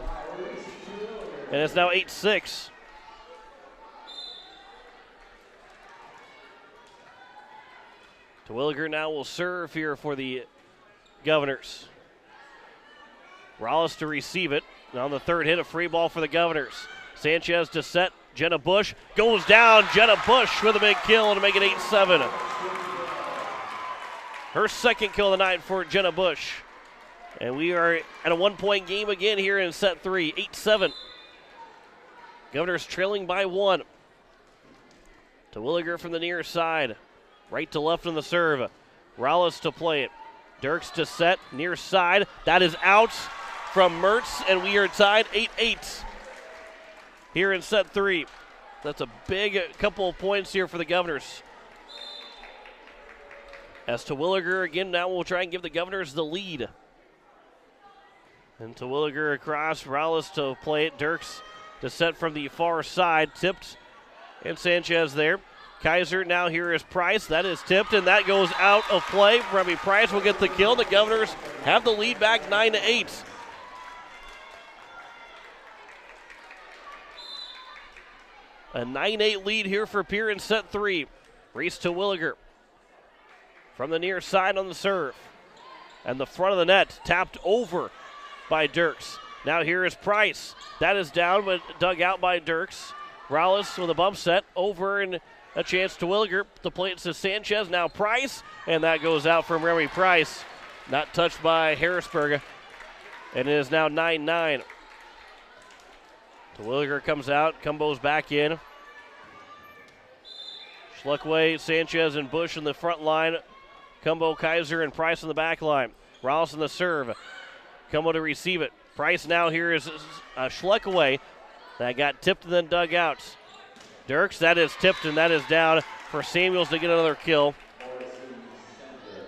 And it's now 8-6. Terwilliger now will serve here for the Governors. Rollis to receive it. On the third hit, a free ball for the Governors. Sanchez to set. Jenna Bush goes down. Jenna Bush with a big kill to make it 8-7. Her 2nd kill of the night for Jenna Bush. And we are at a 1-point game again here in set 3. 8-7. Governors trailing by 1. Terwilliger from the near side. Right to left on the serve. Rollis to play it. Dirks to set. Near side. That is out from Mertz, and we are tied 8-8 here in set 3. That's a big couple of points here for the Governors. As Terwilliger again now will try and give the Governors the lead. And Terwilliger across. Rollis to play it. Dirks to set from the far side. Tipped. And Sanchez there. Kaiser now here is Price. That is tipped, and that goes out of play. Remy Price will get the kill. The Governors have the lead back 9-8. A 9-8 lead here for Pierre in set 3. Reese Terwilliger from the near side on the serve. And the front of the net tapped over by Dirks. Now here is Price. That is down, but dug out by Dirks. Rollis with a bump set over, and a chance Terwilliger to play it to Sanchez. Now Price, and that goes out from Remy Price. Not touched by Harrisburg. And it is now 9-9. Terwilliger comes out. Cumbo's back in. Schluckway, Sanchez, and Bush in the front line. Cumbo, Kaiser, and Price in the back line. Rouse in the serve. Cumbo to receive it. Price now here is Schluckway. That got tipped and then dug out. Dirks, that is tipped and that is down for Samuels to get another kill.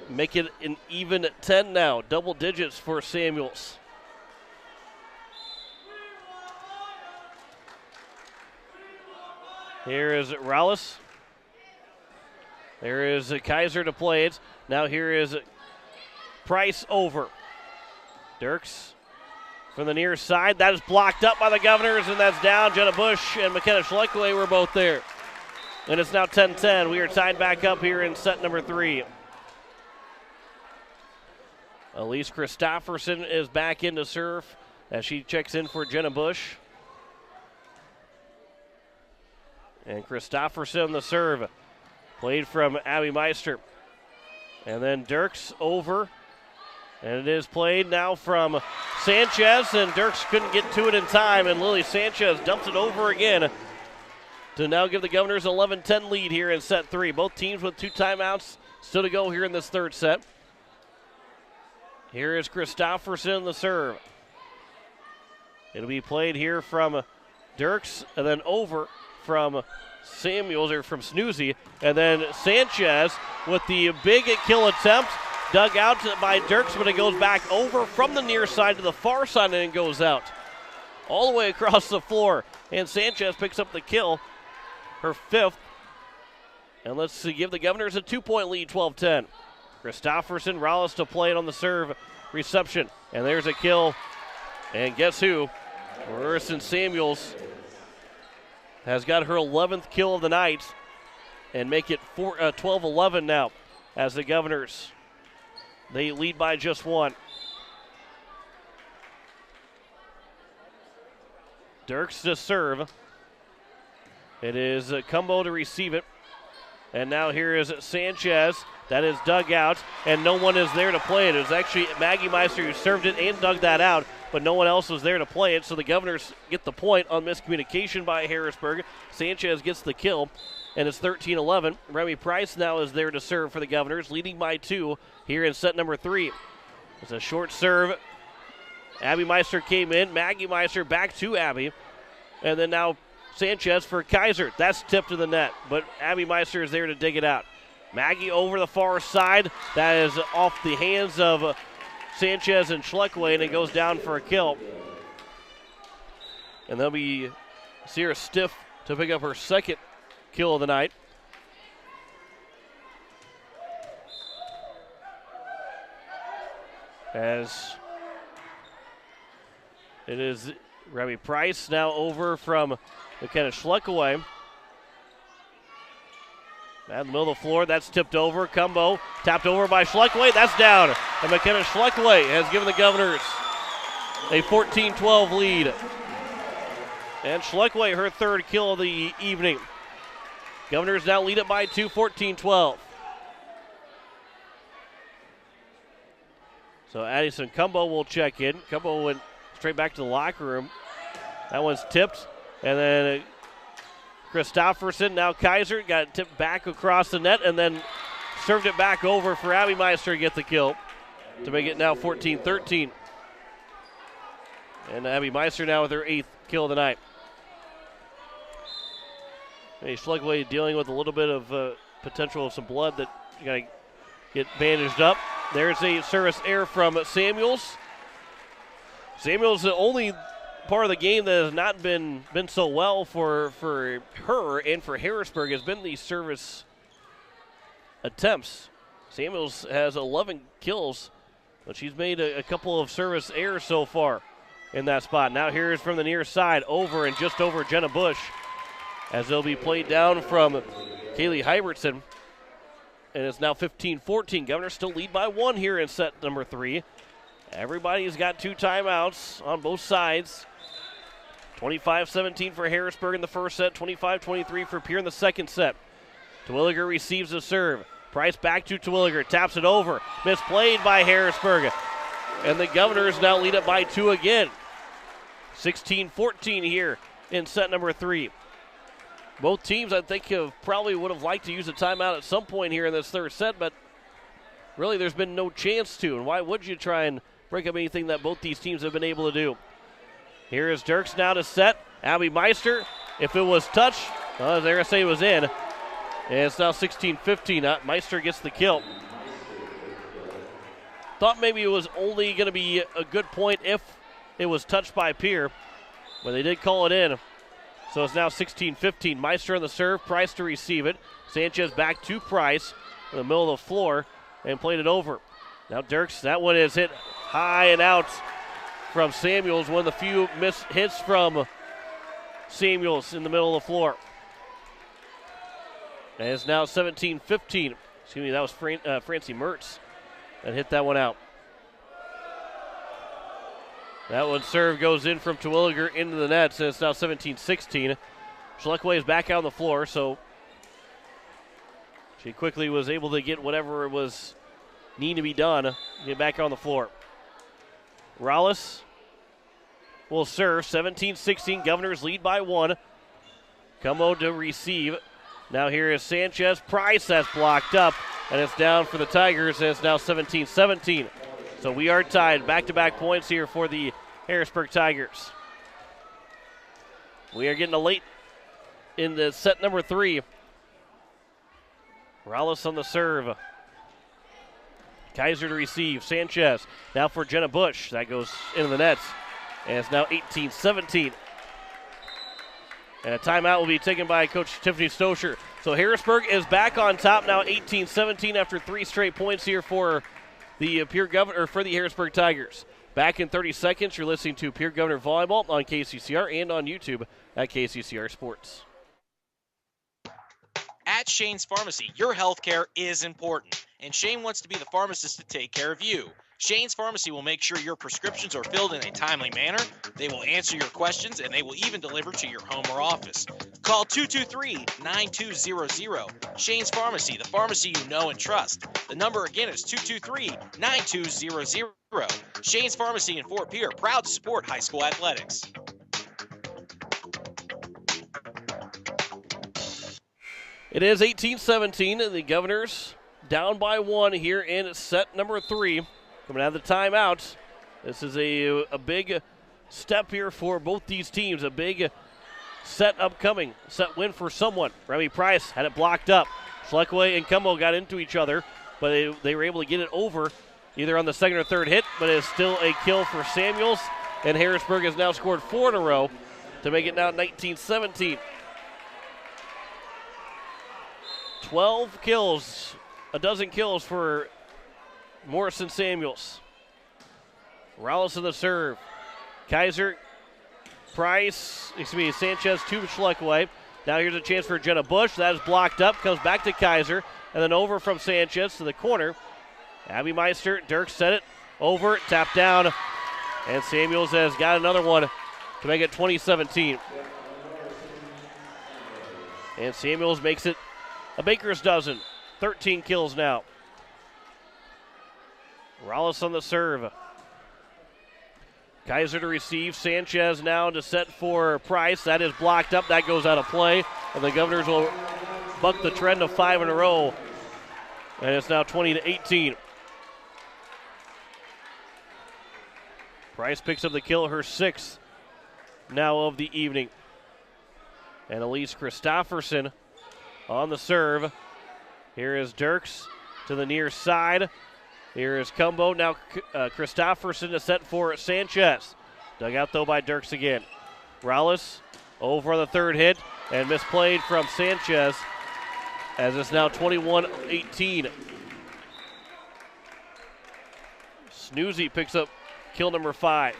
Make it an even 10 now. Double digits for Samuels. Here is Rollis. There is Kaiser to play it. Now here is Price over. Dirks from the near side. That is blocked up by the Governors, and that's down. Jenna Bush and McKenna Schleckway were both there. And it's now 10-10. We are tied back up here in set number 3. Elise Christofferson is back in to serve as she checks in for Jenna Bush. And Christofferson on the serve. Played from Abby Meister. And then Dirks over. And it is played now from Sanchez, and Dirks couldn't get to it in time, and Lily Sanchez dumps it over again to now give the Governors an 11-10 lead here in set 3. Both teams with 2 timeouts still to go here in this third set. Here is Christofferson the serve. It'll be played here from Dirks, and then over from Samuels, or from Snoozy, and then Sanchez with the big kill attempt. Dug out by Dirks, but it goes back over from the near side to the far side, and it goes out. All the way across the floor. And Sanchez picks up the kill, her 5th. And let's give the Governors a 2-point lead, 12-10. Christofferson, Rollis to play it on the serve reception. And there's a kill. And guess who? Marissa Samuels has got her 11th kill of the night and make it 12-11 now as the Governors, they lead by just 1. Dirks to serve. It is Cumbo to receive it. And now here is Sanchez. That is dug out, and no one is there to play it. It was actually Maggie Meister who served it and dug that out, but no one else was there to play it, so the Governors get the point on miscommunication by Harrisburg. Sanchez gets the kill, and it's 13-11. Remy Price now is there to serve for the Governors, leading by 2 here in set number 3. It's a short serve. Abby Meister came in. Maggie Meister back to Abby. And then now Sanchez for Kaiser. That's tipped to the net, but Abby Meister is there to dig it out. Maggie over the far side. That is off the hands of Sanchez and Schleckway, and it goes down for a kill. And that'll be Sierra Stiff to pick up her second kill of the night. As it is Remy Price now over from McKenna Schleckaway. At the middle of the floor, that's tipped over. Cumbo tapped over by Schleckaway. That's down. And McKenna Schleckaway has given the Governors a 14-12 lead. And Schleckaway, her third kill of the evening. Governors now lead it by 2, 14-12. So Addison Cumbo will check in. Cumbo went straight back to the locker room. That one's tipped. And then Christofferson, now Kaiser, got it tipped back across the net and then served it back over for Abby Meister to get the kill to make it now 14-13. And Abby Meister now with her 8th kill of the night. Hey, Schleckaway dealing with a little bit of potential of some blood that you got to get bandaged up. There's a service error from Samuels. Samuels, the only part of the game that has not been so well for her and for Harrisburg has been the service attempts. Samuels has 11 kills, but she's made a couple of service errors so far in that spot. Now here's from the near side, over and just over Jenna Bush, as they'll be played down from Kaylee Hybertson. And it's now 15-14. Governors still lead by 1 here in set number 3. Everybody's got 2 timeouts on both sides. 25-17 for Harrisburg in the first set, 25-23 for Pierre in the second set. Terwilliger receives the serve. Price back to Terwilliger, taps it over. Misplayed by Harrisburg. And the Governors now lead it by 2 again. 16-14 here in set number 3. Both teams, I think, probably would have liked to use a timeout at some point here in this third set, but really there's been no chance to. And why would you try and break up anything that both these teams have been able to do? Here is Dirks now to set. Abby Meister, if it was touched, they're going to say it was in. And it's now 16-15. Meister gets the kill. Thought maybe it was only going to be a good point if it was touched by Pierre, but they did call it in. So it's now 16-15. Meister on the serve, Price to receive it. Sanchez back to Price in the middle of the floor and played it over. Now Dirks, that one is hit high and out from Samuels. One of the few missed hits from Samuels in the middle of the floor. And it's now 17-15. Excuse me, that was Francie Mertz that hit that one out. That one serve goes in from Terwilliger into the net, so it's now 17-16. Schleckway is back out on the floor, so she quickly was able to get whatever was need to be done, get back on the floor. Rallis will serve, 17-16. Governors lead by 1. Cumbo to receive. Now here is Sanchez. Price, that's blocked up, and it's down for the Tigers, and it's now 17-17. So we are tied. Back-to-back points here for the Harrisburg Tigers. We are getting a late in the set number 3. Rallis on the serve. Kaiser to receive. Sanchez now for Jenna Bush. That goes into the nets. And it's now 18-17. And a timeout will be taken by Coach Tiffany Stoscher. So Harrisburg is back on top now, 18-17 after 3 straight points here for the Pierre Governor, for the Harrisburg Tigers. Back in 30 seconds, you're listening to Pierre Governor Volleyball on KCCR and on YouTube at KCCR Sports. At Shane's Pharmacy, your health care is important, and Shane wants to be the pharmacist to take care of you. Shane's Pharmacy will make sure your prescriptions are filled in a timely manner. They will answer your questions, and they will even deliver to your home or office. Call 223-9200. Shane's Pharmacy, the pharmacy you know and trust. The number again is 223-9200. Shane's Pharmacy in Fort Pierre, proud to support high school athletics. It is 18-17, and the Governors down by 1 here in set number 3. Coming out of the timeout. This is a big step here for both these teams. A big set upcoming. Set win for someone. Remy Price had it blocked up. Schleckway and Cumbo got into each other, but they were able to get it over either on the second or third hit, but it's still a kill for Samuels, and Harrisburg has now scored 4 in a row to make it now 19-17. 12 kills, a dozen kills for Morrison Samuels. Rallis in the serve. Sanchez to Schleckway. Now here's a chance for Jenna Bush. That is blocked up, comes back to Kaiser, and then over from Sanchez to the corner. Abby Meister, Dirk set it over, tapped down, and Samuels has got another one to make it 20-17. And Samuels makes it a baker's dozen, 13 kills now. Rallis on the serve. Kaiser to receive, Sanchez now to set for Price. That is blocked up, that goes out of play, and the Governors will buck the trend of 5 in a row, and it's now 20-18. Price picks up the kill, her 6th now of the evening. And Elise Christofferson on the serve. Here is Dirks to the near side. Here is Cumbo. Now Christofferson to set for Sanchez. Dug out though by Dirks again. Rallis over on the third hit and misplayed from Sanchez as it's now 21-18. Snoozy picks up kill number 5.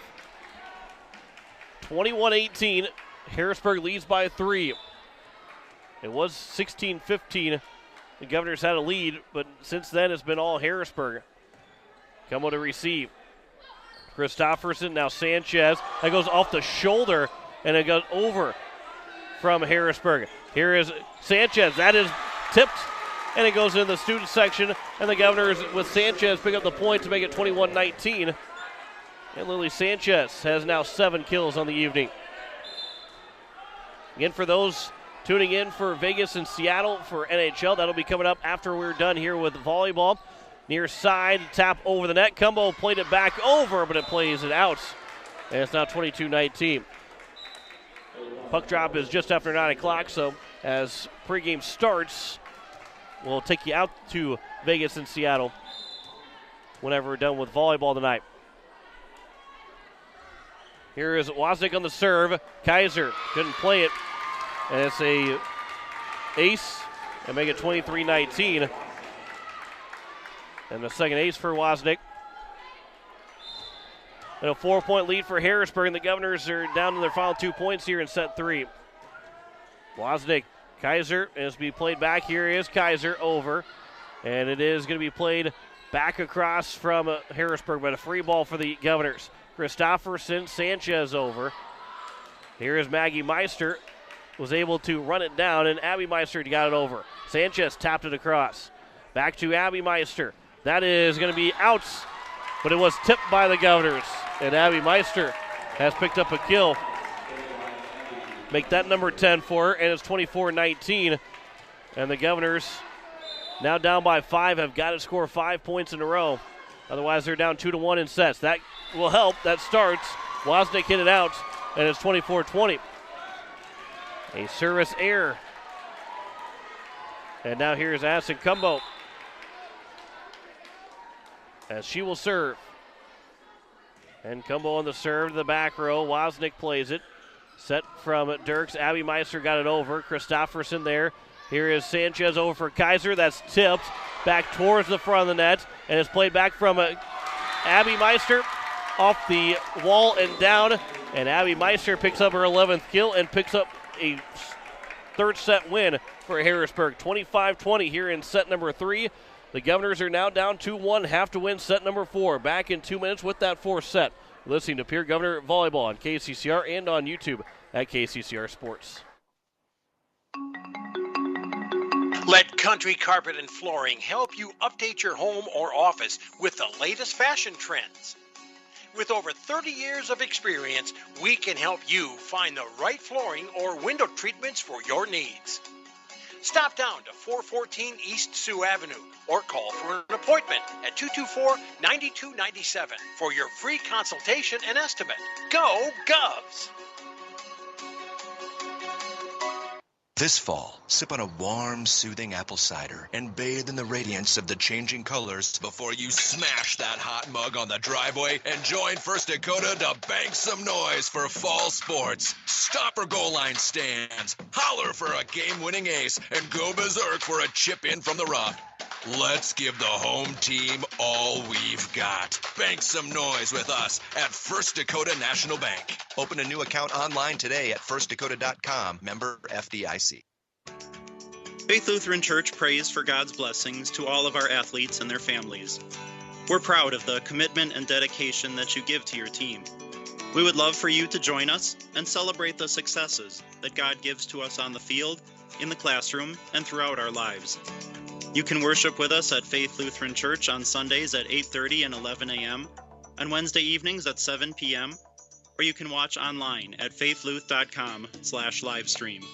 21-18. Harrisburg leads by 3. It was 16-15. The Governors had a lead, but since then it's been all Harrisburg. Cumbo to receive. Christofferson, now Sanchez. That goes off the shoulder, and it goes over from Harrisburg. Here is Sanchez. That is tipped, and it goes in the student section, and the Governors with Sanchez pick up the point to make it 21-19. And Lily Sanchez has now 7 kills on the evening. Again, for those tuning in for Vegas and Seattle for NHL, that'll be coming up after we're done here with volleyball. Near side, tap over the net. Cumbo played it back over, but it plays it out. And it's now 22-19. Puck drop is just after 9 o'clock, so as pregame starts, we'll take you out to Vegas and Seattle whenever we're done with volleyball tonight. Here is Wozniak on the serve. Kaiser couldn't play it. And it's a ace and make it 23-19. And the second ace for Wozniak. And a 4-point lead for Harrisburg. And the Governors are down to their final 2 points here in set 3. Wozniak, Kaiser is to be played back. Here is Kaiser over. And it is going to be played back across from Harrisburg, but a free ball for the Governors. Christofferson, Sanchez over. Here is Maggie Meister. Was able to run it down, and Abby Meister got it over. Sanchez tapped it across. Back to Abby Meister. That is going to be out, but it was tipped by the Governors. And Abby Meister has picked up a kill. Make that number 10 for her, and it's 24-19. And the Governors, now down by 5, have got to score 5 points in a row. Otherwise, they're down 2-1 in sets. That will help. That starts. Wozniak hit it out, and it's 24-20. A service error. And now here's Addison Cumbo as she will serve. And Cumbo on the serve to the back row. Wozniak plays it. Set from Dirks. Abby Meister got it over. Christofferson there. Here is Sanchez over for Kaiser. That's tipped back towards the front of the net. And it's played back from Abby Meister off the wall and down. And Abby Meister picks up her 11th kill and picks up a third set win for Harrisburg. 25-20 here in set number 3. The Governors are now down 2-1, have to win set number 4. Back in 2 minutes with that 4th set. Listening to Pierre Governor Volleyball on KCCR and on YouTube at KCCR Sports. Let Country Carpet and Flooring help you update your home or office with the latest fashion trends. With over 30 years of experience, we can help you find the right flooring or window treatments for your needs. Stop down to 414 East Sioux Avenue or call for an appointment at 224-9297 for your free consultation and estimate. Go Govs! This fall, sip on a warm, soothing apple cider and bathe in the radiance of the changing colors before you smash that hot mug on the driveway and join First Dakota to bank some noise for fall sports. Stop for goal line stands, holler for a game-winning ace, and go berserk for a chip in from the rough. Let's give the home team all we've got. Bank some noise with us at First Dakota National Bank. Open a new account online today at firstdakota.com. Member FDIC. Faith Lutheran Church prays for God's blessings to all of our athletes and their families. We're proud of the commitment and dedication that you give to your team. We would love for you to join us and celebrate the successes that God gives to us on the field, in the classroom, and throughout our lives. You can worship with us at Faith Lutheran Church on Sundays at 8:30 and 11 a.m., on Wednesday evenings at 7 p.m., or you can watch online at faithluth.com/livestream.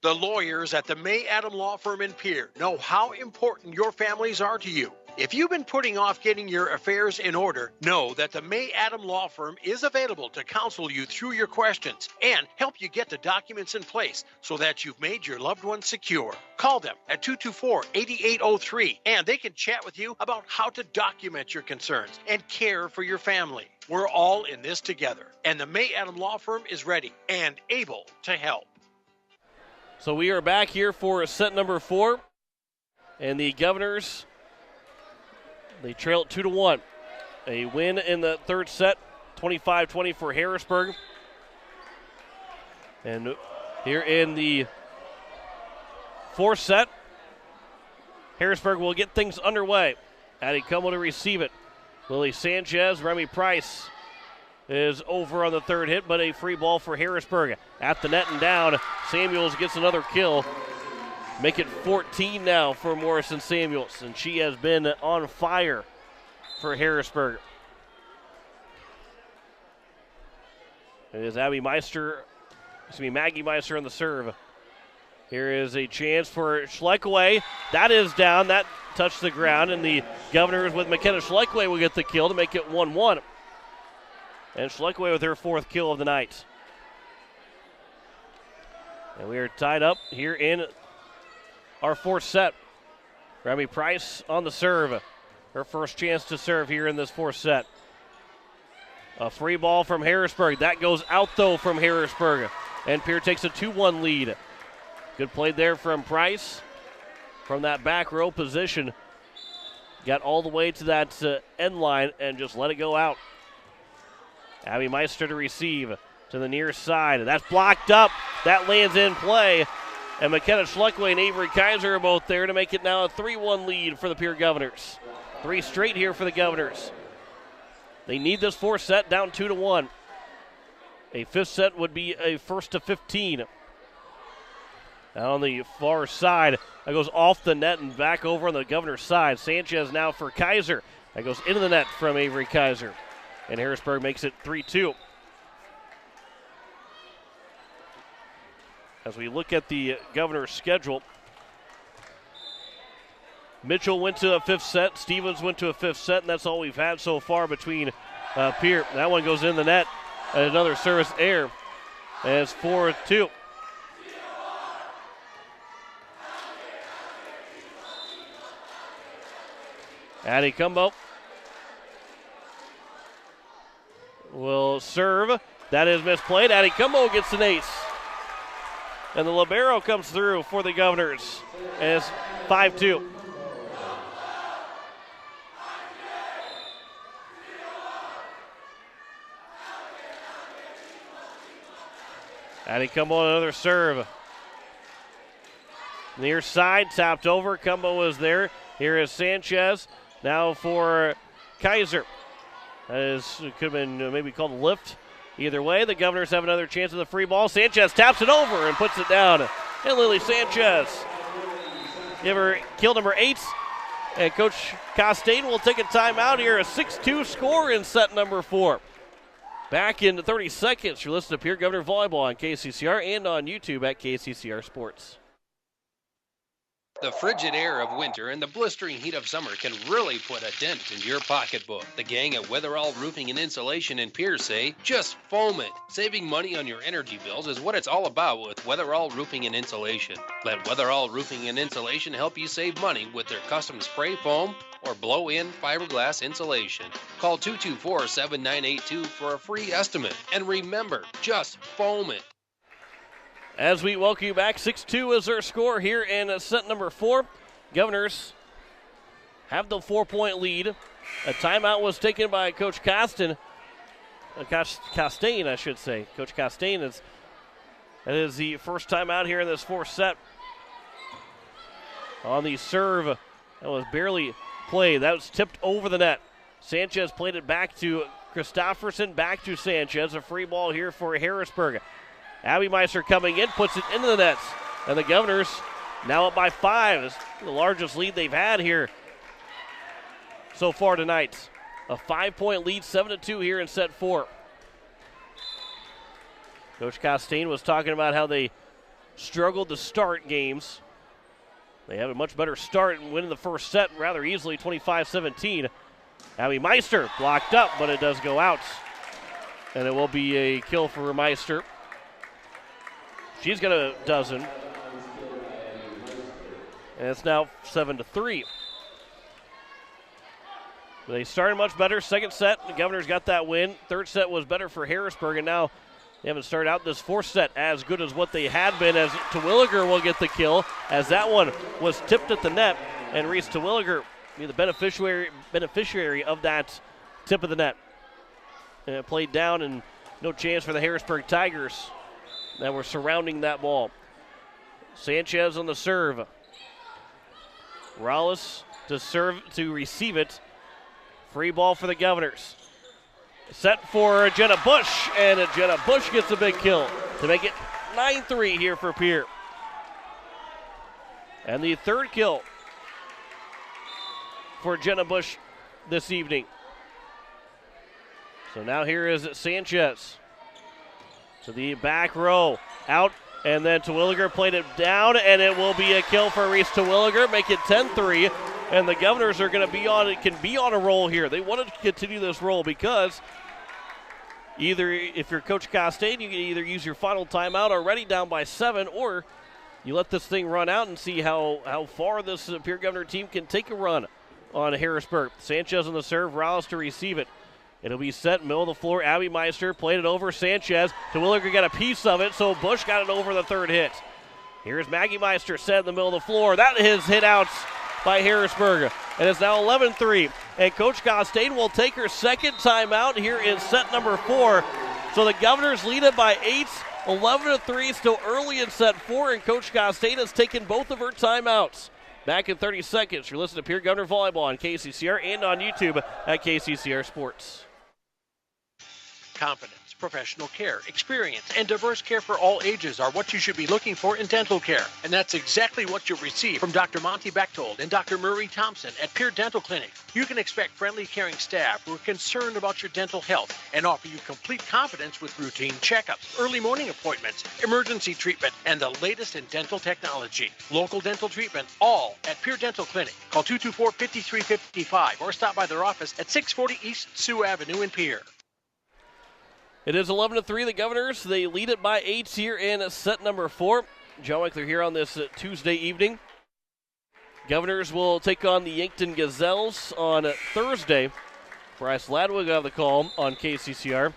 The lawyers at the May Adam Law Firm in Pierre know how important your families are to you. If you've been putting off getting your affairs in order, know that the May Adam Law Firm is available to counsel you through your questions and help you get the documents in place so that you've made your loved ones secure. Call them at 224-8803 and they can chat with you about how to document your concerns and care for your family. We're all in this together, and the May Adam Law Firm is ready and able to help. So we are back here for set number 4, and the Governors, they trail it 2-1. A win in the third set, 25-20 for Harrisburg. And here in the fourth set, Harrisburg will get things underway. Addie Como to receive it. Lily Sanchez, Remy Price is over on the third hit, but a free ball for Harrisburg. At the net and down, Samuels gets another kill. Make it 14 now for Morrison Samuels, and she has been on fire for Harrisburg. It is Maggie Meister on the serve. Here is a chance for Schleckaway. That is down. That touched the ground, and the Governors with McKenna Schleckaway will get the kill to make it 1-1. And Schleckaway with her 4th kill of the night. And we are tied up here in our 4th set. Remy Price on the serve. Her first chance to serve here in this 4th set. A free ball from Harrisburg. That goes out, though, from Harrisburg. And Pierre takes a 2-1 lead. Good play there from Price. From that back row position. Got all the way to that end line and just let it go out. Abby Meister to receive to the near side. That's blocked up. That lands in play. And McKenna Schleckaway and Avery Kaiser are both there to make it now a 3-1 lead for the Pierre Governors. 3 straight here for the Governors. They need this 4th set down 2-1. A 5th set would be a 1st to 15. Now on the far side, that goes off the net and back over on the Governor's side. Sanchez now for Kaiser. That goes into the net from Avery Kaiser. And Harrisburg makes it 3-2. As we look at the Governor's schedule, Mitchell went to a 5th set. Stevens went to a 5th set, and that's all we've had so far between Pierre. That one goes in the net. Another service error. And it's 4-2. Addie Cumbo will serve. That is misplayed. Addie Cumbo gets an ace. And the libero comes through for the Governors. And it's 5-2. Addie Cumbo on another serve. Near side, tapped over. Cumbo is there. Here is Sanchez. Now for Kaiser. It could have been maybe called a lift. Either way, the Governors have another chance of the free ball. Sanchez taps it over and puts it down. And Lily Sanchez. Give her kill number 8. And Coach Costain will take a timeout here. A 6-2 score in set number 4. Back in 30 seconds. You're listening to Pierre Governor Volleyball on KCCR and on YouTube at KCCR Sports. The frigid air of winter and the blistering heat of summer can really put a dent into your pocketbook. The gang at Weatherall Roofing and Insulation in Pierre say, just foam it. Saving money on your energy bills is what it's all about with Weatherall Roofing and Insulation. Let Weatherall Roofing and Insulation help you save money with their custom spray foam or blow-in fiberglass insulation. Call 224-7982 for a free estimate. And remember, just foam it. As we welcome you back, 6-2 is our score here in set number 4. Governors have the 4-point lead. A timeout was taken by Coach Costain, I should say. Coach Costain that is the first timeout here in this fourth set. On the serve, that was barely played. That was tipped over the net. Sanchez played it back to Christofferson, back to Sanchez. A free ball here for Harrisburg. Abby Meister coming in, puts it into the nets. And the Governors now up by 5. It's the largest lead they've had here so far tonight. A 5-point lead, 7-2 here in set 4. Coach Costain was talking about how they struggled to start games. They have a much better start and win the first set rather easily, 25-17. Abby Meister blocked up, but it does go out. And it will be a kill for Meister. She's got a dozen. And it's now 7-3. They started much better. Second set, the Governors got that win. Third set was better for Harrisburg, and now they haven't started out this fourth set as good as what they had been, as Terwilliger will get the kill, as that one was tipped at the net, and Reese Terwilliger be the beneficiary of that tip of the net. And it played down, and no chance for the Harrisburg Tigers that were surrounding that ball. Sanchez on the serve. Rallis to receive it. Free ball for the Governors. Set for Jenna Bush, and Jenna Bush gets a big kill to make it 9-3 here for Pierre. And the third kill for Jenna Bush this evening. So now here is Sanchez to the back row, out, and then Terwilliger played it down, and it will be a kill for Reese Terwilliger, make it 10-3, and the Governors are going to be on a roll here. They want to continue this roll because either if you're Coach Costain, you can either use your final timeout already down by 7, or you let this thing run out and see how far this Pierre Governor team can take a run on Harrisburg. Sanchez on the serve, Rallis to receive it. It'll be set, middle of the floor. Abby Meister played it over Sanchez. Terwilliger got a piece of it, so Bush got it over the third hit. Here's Maggie Meister set in the middle of the floor. That is hit out by Harrisburg. And it's now 11-3. And Coach Costain will take her second timeout here in set number 4. So the Governors lead it by 8, 11-3, still early in set 4, and Coach Costain has taken both of her timeouts. Back in 30 seconds, you're listening to Pierre Governor Volleyball on KCCR and on YouTube at KCCR Sports. Confidence, professional care, experience, and diverse care for all ages are what you should be looking for in dental care. And that's exactly what you'll receive from Dr. Monty Bechtold and Dr. Murray Thompson at Pierre Dental Clinic. You can expect friendly, caring staff who are concerned about your dental health and offer you complete confidence with routine checkups, early morning appointments, emergency treatment, and the latest in dental technology. Local dental treatment, all at Pierre Dental Clinic. Call 224-5355 or stop by their office at 640 East Sioux Avenue in Pierre. It is 11-3, the Governors. They lead it by 8 here in set number 4. John Wickler here on this Tuesday evening. Governors will take on the Yankton Gazelles on Thursday. Bryce Ladwig will have the call on KCCR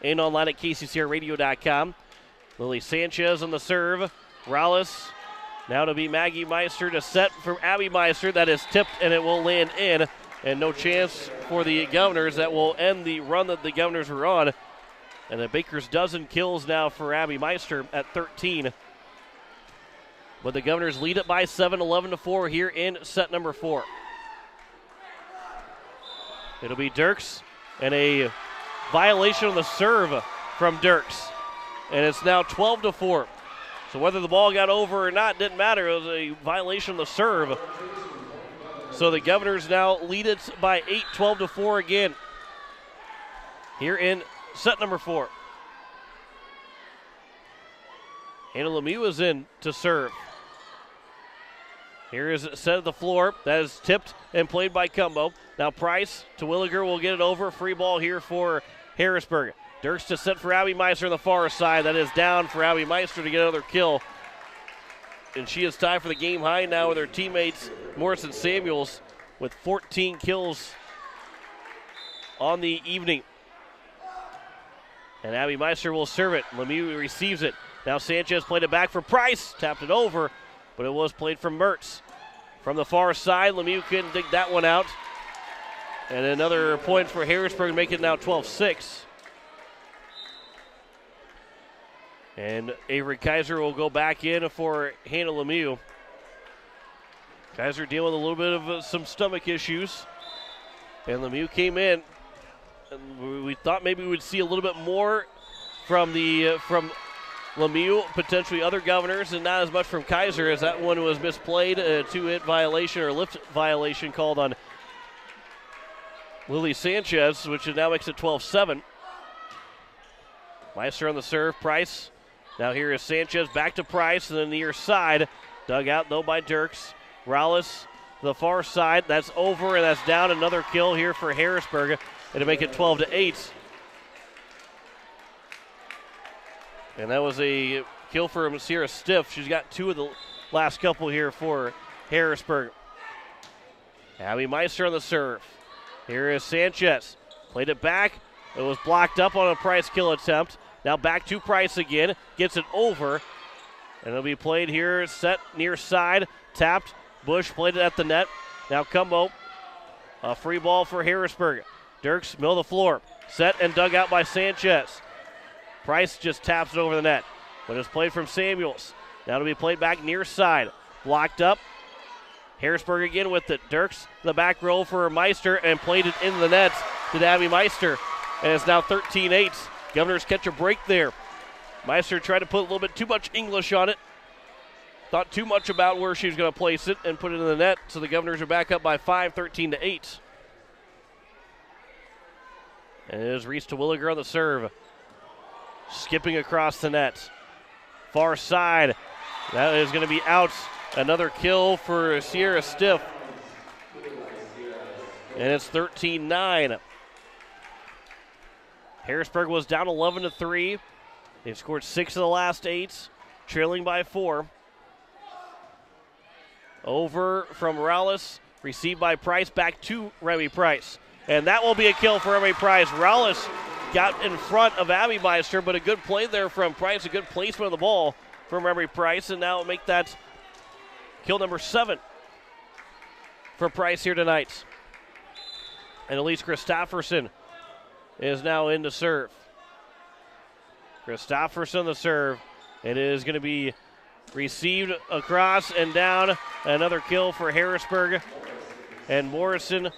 and online at kccrradio.com. Lily Sanchez on the serve. Rallis now to be Maggie Meister to set for Abby Meister. That is tipped, and it will land in. And no chance for the Governors. That will end the run that the Governors were on. And the Baker's dozen kills now for Abby Meister at 13. But the Governors lead it by 7, 11-4 here in set number 4. It'll be Dirks and a violation on the serve from Dirks. And it's now 12-4. So whether the ball got over or not didn't matter. It was a violation on the serve. So the Governors now lead it by 8, 12-4 again here in set number 4. Hannah Lemieux is in to serve. Here is set of the floor. That is tipped and played by Cumbo. Now Price to Williger will get it over. Free ball here for Harrisburg. Dirks to set for Abby Meister on the far side. That is down for Abby Meister to get another kill. And she is tied for the game high now with her teammates Morrison Samuels with 14 kills on the evening. And Abby Meister will serve it. Lemieux receives it. Now Sanchez played it back for Price. Tapped it over, but it was played from Mertz. From the far side, Lemieux couldn't dig that one out. And another point for Harrisburg, make it now 12-6. And Avery Kaiser will go back in for Hannah Lemieux. Kaiser dealing with a little bit of some stomach issues. And Lemieux came in. And we thought maybe we would see a little bit more from Lemieux, potentially other Governors, and not as much from Kaiser, as that one was misplayed. A two-hit violation or lift violation called on Lily Sanchez, which now makes it 12-7. Meister on the serve. Price. Now here is Sanchez back to Price, and then near side. Dug out, though, by Dirks. Rallis, the far side. That's over, and that's down. Another kill here for Harrisburg, and to make it 12-8. And that was a kill for Sierra Stiff. She's got two of the last couple here for Harrisburg. Abby Meister on the serve. Here is Sanchez. Played it back. It was blocked up on a Price kill attempt. Now back to Price again. Gets it over. And it'll be played here. Set near side. Tapped. Bush played it at the net. Now Cumbo. A free ball for Harrisburg. Dirks, middle of the floor. Set and dug out by Sanchez. Price just taps it over the net. But it's played from Samuels. Now it'll be played back near side. Blocked up. Harrisburg again with it. Dirks, the back row for Meister, and played it in the net to Abby Meister. And it's now 13-8. Governors catch a break there. Meister tried to put a little bit too much English on it. Thought too much about where she was going to place it and put it in the net. So the Governors are back up by 5, 13-8. And it is Reese to Williger on the serve. Skipping across the net. Far side. That is going to be out. Another kill for Sierra Stiff. And it's 13-9. Harrisburg was down 11-3. They've scored 6 of the last 8, trailing by 4. Over from Rallis, received by Price, back to Remy Price. And that will be a kill for Remy Price. Rallis got in front of Abby Meister, but a good play there from Price, a good placement of the ball from Remy Price, and now make that kill number 7 for Price here tonight. And Elise Christofferson is now in to serve. Christofferson the serve. It is going to be received across and down. Another kill for Harrisburg. And Morrison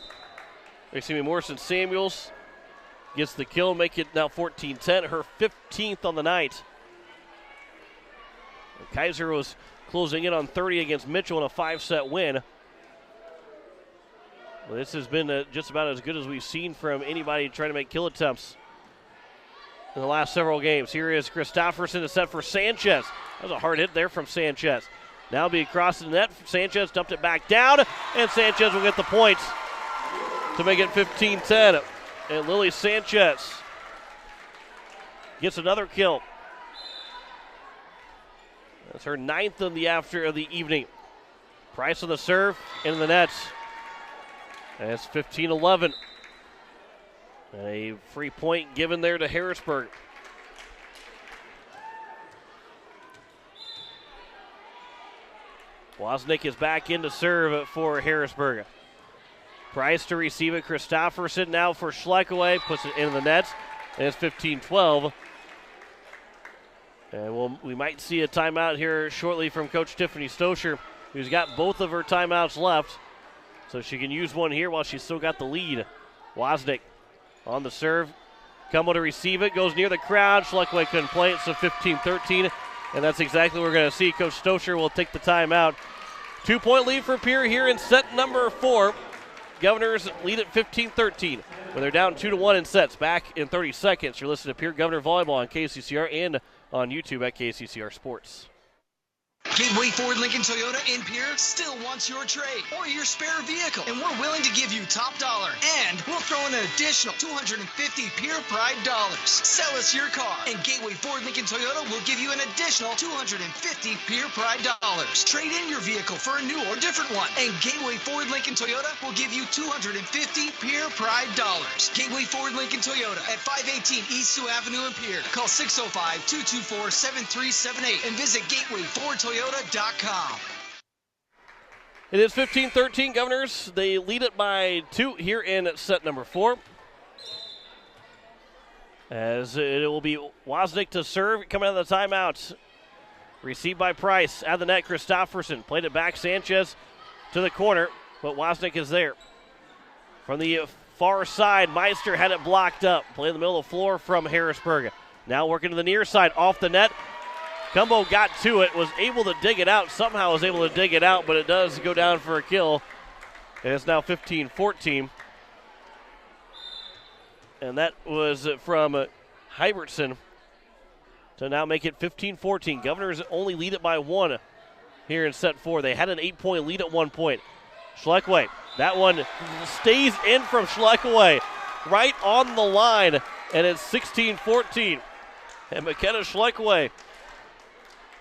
Samuels gets the kill, make it now 14-10, her 15th on the night. Kaiser was closing in on 30 against Mitchell in a 5-set win. Well, this has been just about as good as we've seen from anybody trying to make kill attempts in the last several games. Here is Christofferson to set for Sanchez. That was a hard hit there from Sanchez. Now be across the net. Sanchez dumped it back down, and Sanchez will get the points to make it 15-10. And Lily Sanchez gets another kill. That's her 9th of the evening. Price on the serve, in the net. And it's 15-11. A free point given there to Harrisburg. Wozniak is back in to serve for Harrisburg. Price to receive it. Christofferson now for Schleckaway. Puts it in the net. And it's 15-12. And we might see a timeout here shortly from Coach Tiffany Stosher, who's got both of her timeouts left. So she can use one here while she's still got the lead. Wozniak on the serve. Cumbo to receive it. Goes near the crowd. Schleckaway couldn't play it, so 15-13. And that's exactly what we're going to see. Coach Stosher will take the timeout. 2-point lead for Pierre here in set number 4. Governors lead at 15-13 when they're down 2-1 in sets. Back in 30 seconds. You're listening to Pierre Governor Volleyball on KCCR and on YouTube at KCCR Sports. Gateway Ford Lincoln Toyota in Pierre still wants your trade or your spare vehicle, and we're willing to give you top dollar. And we'll throw in an additional $250 Pierre Pride dollars. Sell us your car, and Gateway Ford Lincoln Toyota will give you an additional $250 Pierre Pride dollars. Trade in your vehicle for a new or different one, and Gateway Ford Lincoln Toyota will give you $250 Pierre Pride dollars. Gateway Ford Lincoln Toyota at 518 East Sioux Avenue in Pierre. Call 605-224-7378 and visit GatewayFordToyota.com. It is 15-13 Governors. They lead it by 2 here in set number 4. As it will be Wozniak to serve coming out of the timeout. Received by Price. Out of the net, Christofferson. Played it back, Sanchez to the corner, but Wozniak is there. From the far side, Meister had it blocked up. Play in the middle of the floor from Harrisburg. Now working to the near side, off the net. Cumbo got to it, was able to dig it out, somehow was able to dig it out, but it does go down for a kill. And it's now 15-14. And that was from Hybertson to now make it 15-14. Governors only lead it by 1 here in set 4. They had an 8-point lead at one point. Schleckway, that one stays in from Schleckway right on the line, and it's 16-14. And McKenna Schleckway,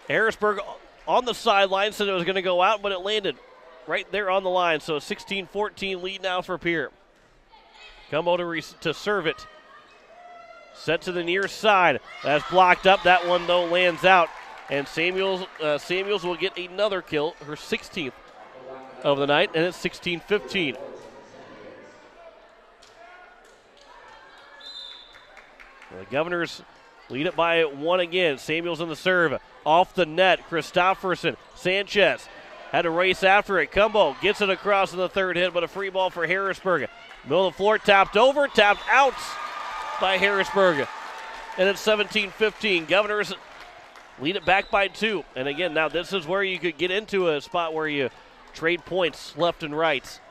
Harrisburg on the sideline said it was going to go out, but it landed right there on the line. So 16-14 lead now for Pierre. Cumbo to serve it. Set to the near side. That's blocked up. That one, though, lands out. And Samuels will get another kill, her 16th of the night, and it's 16-15. The Governors lead it by 1 again. Samuels on the serve. Off the net, Christofferson. Sanchez had to race after it. Cumbo gets it across in the third hit, but a free ball for Harrisburg. Middle of the floor, tapped over, tapped out by Harrisburg. And it's 17-15. Governors lead it back by 2. And again, now this is where you could get into a spot where you trade points left and right,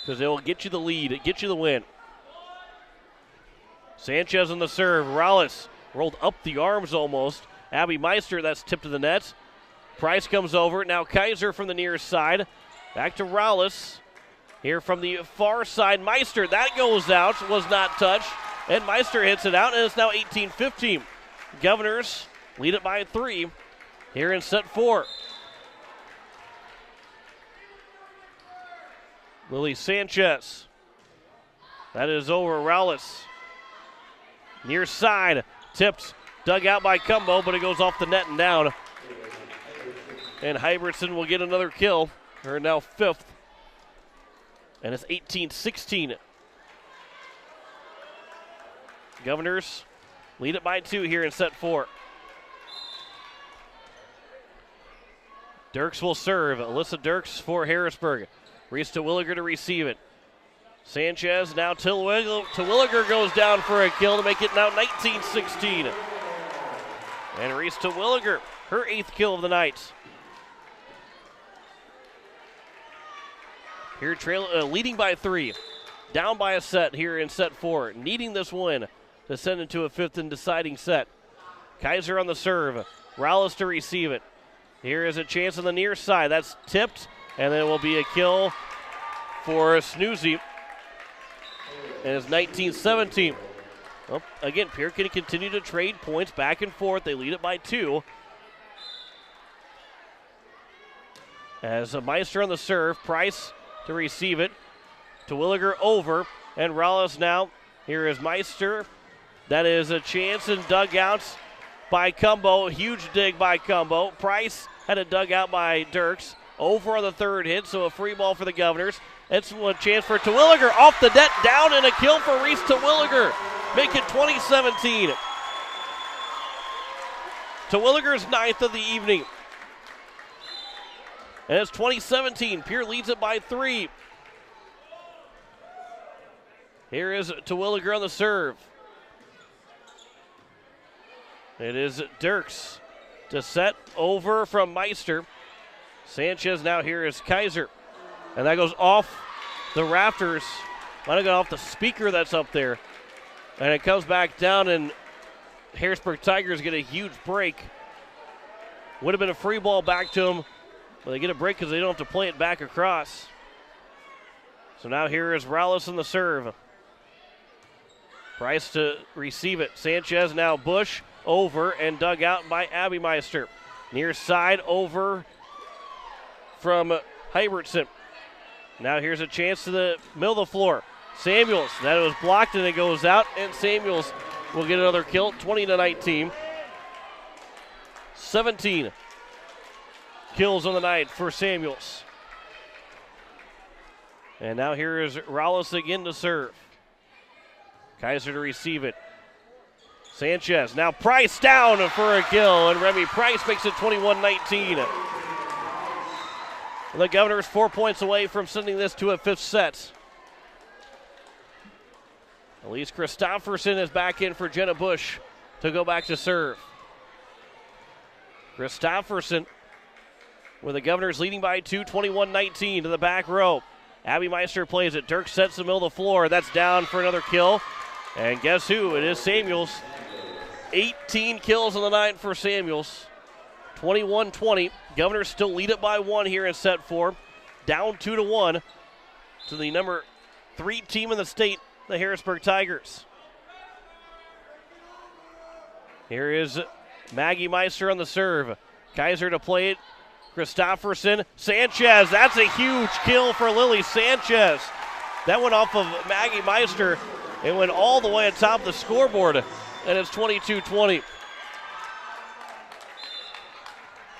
because it will get you the lead, get you the win. Sanchez on the serve. Rallis rolled up the arms almost. Abby Meister, that's tipped to the net. Price comes over. Now Kaiser from the near side. Back to Rallis. Here from the far side, Meister. That goes out, was not touched. And Meister hits it out, and it's now 18-15. Governors lead it by 3 here in set 4. Lily Sanchez. That is over Rallis. Near side, tipped. Dug out by Cumbo, but it goes off the net and down. And Hybertson will get another kill. Her now 5th. And it's 18-16. Governors lead it by 2 here in set 4. Dirks will serve. Alyssa Dirks for Harrisburg. Reese Terwilliger to receive it. Sanchez, now Terwilliger goes down for a kill to make it now 19-16. And Reese Terwilliger, her 8th kill of the night. Here leading by 3. Down by a set here in set 4. Needing this win to send into a 5th and deciding set. Kaiser on the serve. Rallis to receive it. Here is a chance on the near side. That's tipped, and then it will be a kill for Snoozy. And it's 19-17. Well, again, Pierre can continue to trade points back and forth. They lead it by 2. As a Meister on the serve, Price to receive it. Terwilliger over, and Rallis now. Here is Meister. That is a chance and dugouts by Cumbo. Huge dig by Cumbo. Price had a dugout by Dirks. Over on the third hit, so a free ball for the Governors. It's a chance for Terwilliger off the net, down, and a kill for Reese Terwilliger. Make it 20-17. Terwilliger's 9th of the evening. And it's 20-17. Pierre leads it by 3. Here is Terwilliger on the serve. It is Dirks to set over from Meister. Sanchez now here is Kaiser. And that goes off the rafters. Might have gone off the speaker that's up there. And it comes back down, and Harrisburg Tigers get a huge break. Would have been a free ball back to them, but they get a break because they don't have to play it back across. So now here is Rallis in the serve. Price to receive it. Sanchez now Bush over and dug out by Abby Meister. Near side over from Hybertson. Now here's a chance to the middle of the floor. Samuels, that was blocked and it goes out, and Samuels will get another kill, 20-19. 17 kills on the night for Samuels. And now here is Rallis again to serve. Kaiser to receive it. Sanchez, now Price down for a kill, and Remy Price makes it 21-19. The Governors 4 points away from sending this to a fifth set. Elise Christofferson is back in for Jenna Bush to go back to serve. Christofferson with the Governors leading by 2, 21-19 to the back row. Abby Meister plays it. Dirk sets the middle of the floor. That's down for another kill. And guess who? It is Samuels. 18 kills on the night for Samuels. 21-20. Governors still lead it by 1 here in set 4. Down 2-1 to the number 3 team in the state, the Harrisburg Tigers. Here is Maggie Meister on the serve. Kaiser to play it. Christofferson. Sanchez. That's a huge kill for Lily Sanchez. That went off of Maggie Meister. It went all the way atop the scoreboard, and it's 22-20.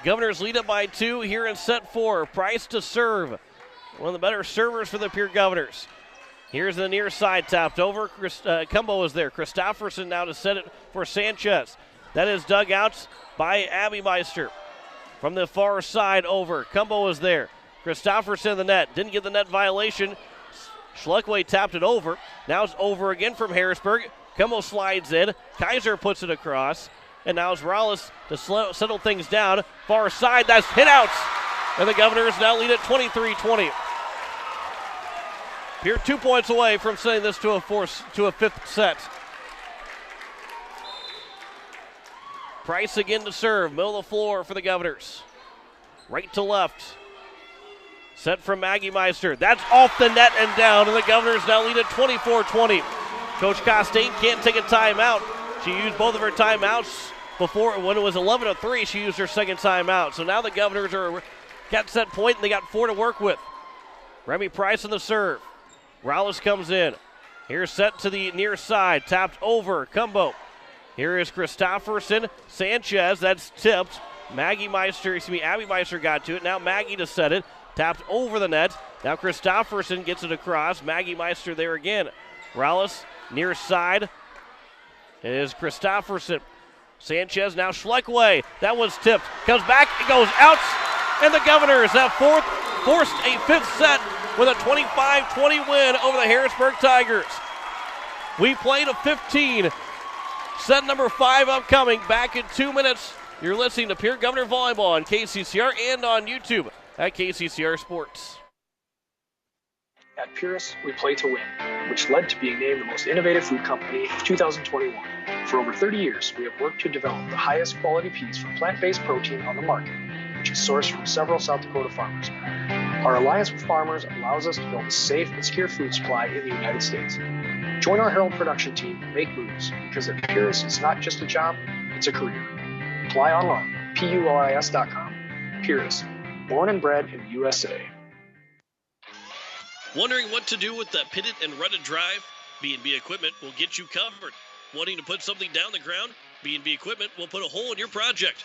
Governors lead it by 2 here in set 4. Price to serve. One of the better servers for the Pierre Governors. Here's the near side, tapped over. Cumbo is there. Christofferson now to set it for Sanchez. That is dug out by Abby Meister. From the far side over. Cumbo is there. Christofferson in the net. Didn't get the net violation. Schleckway tapped it over. Now it's over again from Harrisburg. Cumbo slides in. Kaiser puts it across. And now it's Rallis to settle things down. Far side, that's hit outs. And the Governors now lead at 23-20. Pierre 2 points away from sending this to a fifth set. Price again to serve. Middle of the floor for the Governors. Right to left. Set from Maggie Meister. That's off the net and down. And the Governors now lead at 24-20. Coach Costain can't take a timeout. She used both of her timeouts before. When it was 11-3, she used her second timeout. So now the Governors got set point, and they got 4 to work with. Remy Price on the serve. Rallis comes in. Here's set to the near side. Tapped over. Cumbo. Here is Christofferson. Sanchez, that's tipped. Abby Meister got to it. Now Maggie to set it. Tapped over the net. Now Christofferson gets it across. Maggie Meister there again. Rallis, near side. It is Christofferson. Sanchez, now Schleckway. That one's tipped. Comes back, it goes out. And the Governors have forced a fifth set with a 25-20 win over the Harrisburg Tigers. We played a 15. Set number 5 upcoming. Back in 2 minutes. You're listening to Pierre Governor Volleyball on KCCR and on YouTube at KCCR Sports. At Pierce, we play to win, which led to being named the most innovative food company of 2021. For over 30 years, we have worked to develop the highest quality peas from plant-based protein on the market, which is sourced from several South Dakota farmers. Our alliance with farmers allows us to build a safe and secure food supply in the United States. Join our Herald production team and make moves, because at Pierce, it's not just a job, it's a career. Apply online, PULIS.com. Pierce, born and bred in the USA. Wondering what to do with that pitted and rutted drive? B&B Equipment will get you covered. Wanting to put something down the ground? B&B Equipment will put a hole in your project.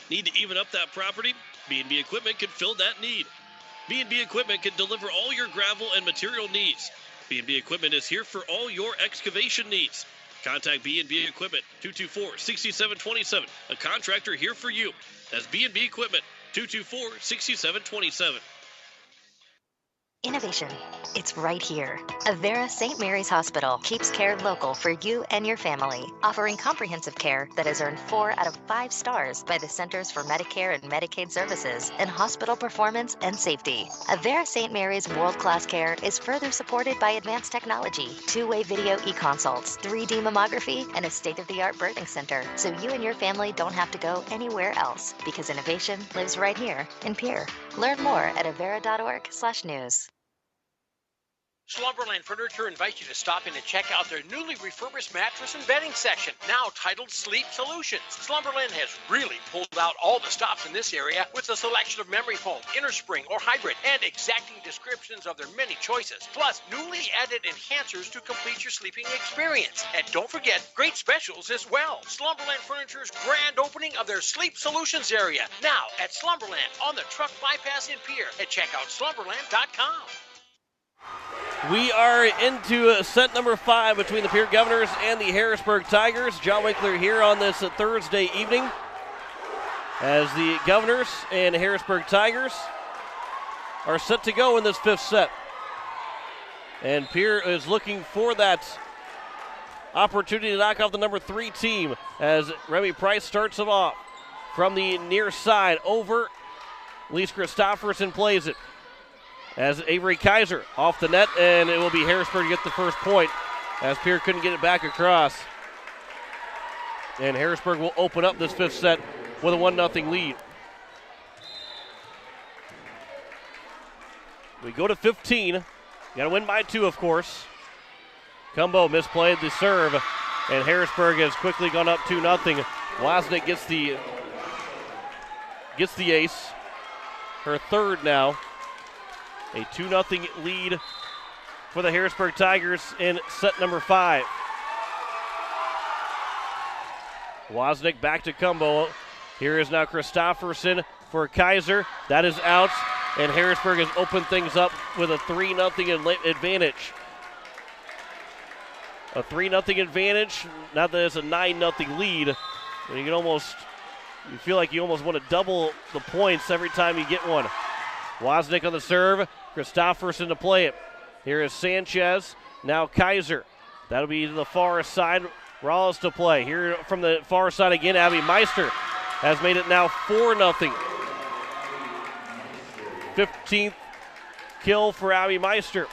Need to even up that property? B&B Equipment can fill that need. B&B Equipment can deliver all your gravel and material needs. B&B Equipment is here for all your excavation needs. Contact B&B Equipment, 224-6727. A contractor here for you. That's B&B Equipment, 224-6727. Innovation. It's right here. Avera St. Mary's Hospital keeps care local for you and your family, offering comprehensive care that has earned 4 out of 5 stars by the Centers for Medicare and Medicaid Services in hospital performance and safety. Avera St. Mary's world-class care is further supported by advanced technology, 2-way video e-consults, 3D mammography, and a state-of-the-art birthing center, so you and your family don't have to go anywhere else, because innovation lives right here in Pierre. Learn more at avera.org/news. Slumberland Furniture invites you to stop in and check out their newly refurbished mattress and bedding section, now titled Sleep Solutions. Slumberland has really pulled out all the stops in this area with a selection of memory foam, innerspring, or hybrid, and exacting descriptions of their many choices, plus newly added enhancers to complete your sleeping experience. And don't forget, great specials as well. Slumberland Furniture's grand opening of their Sleep Solutions area, now at Slumberland on the truck bypass in Pierre, and check out slumberland.com. We are into set number 5 between the Pierre Governors and the Harrisburg Tigers. John Winkler here on this Thursday evening as the Governors and Harrisburg Tigers are set to go in this 5th set. And Pierre is looking for that opportunity to knock off the number 3 team as Remy Price starts them off from the near side over. Lise Christofferson plays it. As Avery Kaiser off the net, and it will be Harrisburg to get the first point as Pierre couldn't get it back across. And Harrisburg will open up this 5th set with a 1-0 lead. We go to 15. Got to win by 2, of course. Cumbo misplayed the serve, and Harrisburg has quickly gone up 2-0. Wozniak gets the ace, her third now. A 2-0 lead for the Harrisburg Tigers in set number 5. Wozniak back to Cumbo. Here is now Christofferson for Kaiser. That is out, and Harrisburg has opened things up with a 3-0 advantage. A 3-0 advantage, not that it's a 9-0 lead. You feel like you almost want to double the points every time you get one. Wozniak on the serve. Christofferson to play it. Here is Sanchez. Now Kaiser. That'll be to the far side. Rawls to play. Here from the far side again, Abby Meister has made it now 4-0. 15th kill for Abby Meister.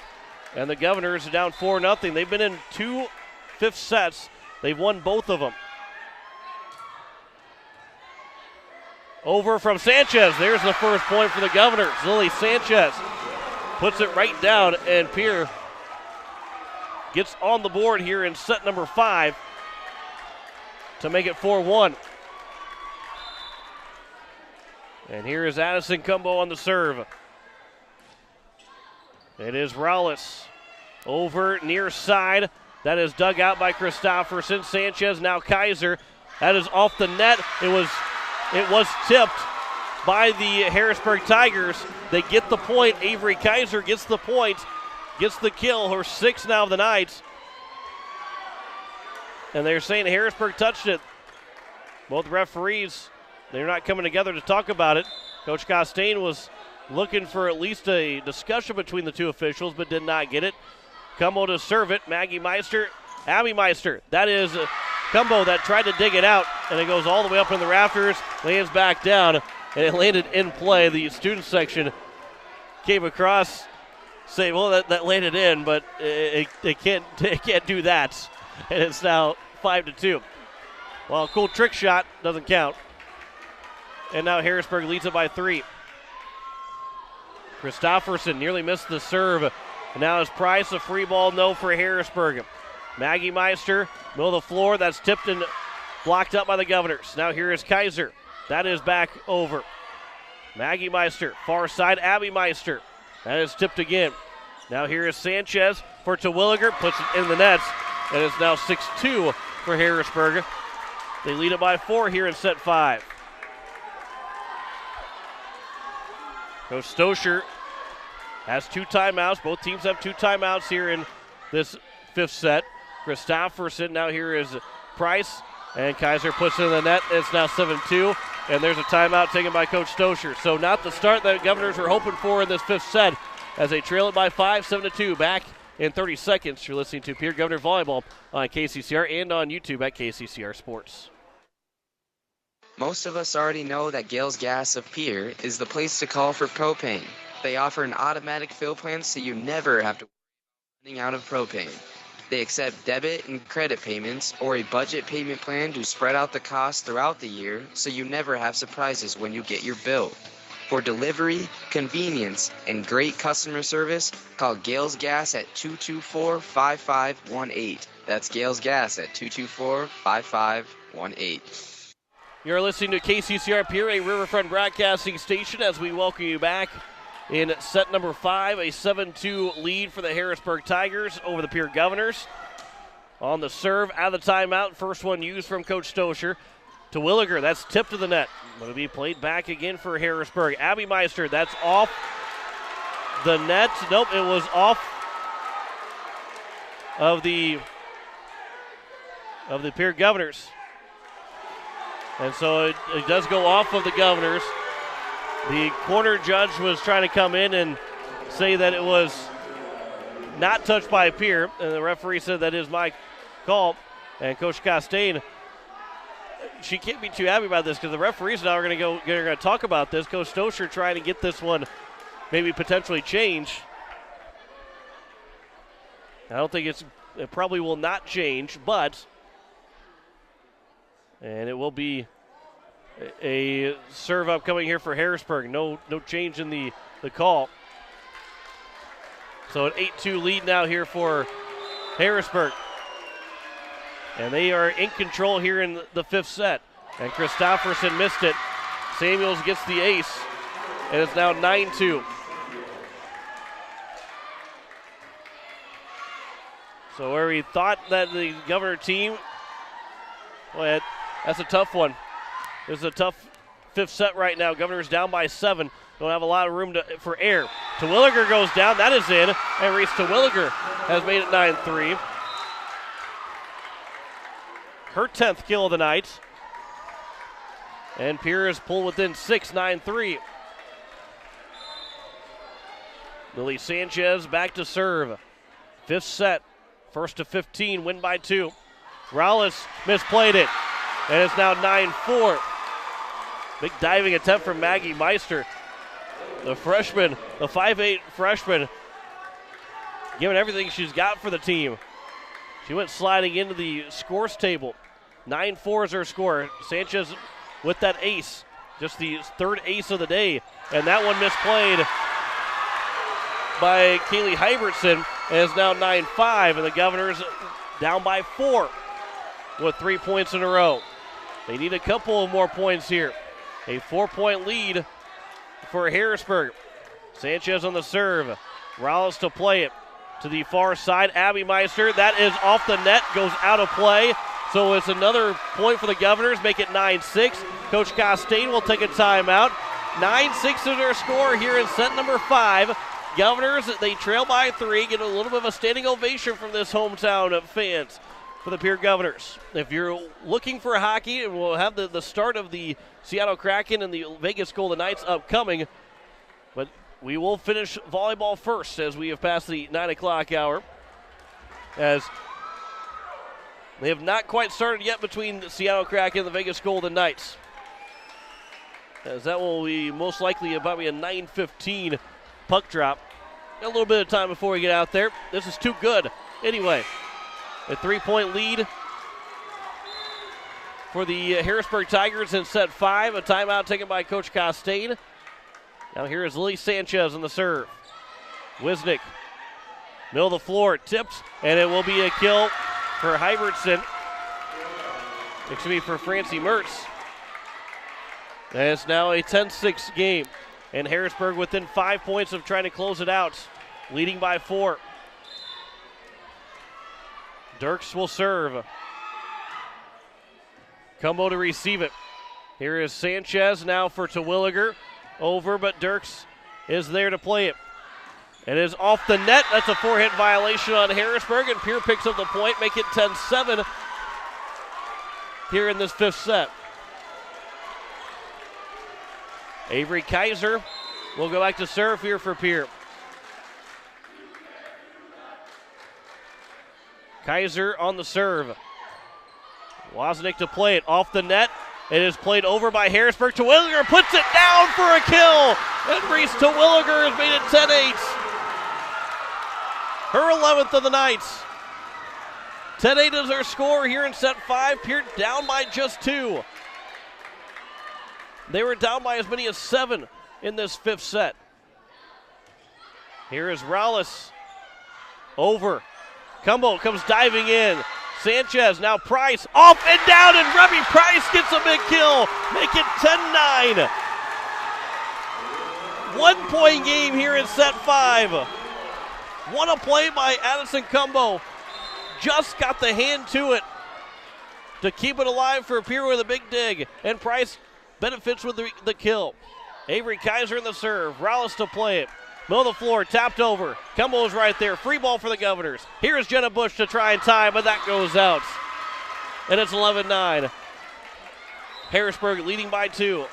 And the Governors are down 4-0. They've been in 2 5th sets. They've won both of them. Over from Sanchez. There's the first point for the Governors. Lily Sanchez puts it right down, and Pierre gets on the board here in set number 5 to make it 4-1. And here is Addison Cumbo on the serve. It is Rowles over near side. That is dug out by Christofferson. Sanchez, now Kaiser. That is off the net. It was tipped by the Harrisburg Tigers. They get the point. Avery Kaiser gets the point, gets the kill, her 6th now of the night. And they're saying Harrisburg touched it. Both referees, they're not coming together to talk about it. Coach Costain was looking for at least a discussion between the 2 officials, but did not get it. Cumbo to serve it. Abby Meister. That is Cumbo that tried to dig it out, and it goes all the way up in the rafters, lands back down, and it landed in play. The student section came across, saying, well, that landed in, but it can't do that. And it's now 5-2. Well, a cool trick shot doesn't count. And now Harrisburg leads it by 3. Christofferson nearly missed the serve. And now is Price, a free ball, no for Harrisburg. Maggie Meister, middle of the floor, that's tipped and blocked up by the Governors. Now here is Kaiser. That is back over. Maggie Meister, far side, Abby Meister. That is tipped again. Now here is Sanchez for Terwilliger, puts it in the nets, and it's now 6-2 for Harrisburg. They lead it by 4 here in set 5. Coach Stoscher has 2 timeouts. Both teams have 2 timeouts here in this 5th set. Christofferson, now here is Price, and Kaiser puts it in the net. It's now 7-2, and there's a timeout taken by Coach Stoscher. So not the start that Governors were hoping for in this 5th set, as they trail it by 5, 7-2. Back in 30 seconds. You're listening to Pierre Governor Volleyball on KCCR and on YouTube at KCCR Sports. Most of us already know that Gales Gas of Pierre is the place to call for propane. They offer an automatic fill plan so you never have to worry about running out of propane. They accept debit and credit payments or a budget payment plan to spread out the cost throughout the year so you never have surprises when you get your bill. For delivery, convenience, and great customer service, call Gales Gas at 224-5518. That's Gales Gas at 224-5518. You're listening to KCCR Pierre, a Riverfront broadcasting station, as we welcome you back in set number 5, a 7-2 lead for the Harrisburg Tigers over the Pierre Governors. On the serve, out of the timeout, first one used from Coach Stoscher. To Williger, that's tipped to the net. Going to be played back again for Harrisburg. Abby Meister, that's off the net. Nope, it was off of the Pierre Governors. And so it does go off of the Governors. The corner judge was trying to come in and say that it was not touched by Pierre, and the referee said that is my call. And Coach Costain, she can't be too happy about this because the referees now are going to talk about this. Coach Stoscher trying to get this one maybe potentially changed. I don't think it probably will not change, but and it will be a serve upcoming here for Harrisburg. No change in the call. So an 8-2 lead now here for Harrisburg. And they are in control here in the 5th set. And Christofferson missed it. Samuels gets the ace. And it's now 9-2. So where we thought that the Governor team, well, that's a tough one. This is a tough 5th set right now. Governor's down by 7. Don't have a lot of room for air. Terwilliger goes down. That is in. And Reese Terwilliger has made it 9-3. Her 10th kill of the night. And Pierre is pulled within 6, 9-3. Lily Sanchez back to serve. 5th set. 1st to 15, win by 2. Rowles misplayed it. And it's now 9-4. Big diving attempt from Maggie Meister. The freshman, the 5'8 freshman, giving everything she's got for the team. She went sliding into the scores table. 9-4 is her score. Sanchez with that ace. Just the 3rd ace of the day. And that one misplayed by Kaylee Hybertson. And it's now 9-5. And the Governors down by 4 with 3 points in a row. They need a couple of more points here. A 4-point lead for Harrisburg. Sanchez on the serve. Rowles to play it to the far side. Abby Meister, that is off the net, goes out of play. So it's another point for the Governors, make it 9-6. Coach Costain will take a timeout. 9-6 is their score here in set number 5. Governors, they trail by 3, get a little bit of a standing ovation from this hometown of fans for the Pierre Governors. If you're looking for hockey, we'll have the start of the Seattle Kraken and the Vegas Golden Knights upcoming. But we will finish volleyball first as we have passed the 9 o'clock hour. As they have not quite started yet between the Seattle Kraken and the Vegas Golden Knights. As that will be most likely probably a 9:15 puck drop. A little bit of time before we get out there. This is too good. Anyway, a 3-point lead for the Harrisburg Tigers in set 5. A timeout taken by Coach Costain. Now here is Lily Sanchez on the serve. Wisnick, middle of the floor, tips, and it will be a kill for Hybertson. Excuse me, for Francie Mertz. And it's now a 10-6 game. And Harrisburg within 5 points of trying to close it out, leading by 4. Dirks will serve. Cumbo to receive it. Here is Sanchez now for Terwilliger. Over, but Dirks is there to play it. It is off the net. That's a 4-hit violation on Harrisburg, and Pierre picks up the point, make it 10-7 here in this 5th set. Avery Kaiser will go back to serve here for Pierre. Kaiser on the serve. Wozniak to play it off the net. It is played over by Harrisburg. Terwilliger puts it down for a kill. And Reese Terwilliger has made it 10-8. Her 11th of the night. 10-8 is her score here in set 5. Pierre down by just 2. They were down by as many as 7 in this 5th set. Here is Rowles. Over. Cumbo comes diving in. Sanchez, now Price, off and down, and Remy Price gets a big kill. Make it 10-9. 1-point game here in set 5. What a play by Addison Cumbo. Just got the hand to it to keep it alive for Pierre with a big dig. And Price benefits with the kill. Avery Kaiser in the serve. Rowles to play it. Middle of the floor, tapped over. Cumbo is right there. Free ball for the Governors. Here is Jenna Bush to try and tie, but that goes out. And it's 11-9. Harrisburg leading by 2.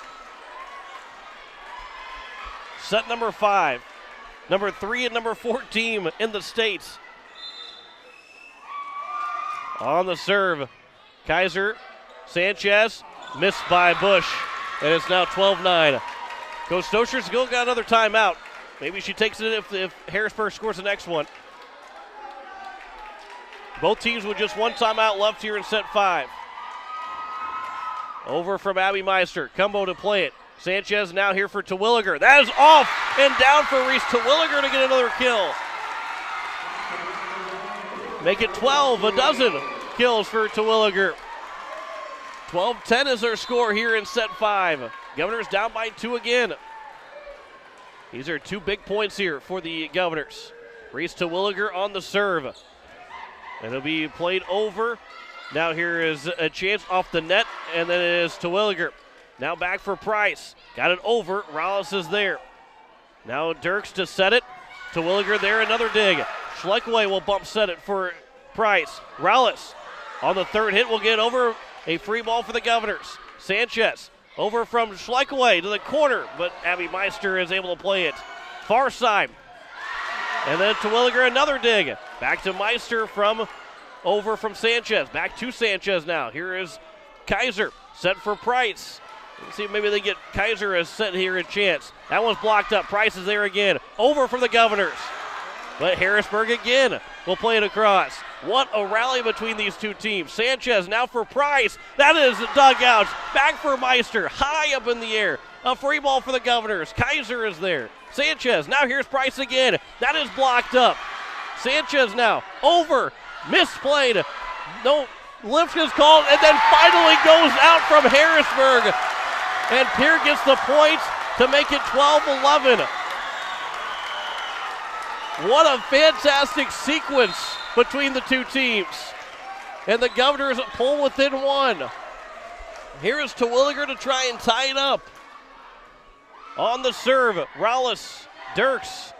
Set number 5. Number 3 and number 4 team in the States. On the serve, Kaiser, Sanchez, missed by Bush. And it's now 12-9. Coach Stoscher's still got another timeout. Maybe she takes it if Harrisburg scores the next one. Both teams with just one timeout left here in set 5. Over from Abby Meister. Cumbo to play it. Sanchez now here for Terwilliger. That is off and down for Reese Terwilliger to get another kill. Make it 12, a dozen kills for Terwilliger. 12-10 is their score here in set 5. Governors down by 2 again. These are 2 big points here for the Governors. Reese Terwilliger on the serve. And it'll be played over. Now here is a chance off the net, and then it is Terwilliger. Now back for Price. Got it over. Rowles is there. Now Dirks to set it. Terwilliger there, another dig. Schleckaway will bump set it for Price. Rowles on the third hit will get over. A free ball for the Governors. Sanchez over from Schleckaway to the corner, but Abby Meister is able to play it. Far side. And then Terwilliger, another dig. Back to Meister over from Sanchez. Back to Sanchez now. Here is Kaiser, set for Price. Let's see if maybe they get Kaiser as set here in chance. That one's blocked up. Price is there again. Over from the Governors. But Harrisburg again will play it across. What a rally between these 2 teams. Sanchez now for Price. That is dug out. Back for Meister. High up in the air. A free ball for the Governors. Kaiser is there. Sanchez. Now here's Price again. That is blocked up. Sanchez now. Over. Misplayed. No. Lift is called and then finally goes out from Harrisburg. And Pierre gets the points to make it 12-11. What a fantastic sequence between the 2 teams. And the Governors pull within 1. Here is Terwilliger to try and tie it up. On the serve, Rowles, Dirks,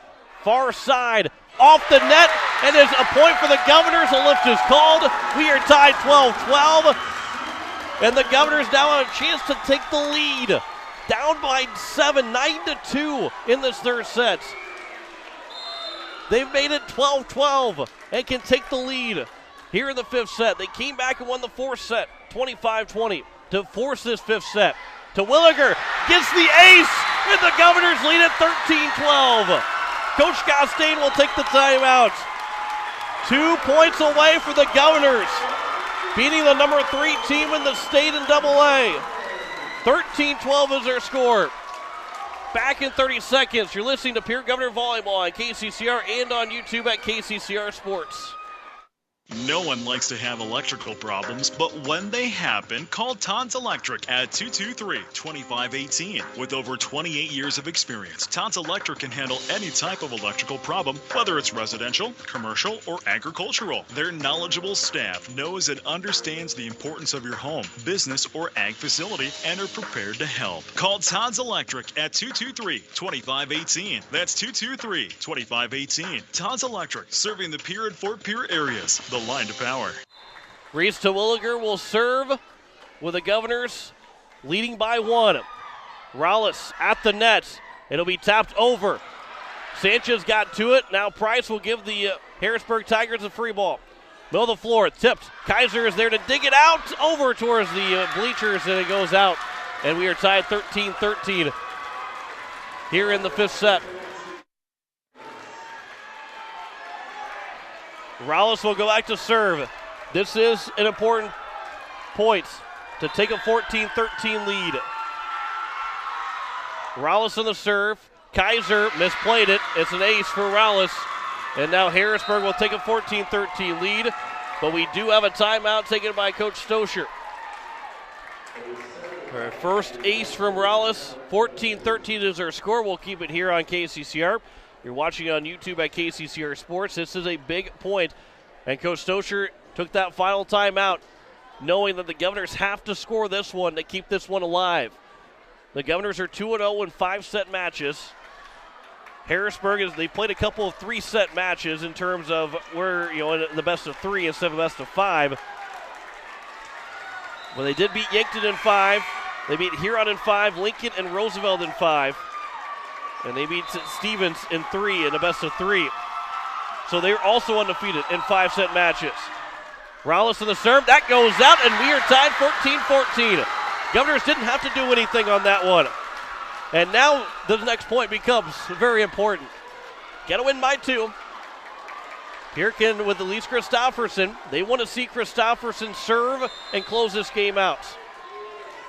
far side, off the net, and it's a point for the Governors. A lift is called. We are tied 12-12. And the Governors now have a chance to take the lead. Down by 7, 9-2 in this third set. They've made it 12-12 and can take the lead here in the 5th set. They came back and won the 4th set, 25-20, to force this 5th set. Terwilliger gets the ace, and the Governors lead at 13-12. Coach Costain will take the timeout. 2 points away for the Governors, beating the number 3 team in the state in AA. 13-12 is their score. Back in 30 seconds. You're listening to Pierre Governor Volleyball on KCCR and on YouTube at KCCR Sports. No one likes to have electrical problems, but when they happen, call Todd's Electric at 223-2518. With over 28 years of experience, Todd's Electric can handle any type of electrical problem, whether it's residential, commercial, or agricultural. Their knowledgeable staff knows and understands the importance of your home, business, or ag facility and are prepared to help. Call Todd's Electric at 223-2518. That's 223-2518. Todd's Electric, serving the Pierre and Fort Pierre areas. The line to power. Reese Terwilliger will serve with the Governors leading by 1. Rowles at the net. It'll be tapped over. Sanchez got to it. Now Price will give the Harrisburg Tigers a free ball. Middle of the floor, tipped. Kaiser is there to dig it out over towards the bleachers, and it goes out. And we are tied 13-13 here in the fifth set. Rallis will go back to serve. This is an important point to take a 14-13 lead. Rallis on the serve. Kaiser misplayed it. It's an ace for Rallis. And now Harrisburg will take a 14-13 lead. But we do have a timeout taken by Coach Stoscher. Our first ace from Rallis. 14-13 is our score. We'll keep it here on KCCR. You're watching on YouTube at KCCR Sports. This is a big point. And Coach Stoscher took that final timeout knowing that the Governors have to score this one to keep this one alive. The Governors are 2-0 in 5-set matches. Harrisburg they played a couple of 3-set matches in terms of where, in the best of 3 instead of best of 5. Well, they did beat Yankton in 5. They beat Huron in 5, Lincoln and Roosevelt in 5. And they beat Stevens in 3 in a best of 3. So they're also undefeated in 5-set matches. Rallis in the serve, that goes out, and we are tied 14-14. Governors didn't have to do anything on that one. And now the next point becomes very important. Got to win by 2. Pierre with Elise Christofferson. They want to see Christofferson serve and close this game out.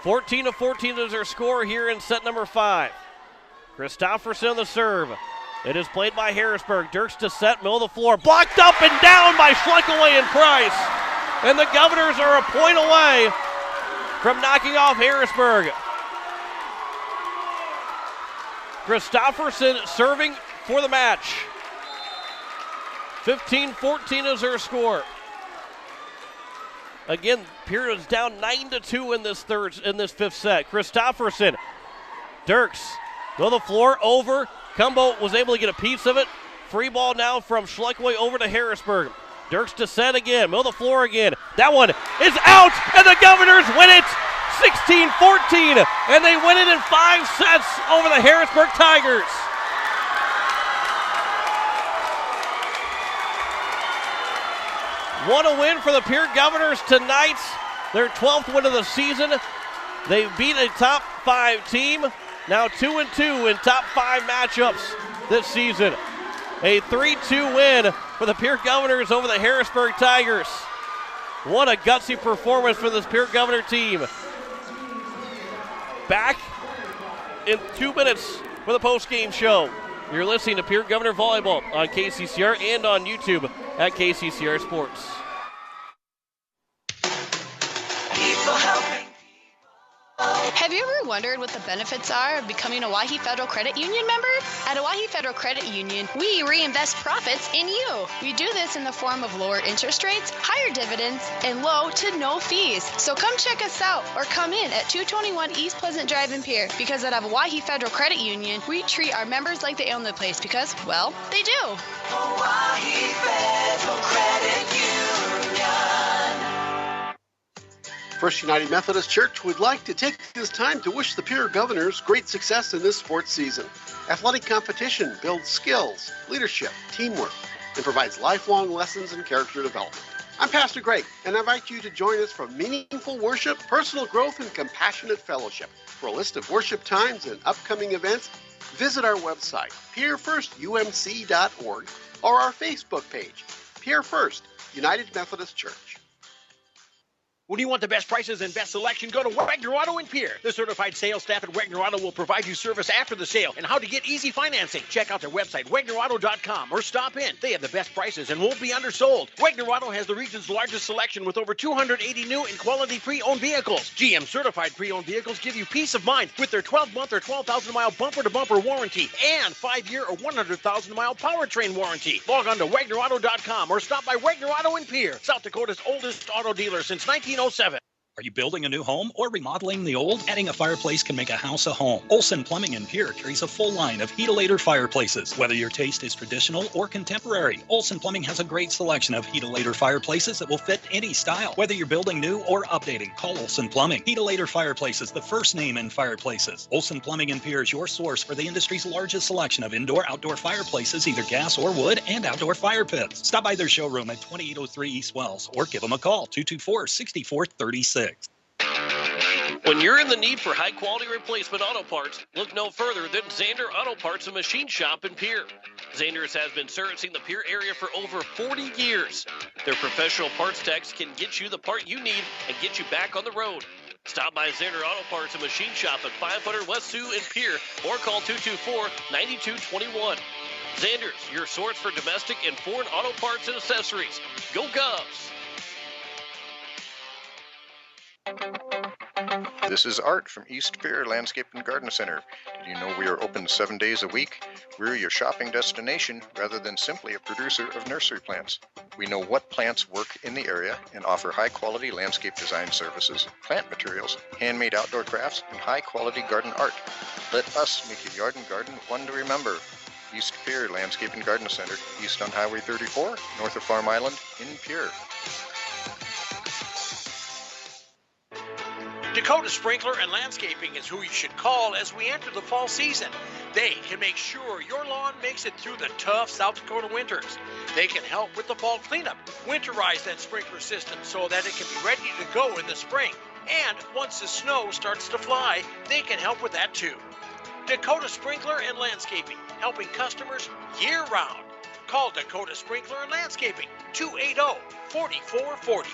14-14 is their score here in set number 5. Christofferson on the serve. It is played by Harrisburg. Dirks to set, middle of the floor. Blocked up and down by Schleckaway and Price. And the Governors are a point away from knocking off Harrisburg. Christofferson serving for the match. 15-14 is her score. Again, Pierre is down 9-2 in this fifth set. Christofferson, Dirks, go the floor over. Cumbo was able to get a piece of it. Free ball now from Schleckaway over to Harrisburg. Dirks to set again, middle of the floor again. That one is out, and the Governors win it. 16-14, and they win it in 5 sets over the Harrisburg Tigers. What a win for the Pierre Governors tonight. Their 12th win of the season. They beat a top 5 team. Now 2-2 in top 5 matchups this season. A 3-2 win for the Pierre Governors over the Harrisburg Tigers. What a gutsy performance for this Pierre Governor team. Back in 2 minutes for the post-game show. You're listening to Pierre Governor Volleyball on KCCR and on YouTube at KCCR Sports. Have you ever wondered what the benefits are of becoming a Owyhee Federal Credit Union member? At Owyhee Federal Credit Union, we reinvest profits in you. We do this in the form of lower interest rates, higher dividends, and low to no fees. So come check us out or come in at 221 East Pleasant Drive in Pierre, because at Owyhee Federal Credit Union, we treat our members like they own the place because, well, they do. Owyhee Federal Credit Union. First United Methodist Church would like to take this time to wish the Pierre Governors great success in this sports season. Athletic competition builds skills, leadership, teamwork, and provides lifelong lessons in character development. I'm Pastor Greg, and I invite you to join us for meaningful worship, personal growth, and compassionate fellowship. For a list of worship times and upcoming events, visit our website, pierrefirstumc.org, or our Facebook page, Pierre First United Methodist Church. When you want the best prices and best selection, go to Wagner Auto in Pierre. The certified sales staff at Wagner Auto will provide you service after the sale and how to get easy financing. Check out their website, wagnerauto.com, or stop in. They have the best prices and won't be undersold. Wagner Auto has the region's largest selection with over 280 new and quality pre-owned vehicles. GM certified pre-owned vehicles give you peace of mind with their 12-month or 12,000-mile bumper-to-bumper warranty and 5-year or 100,000-mile powertrain warranty. Log on to wagnerauto.com or stop by Wagner Auto in Pierre, South Dakota's oldest auto dealer since 1907. Are you building a new home or remodeling the old? Adding a fireplace can make a house a home. Olson Plumbing in Pierre carries a full line of Heatolator fireplaces. Whether your taste is traditional or contemporary, Olson Plumbing has a great selection of Heatolator fireplaces that will fit any style. Whether you're building new or updating, call Olson Plumbing. Heatolator Fireplaces, the first name in fireplaces. Olson Plumbing in Pierre is your source for the industry's largest selection of indoor-outdoor fireplaces, either gas or wood, and outdoor fire pits. Stop by their showroom at 2803 East Wells or give them a call, 224-6436. When you're in the need for high-quality replacement auto parts, look no further than Zander Auto Parts and Machine Shop in Pierre. Zander's has been servicing the Pierre area for over 40 years. Their professional parts techs can get you the part you need and get you back on the road. Stop by Zander Auto Parts and Machine Shop at 500 West Sioux in Pierre or call 224-9221. Zander's, your source for domestic and foreign auto parts and accessories. Go Govs! This is Art from East Pierre Landscape and Garden Center. Did you know we are open 7 days a week? We're your shopping destination rather than simply a producer of nursery plants. We know what plants work in the area and offer high-quality landscape design services, plant materials, handmade outdoor crafts, and high-quality garden art. Let us make your yard and garden one to remember. East Pierre Landscape and Garden Center, east on Highway 34, north of Farm Island, in Pierre. Dakota Sprinkler and Landscaping is who you should call as we enter the fall season. They can make sure your lawn makes it through the tough South Dakota winters. They can help with the fall cleanup, winterize that sprinkler system so that it can be ready to go in the spring. And once the snow starts to fly, they can help with that too. Dakota Sprinkler and Landscaping, helping customers year-round. Call Dakota Sprinkler and Landscaping, 280-4440.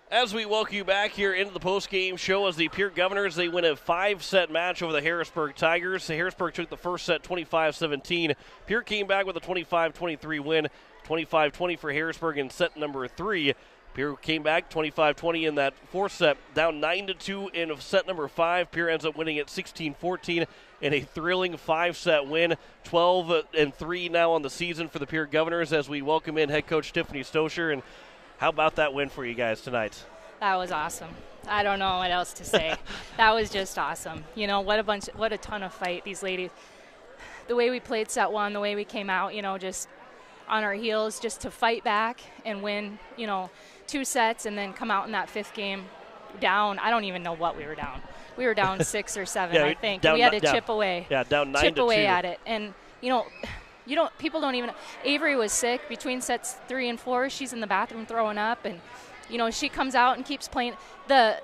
As we welcome you back here into the post-game show as the Pierre Governors, they win a 5-set match over the Harrisburg Tigers. The Harrisburg took the first set 25-17. Pierre came back with a 25-23 win, 25-20 for Harrisburg in set number 3. Pierre came back 25-20 in that fourth set, down 9-2 in set number 5. Pierre ends up winning at 16-14 in a thrilling 5-set win. 12-3 now on the season for the Pierre Governors as we welcome in head coach Tiffany Stoscher. And how about that win for you guys tonight? That was awesome. I don't know what else to say. That was just awesome. You know, what a ton of fight. These ladies, the way we played set 1, the way we came out, you know, just on our heels, just to fight back and win, you know, 2 sets and then come out in that 5th game down. I don't even know what we were down. We were down 6 or 7, I think. We had to chip away. Yeah, down 9-2. Chip away at it. And, you know, people don't even, Avery was sick between sets 3 and 4. She's in the bathroom throwing up, and, you know, she comes out and keeps playing. The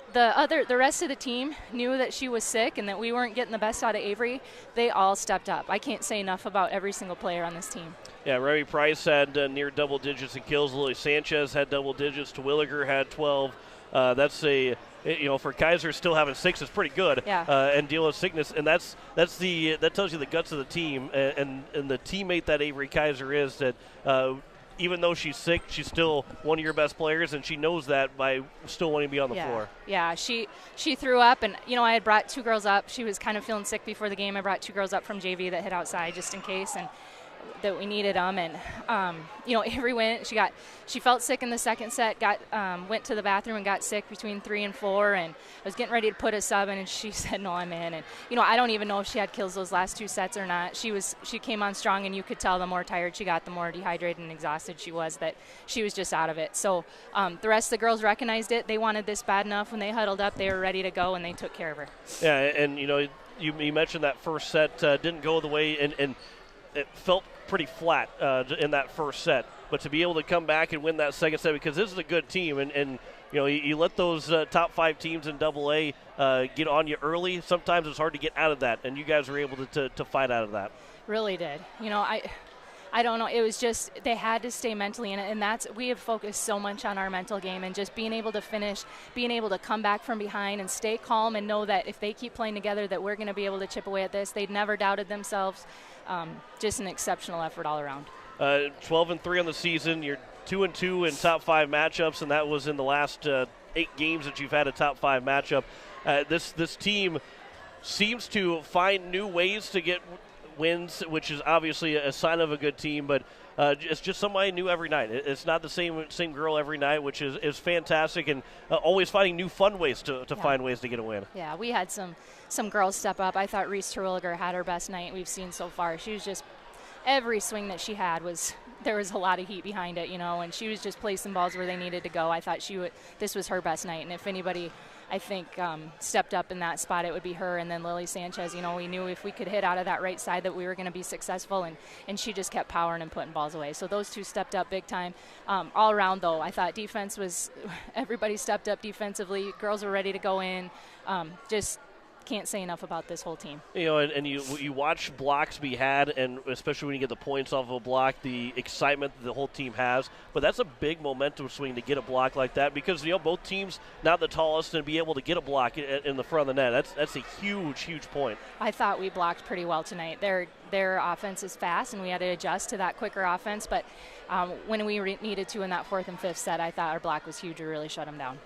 rest of the team knew that she was sick and that we weren't getting the best out of Avery. They all stepped up. I can't say enough about every single player on this team. Yeah, Remy Price had near double digits in kills. Lily Sanchez had double digits. Terwilliger had 12. That's a, you know, for Kaiser still having 6 is pretty good. Yeah. And deal with sickness, and that tells you the guts of the team and the teammate that Avery Kaiser is. That even though she's sick, she's still one of your best players, and she knows that by still wanting to be on the floor. Yeah, she threw up, and, you know, I had brought 2 girls up. She was kind of feeling sick before the game. I brought 2 girls up from JV that hit outside just in case, and that we needed them. And you know, Avery went. She felt sick in the second set. Went to the bathroom and got sick between 3 and 4. And I was getting ready to put a sub in, and she said, "No, I'm in." And, you know, I don't even know if she had kills those last 2 sets or not. She came on strong, and you could tell the more tired she got, the more dehydrated and exhausted she was. That she was just out of it. So the rest of the girls recognized it. They wanted this bad enough. When they huddled up, they were ready to go, and they took care of her. Yeah, and you know, you mentioned that first set didn't go the way, and it felt pretty flat in that first set. But to be able to come back and win that second set, because this is a good team, and you know, you let those top 5 teams in AA get on you early, sometimes it's hard to get out of that, and you guys were able to fight out of that. Really did. You know, I don't know. It was just they had to stay mentally in it, and we have focused so much on our mental game and just being able to finish, being able to come back from behind and stay calm and know that if they keep playing together that we're going to be able to chip away at this. They'd never doubted themselves. Just an exceptional effort all around. 12-3 on the season. You're 2-2 in top 5 matchups, and that was in the last 8 games that you've had a top 5 matchup. This team seems to find new ways to get wins, which is obviously a sign of a good team. But It's just somebody new every night. It's not the same girl every night, which is fantastic, and always finding new fun ways to find ways to get a win. Yeah, we had some girls step up. I thought Reese Terwilliger had her best night we've seen so far. She was just, every swing that she had there was a lot of heat behind it, and she was just placing balls where they needed to go. I thought this was her best night, and if anybody, I think, stepped up in that spot, it would be her. And then Lily Sanchez, we knew if we could hit out of that right side that we were going to be successful, and she just kept powering and putting balls away. So those two stepped up big time. All around, though, I thought defense was, everybody stepped up defensively. Girls were ready to go in. Just can't say enough about this whole team. And you watch blocks be had, and especially when you get the points off of a block, the excitement that the whole team has. But that's a big momentum swing to get a block like that, because both teams not the tallest and be able to get a block in the front of the net. That's a huge point. I thought we blocked pretty well tonight. Their offense is fast, and we had to adjust to that quicker offense. But when we needed to in that fourth and fifth set, I thought our block was huge. We really shut them down.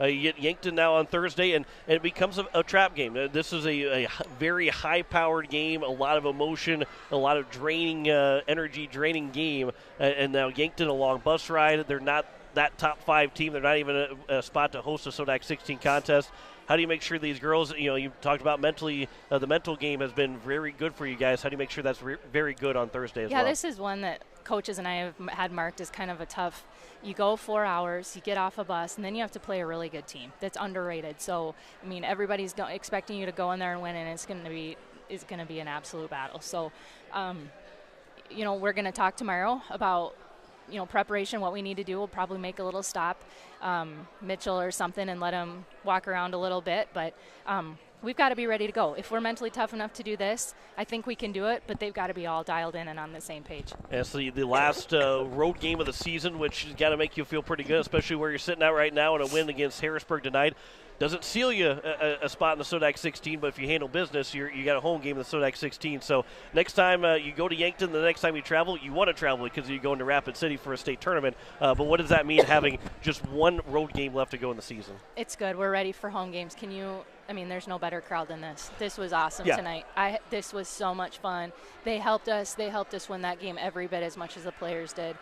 You get Yankton now on Thursday, and it becomes a trap game. This is a very high-powered game, a lot of emotion, a lot of energy-draining game. And now Yankton, a long bus ride. They're not that top 5 team. They're not even a spot to host a SODAC 16 contest. How do you make sure these girls, you talked about mentally, the mental game has been very good for you guys. How do you make sure that's very good on Thursday as well? Yeah, this is one that coaches and I have had marked as kind of a tough. You go 4 hours, you get off a bus, and then you have to play a really good team that's underrated. So, everybody's expecting you to go in there and win, and it's going to be an absolute battle. So, we're going to talk tomorrow about preparation, what we need to do. We'll probably make a little stop, Mitchell or something, and let him walk around a little bit. But we've got to be ready to go. If we're mentally tough enough to do this, I think we can do it, but they've got to be all dialed in and on the same page. And it's the last road game of the season, which has got to make you feel pretty good, especially where you're sitting at right now in a win against Harrisburg tonight. Doesn't seal you a spot in the SODAC 16, but if you handle business, you got a home game in the SODAC 16. So next time you go to Yankton, the next time you travel, you want to travel because you're going to Rapid City for a state tournament. But what does that mean, having just one road game left to go in the season? It's good. We're ready for home games. There's no better crowd than this. This was awesome tonight. This was so much fun. They helped us win that game every bit as much as the players did.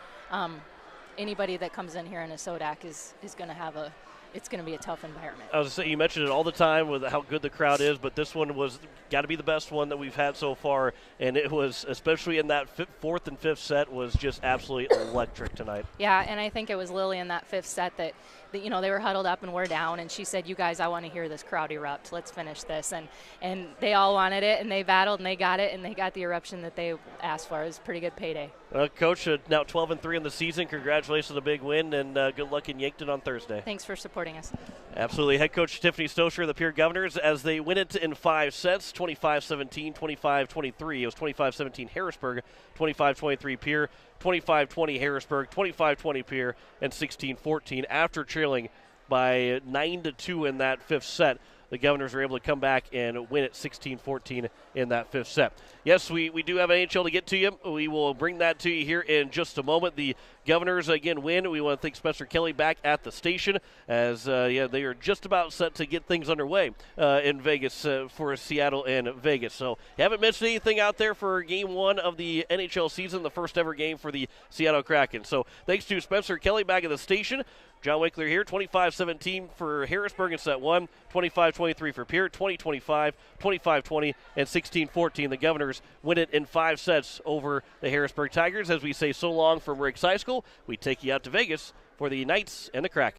Anybody that comes in here in a SODAC is going to it's going to be a tough environment. I was going to say, you mentioned it all the time with how good the crowd is, but this one was got to be the best one that we've had so far, and it was, especially in that fourth and fifth set, was just absolutely electric tonight. Yeah, and I think it was Lily in that fifth set that they were huddled up and we're down, and she said, "You guys, I want to hear this crowd erupt. Let's finish this." And they all wanted it, and they battled, and they got it, and they got the eruption that they asked for. It was a pretty good payday. Coach, now 12-3 in the season. Congratulations on a big win, and good luck in Yankton on Thursday. Thanks for supporting us. Absolutely. Head coach Tiffany Stousher, the Pierre Governors, as they win it in 5 sets, 25-17, 25-23. It was 25-17 Harrisburg, 25-23 Pierre, 25-20 Harrisburg, 25-20 Pierre, and 16-14. After trailing by 9-2 in that fifth set, the Governors were able to come back and win it 16-14 in that fifth set. Yes, we do have NHL to get to you. We will bring that to you here in just a moment. The Governors, again, win. We want to thank Spencer Kelly back at the station as, they are just about set to get things underway in Vegas for Seattle and Vegas. So you haven't missed anything out there for Game 1 of the NHL season, the first ever game for the Seattle Kraken. So thanks to Spencer Kelly back at the station. John Winkler here, 25-17 for Harrisburg in set 1, 25-23 for Pierre, 20-25, 25-20, and 16-14. The Governors win it in 5 sets over the Harrisburg Tigers. As we say so long from Riggs High School, we take you out to Vegas for the Knights and the Kraken.